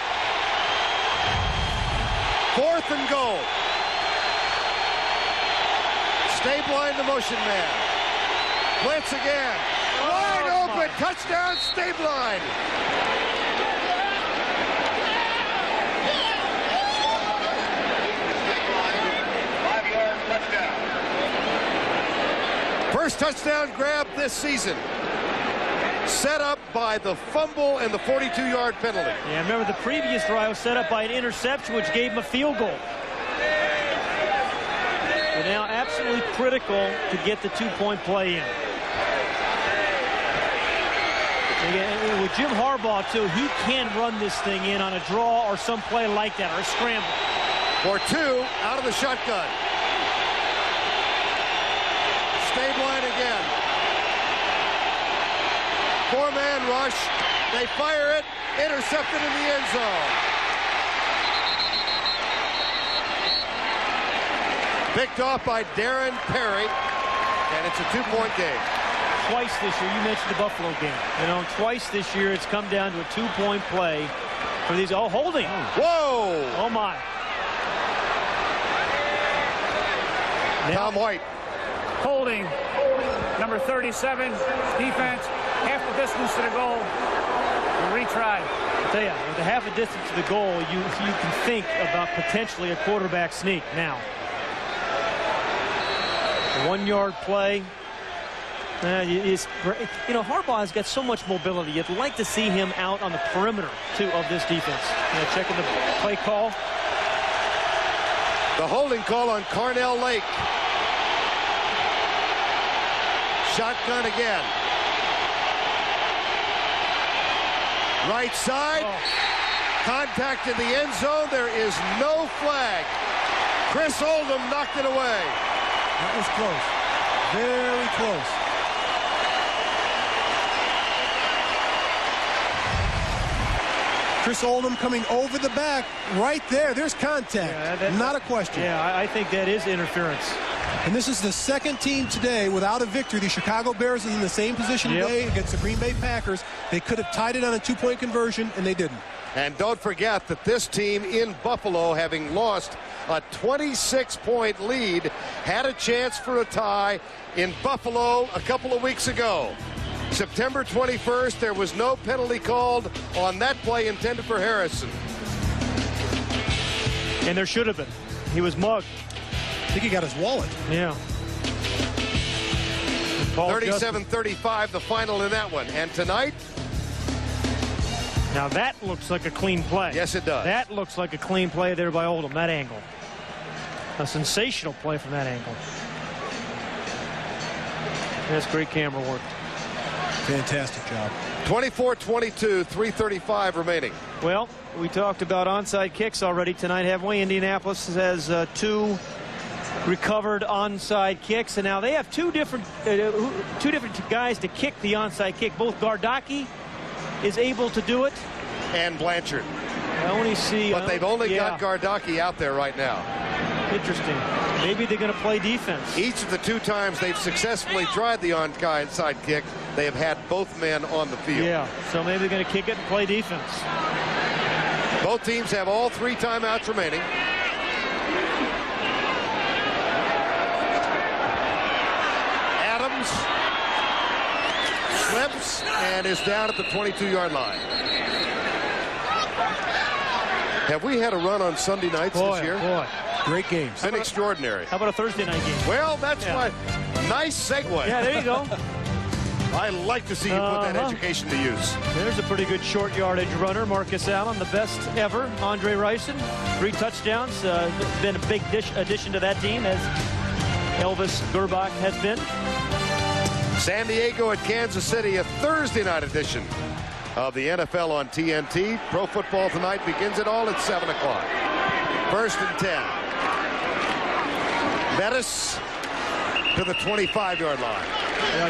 4th and goal. Stay blind, the motion man. Blitz again. Wide open. Touchdown, stay blind. First touchdown grab this season. Set up by the fumble and the 42-yard penalty. Yeah, remember the previous drive was set up by an interception, which gave him a field goal. But now absolutely critical to get the 2-point play in. Again, with Jim Harbaugh, too, he can run this thing in on a draw or some play like that, or a scramble. For 2 out of the shotgun. Stay blind again. 4-man rush. They fire it. Intercepted in the end zone. Picked off by Darren Perry. And it's a 2-point game. Twice this year, you mentioned the Buffalo game. You know, twice this year it's come down to a 2-point play for these. Oh, holding. Whoa. Oh, my. Tom White. Holding. Number 37, defense, half the distance to the goal. Retry. I'll tell you, with the half a distance to the goal, you can think about potentially a quarterback sneak now. A 1-yard play. You know, Harbaugh has got so much mobility. You'd like to see him out on the perimeter, too, of this defense. You know, checking the play call. The holding call on Kordell Lake. Shotgun again. Right side. Contact in the end zone. There is no flag. Chris Oldham knocked it away. That was close. Very close. Chris Oldham coming over the back. Right there. There's contact. Yeah, not a question. Yeah, I think that is interference. And this is the second team today without a victory. The Chicago Bears is in the same position today against the Green Bay Packers. They could have tied it on a 2-point conversion, and they didn't. And don't forget that this team in Buffalo, having lost a 26-point lead, had a chance for a tie in Buffalo a couple of weeks ago. September 21st, there was no penalty called on that play intended for Harrison. And there should have been. He was mugged. I think he got his wallet. Yeah. 37-35, the final in that one. And tonight? Now that looks like a clean play. Yes, it does. That looks like a clean play there by Oldham, that angle. A sensational play from that angle. That's great camera work. Fantastic job. 24-22, 3:35 remaining. Well, we talked about onside kicks already tonight, haven't we? Indianapolis has 2 recovered onside kicks, and now they have two different guys to kick the onside kick. Both Gardocki is able to do it, and Blanchard. I only see, but they've only got Gardocki out there right now. Interesting. Maybe they're going to play defense. Each of the 2 times they've successfully tried the onside kick, they have had both men on the field. Yeah, so maybe they're going to kick it and play defense. Both teams have all 3 timeouts remaining. Adams slips and is down at the 22-yard line. Have we had a run on Sunday nights this year? Boy. Great games. Been extraordinary. How about a Thursday night game? Well, that's my nice segue. Yeah, there you go. I like to see you put that education to use. There's a pretty good short yardage runner. Marcus Allen, the best ever. Andre Rison, 3 touchdowns. Been a big addition to that team, as Elvis Gerbach has been. San Diego at Kansas City, a Thursday night edition of the NFL on TNT. Pro Football Tonight begins it all at 7 o'clock. 1st and 10. Bettis to the 25-yard line.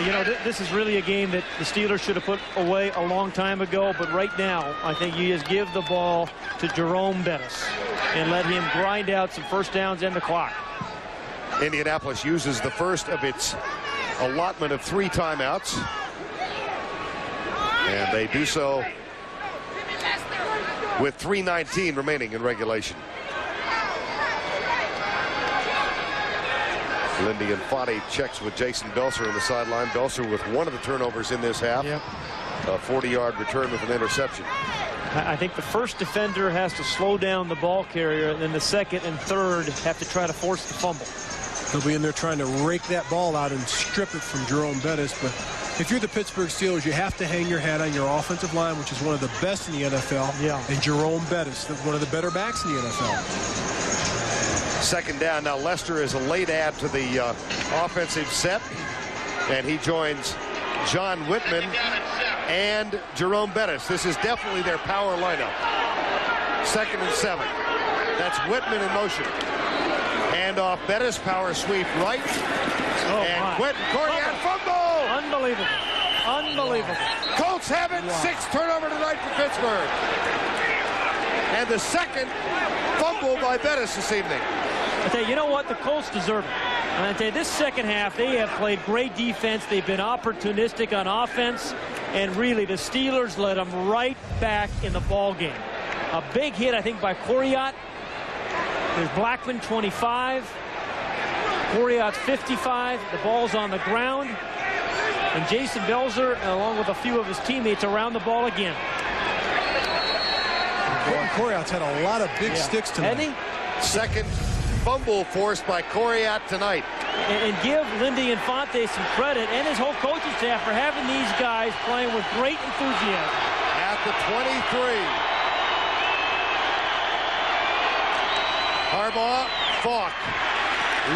You know, this is really a game that the Steelers should have put away a long time ago, but right now I think you just give the ball to Jerome Bettis and let him grind out some first downs and the clock. Indianapolis uses the first of its allotment of 3 timeouts, and they do so with 3:19 remaining in regulation. Lindy Infante checks with Jason Belser on the sideline. Belser with one of the turnovers in this half. Yep. A 40-yard return with an interception. I think the first defender has to slow down the ball carrier, and then the second and third have to try to force the fumble. They'll be in there trying to rake that ball out and strip it from Jerome Bettis. But if you're the Pittsburgh Steelers, you have to hang your hat on your offensive line, which is one of the best in the NFL. Yeah. And Jerome Bettis, one of the better backs in the NFL. Second down. Now Lester is a late add to the offensive set, and he joins John Whitman and Jerome Bettis. This is definitely their power lineup. 2nd and 7. That's Whitman in motion. Hand off Bettis, power sweep right. And Quentin Kordell fumble. Unbelievable. Unbelievable. Colts have it. 6th turnover tonight for Pittsburgh. And the second fumble by Bettis this evening. I tell you, you know what? The Colts deserve it. And I tell you, this second half, they have played great defense. They've been opportunistic on offense. And really, the Steelers led them right back in the ball game. A big hit, I think, by Kordell. There's Blackman, 25. Koriot's 55. The ball's on the ground. And Jason Belser, along with a few of his teammates, around the ball again. Koriot's had a lot of big sticks tonight. Hasn't he? Second fumble forced by Koriot tonight. And give Lindy Infante some credit and his whole coaching staff for having these guys playing with great enthusiasm. At the 23. Harbaugh, Falk.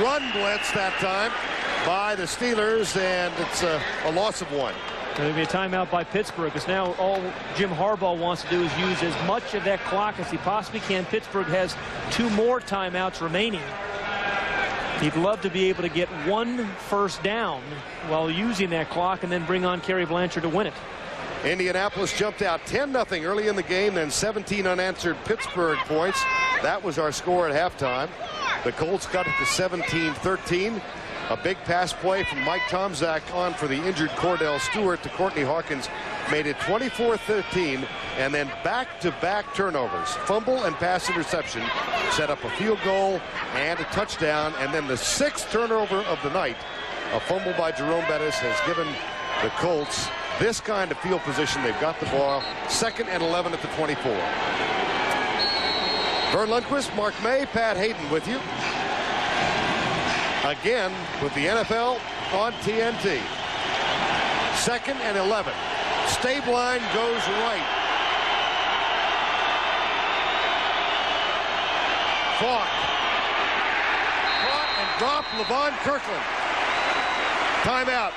Run blitz that time by the Steelers, and it's a loss of 1. There'll be a timeout by Pittsburgh, because now all Jim Harbaugh wants to do is use as much of that clock as he possibly can. Pittsburgh has 2 more timeouts remaining. He'd love to be able to get 1 first down while using that clock and then bring on Kerry Blanchard to win it. Indianapolis jumped out 10-0 early in the game, then 17 unanswered Pittsburgh points. That was our score at halftime. The Colts got it to 17-13. A big pass play from Mike Tomczak on for the injured Kordell Stewart to Courtney Hawkins made it 24-13, and then back-to-back turnovers. Fumble and pass interception set up a field goal and a touchdown, and then the 6th turnover of the night. A fumble by Jerome Bettis has given the Colts this kind of field position. They've got the ball. 2nd and 11 at the 24. Verne Lundquist, Mark May, Pat Haden with you. Again with the NFL on TNT. 2nd and 11. Stabline goes right. Falk. Caught and dropped. Levon Kirkland. Timeout.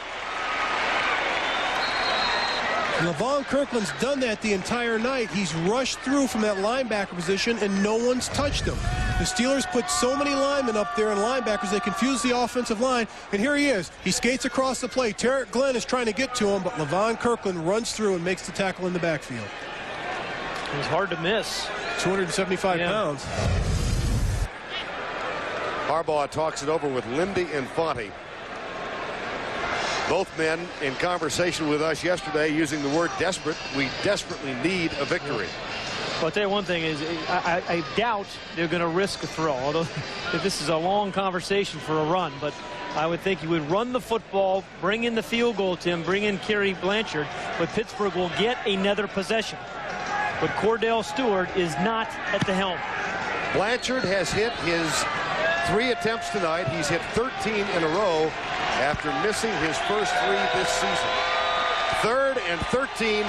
Levon Kirkland's done that the entire night. He's rushed through from that linebacker position, and no one's touched him. The Steelers put so many linemen up there and linebackers, they confuse the offensive line. And here he is. He skates across the play. Tarek Glenn is trying to get to him, but Levon Kirkland runs through and makes the tackle in the backfield. It was hard to miss. 275 pounds. Harbaugh talks it over with Lindy Infante. Both men in conversation with us yesterday using the word desperate. We desperately need a victory. Well, I'll tell you one thing is I doubt they're going to risk a throw, although if this is a long conversation for a run. But I would think you would run the football, bring in the field goal, Tim, bring in Kerry Blanchard, but Pittsburgh will get another possession. But Kordell Stewart is not at the helm. Blanchard has hit his 3 attempts tonight. He's hit 13 in a row after missing his first 3 this season. 3rd and 13.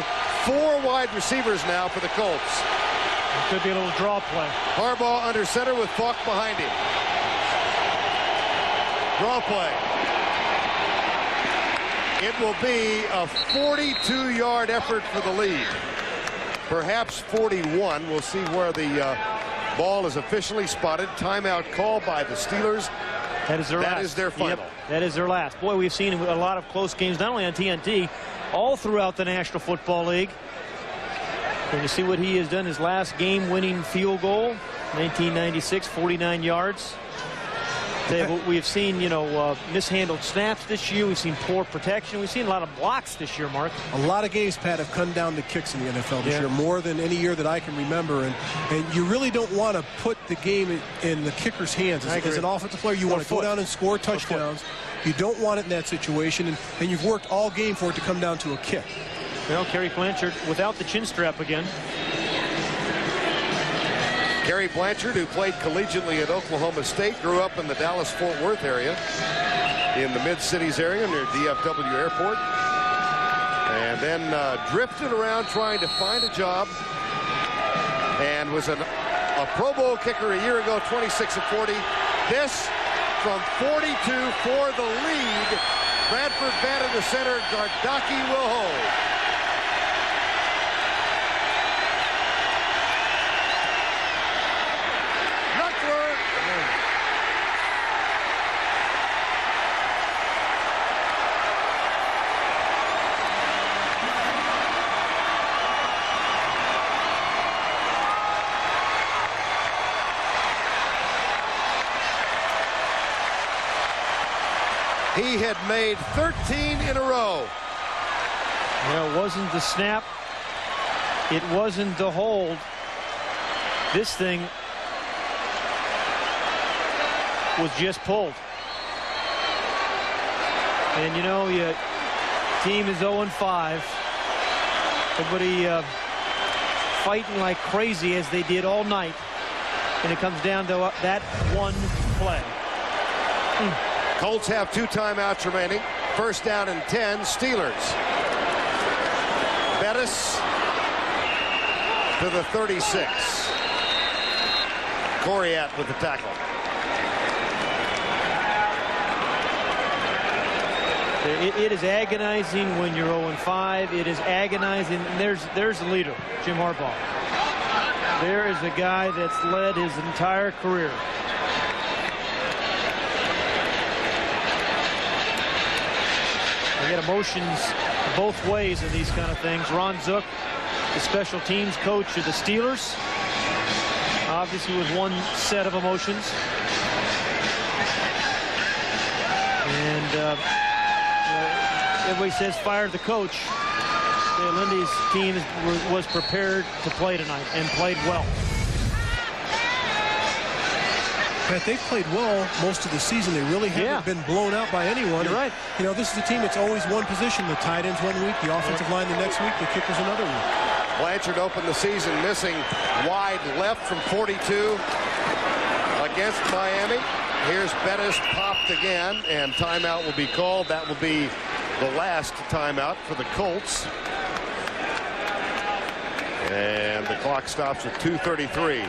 4 wide receivers now for the Colts. It could be a little draw play. Harbaugh under center with Falk behind him. Draw play. It will be a 42-yard effort for the lead. Perhaps 41. We'll see where the ball is officially spotted. Timeout call by the Steelers. That is their last. That is their final. Yep, that is their last. Boy, we've seen a lot of close games, not only on TNT, all throughout the National Football League. And you see what he has done, his last game-winning field goal, 1996, 49 yards. We've seen, mishandled snaps this year. We've seen poor protection. We've seen a lot of blocks this year, Mark. A lot of games, Pat, have come down to kicks in the NFL this year, more than any year that I can remember. And you really don't want to put the game in the kicker's hands. As an offensive player, you want to go down and score touchdowns. You don't want it in that situation, and you've worked all game for it to come down to a kick. Well, Kerry Blanchard without the chin strap again. Kerry Blanchard, who played collegiately at Oklahoma State, grew up in the Dallas-Fort Worth area, in the Mid-Cities area near DFW Airport, and then drifted around trying to find a job, and was a Pro Bowl kicker a year ago, 26 of 40. This from 42 for the lead. Bradford bat in the center. Gardocki will hold. He had made 13 in a row. Well, it wasn't the snap. It wasn't the hold. This thing was just pulled. And your team is 0-5. Everybody fighting like crazy as they did all night. And it comes down to that one play. Colts have 2 timeouts remaining. First down and 10, Steelers. Bettis to the 36. Coriat with the tackle. It is agonizing when you're 0-5. It is agonizing. And there's the leader, Jim Harbaugh. There is a guy that's led his entire career. They get emotions both ways in these kind of things. Ron Zook, the special teams coach of the Steelers, obviously with one set of emotions. And everybody says fire the coach. Lindy's team was prepared to play tonight and played well. They've played well most of the season. They really haven't been blown out by anyone. You're right. This is a team that's always one position. The tight ends one week, the offensive line the next week, the kickers another week. Blanchard opened the season missing wide left from 42 against Miami. Here's Bettis popped again, and timeout will be called. That will be the last timeout for the Colts. And the clock stops at 2:33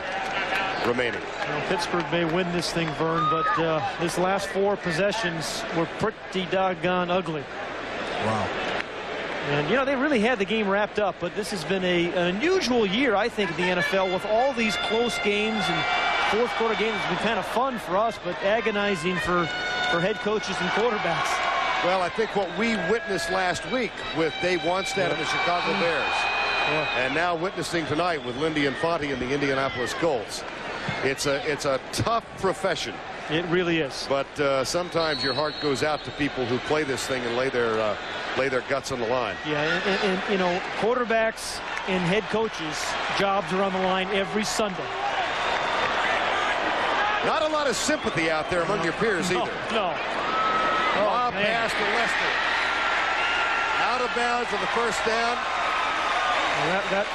remaining. Well, Pittsburgh may win this thing, Verne, but his last 4 possessions were pretty doggone ugly. Wow. And, they really had the game wrapped up, but this has been an unusual year, I think, in the NFL with all these close games, and fourth quarter games has been kind of fun for us, but agonizing for head coaches and quarterbacks. Well, I think what we witnessed last week with Dave Wanstead and the Chicago Bears, and now witnessing tonight with Lindy Infante and the Indianapolis Colts, it's a tough profession. It really is. But sometimes your heart goes out to people who play this thing and lay their guts on the line. Yeah, and quarterbacks and head coaches' jobs are on the line every Sunday. Not a lot of sympathy out there among your peers either. No. Lob pass to Lester. Out of bounds on the first down. Well,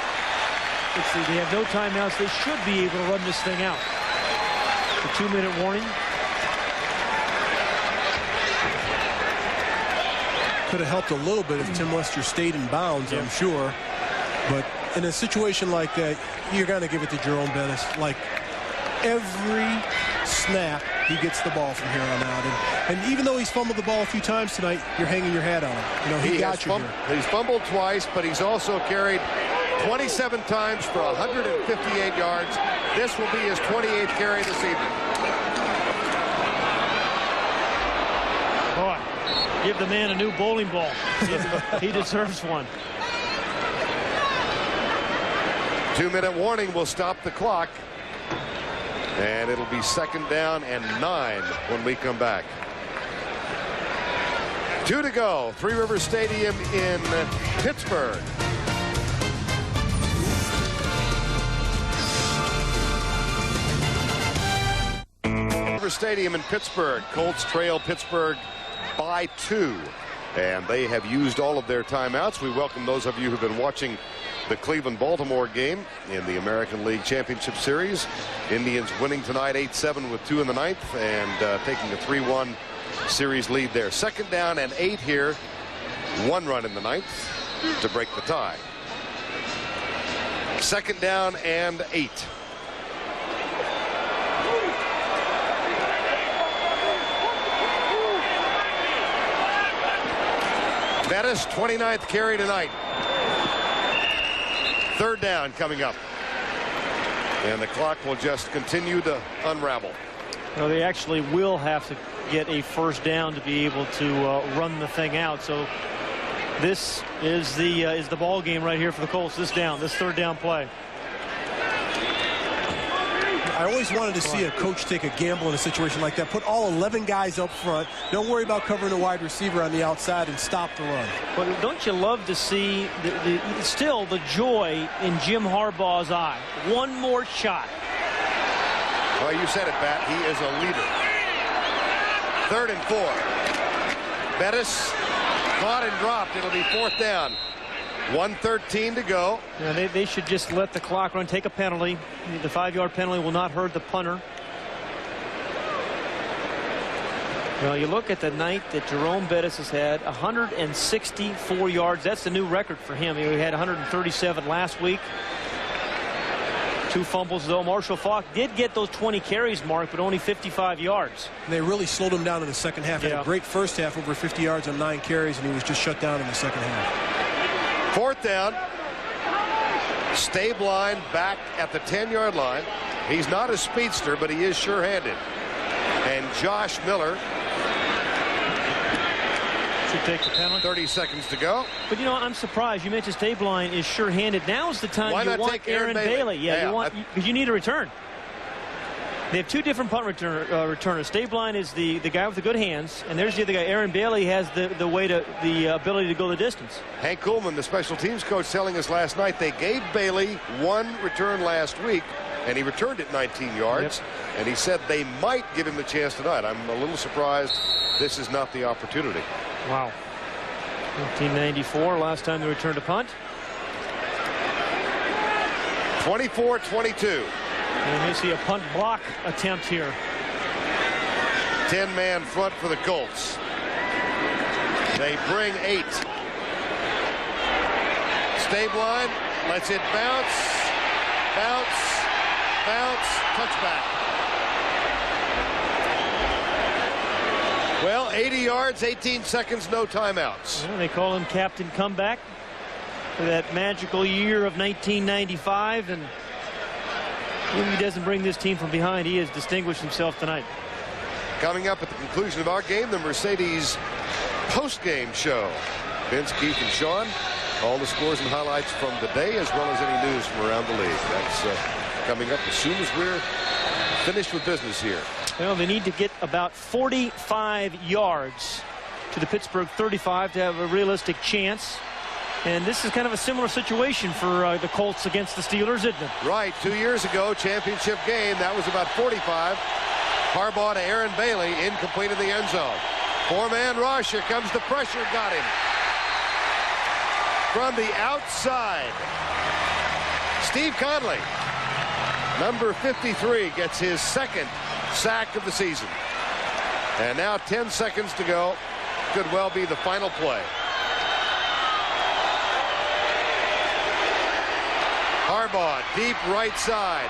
let's see, they have no timeouts. They should be able to run this thing out. The 2-minute warning. Could have helped a little bit if Tim Lester stayed in bounds, I'm sure. But in a situation like that, you're going to give it to Jerome Bettis. Like every snap, he gets the ball from here on out. And even though he's fumbled the ball a few times tonight, you're hanging your hat on him. He got you here. He's fumbled twice, but he's also carried 27 times for 158 yards. This will be his 28th carry this evening. Give the man a new bowling ball. He deserves one. 2-minute warning will stop the clock. And it'll be 2nd down and 9 when we come back. 2 to go. Three Rivers Stadium in Pittsburgh. Rivers Stadium in Pittsburgh. Colts trail Pittsburgh by 2. And they have used all of their timeouts. We welcome those of you who've been watching the Cleveland-Baltimore game in the American League Championship Series. Indians winning tonight 8-7 with 2 in the 9th and taking a 3-1 series lead there. 2nd down and 8 here. 1 run in the 9th to break the tie. 2nd down and 8. Bettis, 29th carry tonight. 3rd down coming up. And the clock will just continue to unravel. Well, they actually will have to get a 1st down to be able to run the thing out. So this is the ball game right here for the Colts. This 3rd down play. I always wanted to see a coach take a gamble in a situation like that. Put all 11 guys up front. Don't worry about covering the wide receiver on the outside and stop the run. But don't you love to see still the joy in Jim Harbaugh's eye? One more shot. Well, you said it, Pat. He is a leader. 3rd and 4. Bettis caught and dropped. It'll be 4th down. 1:13 to go. Yeah, they should just let the clock run, take a penalty. The 5-yard penalty will not hurt the punter. Well, you look at the night that Jerome Bettis has had, 164 yards. That's the new record for him. He had 137 last week. 2 fumbles, though. Marshall Faulk did get those 20 carries, Mark, but only 55 yards. And they really slowed him down in the second half. He had a great first half, over 50 yards on 9 carries, and he was just shut down in the second half. 4th down. Stabline back at the 10-yard line. He's not a speedster, but he is sure-handed. And Josh Miller should take the penalty. 30 seconds to go. But you know, I'm surprised. You mentioned Stabline is sure-handed. Now's the time Why you not want take Aaron Bailey. Yeah, because you need a return. They have 2 different punt returners. Stabline is the guy with the good hands, and there's the other guy. Aaron Bailey has the ability to go the distance. Hank Kuhlman, the special teams coach, telling us last night they gave Bailey 1 return last week, and he returned it 19 yards. Yep. And he said they might give him the chance tonight. I'm a little surprised this is not the opportunity. Wow. 1994, last time they returned a punt. 24-22. And you see a punt block attempt here. 10-man front for the Colts. They bring 8. Stabline lets it bounce, touchback. Well, 80 yards, 18 seconds, no timeouts. Well, they call him Captain Comeback for that magical year of 1995, and when he doesn't bring this team from behind, he has distinguished himself tonight. Coming up at the conclusion of our game, the Mercedes post-game show. Vince, Keith, and Sean, all the scores and highlights from the day, as well as any news from around the league. That's coming up as soon as we're finished with business here. Well, they need to get about 45 yards to the Pittsburgh 35 to have a realistic chance. And this is kind of a similar situation for the Colts against the Steelers, isn't it? Right. 2 years ago, championship game, that was about 45. Harbaugh to Aaron Bailey, incomplete in the end zone. 4-man rush. Here comes the pressure. Got him. From the outside, Steve Conley, number 53, gets his 2nd sack of the season. And now 10 seconds to go. Could well be the final play. Harbaugh, deep right side.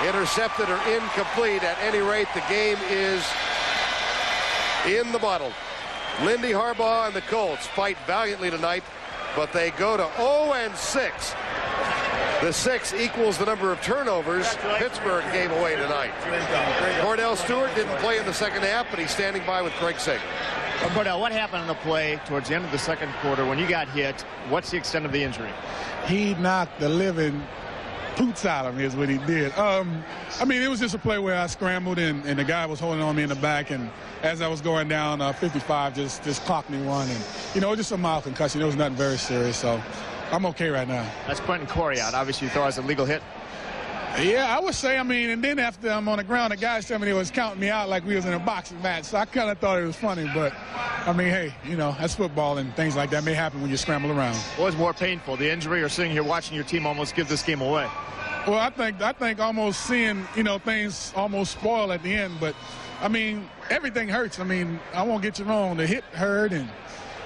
Intercepted or incomplete. At any rate, the game is in the bottle. Lindy Harbaugh and the Colts fight valiantly tonight, but they go to 0-6 The 6 equals the number of turnovers Pittsburgh gave away tonight. Kordell Stewart didn't play in the second half, but he's standing by with Craig Sager. Kordell, what happened on the play towards the end of the second quarter when you got hit? What's the extent of the injury? He knocked the living poots out of me is what he did. I mean, it was just a play where I scrambled and the guy was holding on me in the back, and as I was going down 55, just clocked me one, and you know, just a mild concussion. It was nothing very serious, so I'm okay right now. That's Quentin Corey out. Obviously, you thought it was a legal hit. Yeah, I would say, I mean, and then after I'm on the ground, the guys tell me they was counting me out like we was in a boxing match, so I kind of thought it was funny, but I mean, hey, you know, that's football, and things like that may happen when you scramble around. What was more painful, the injury or sitting here watching your team almost give this game away? Well, I think almost seeing, you know, things almost spoil at the end, but I mean, everything hurts. I mean, I won't get you wrong, the hit hurt, and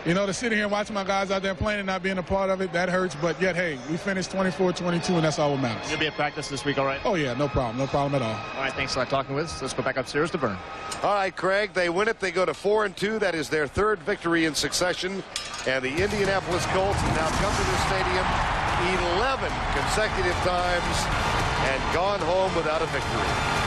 you know, to sit here and watch my guys out there playing and not being a part of it, that hurts. But yet, hey, we finished 24-22, and that's all that matters. You'll be at practice this week, all right? Oh, yeah, no problem at all. All right, thanks a lot for talking with us. Let's go back upstairs to Verne. All right, Craig, they win it. They go to 4-2. That is their 3rd victory in succession. And the Indianapolis Colts have now come to the stadium 11 consecutive times and gone home without a victory.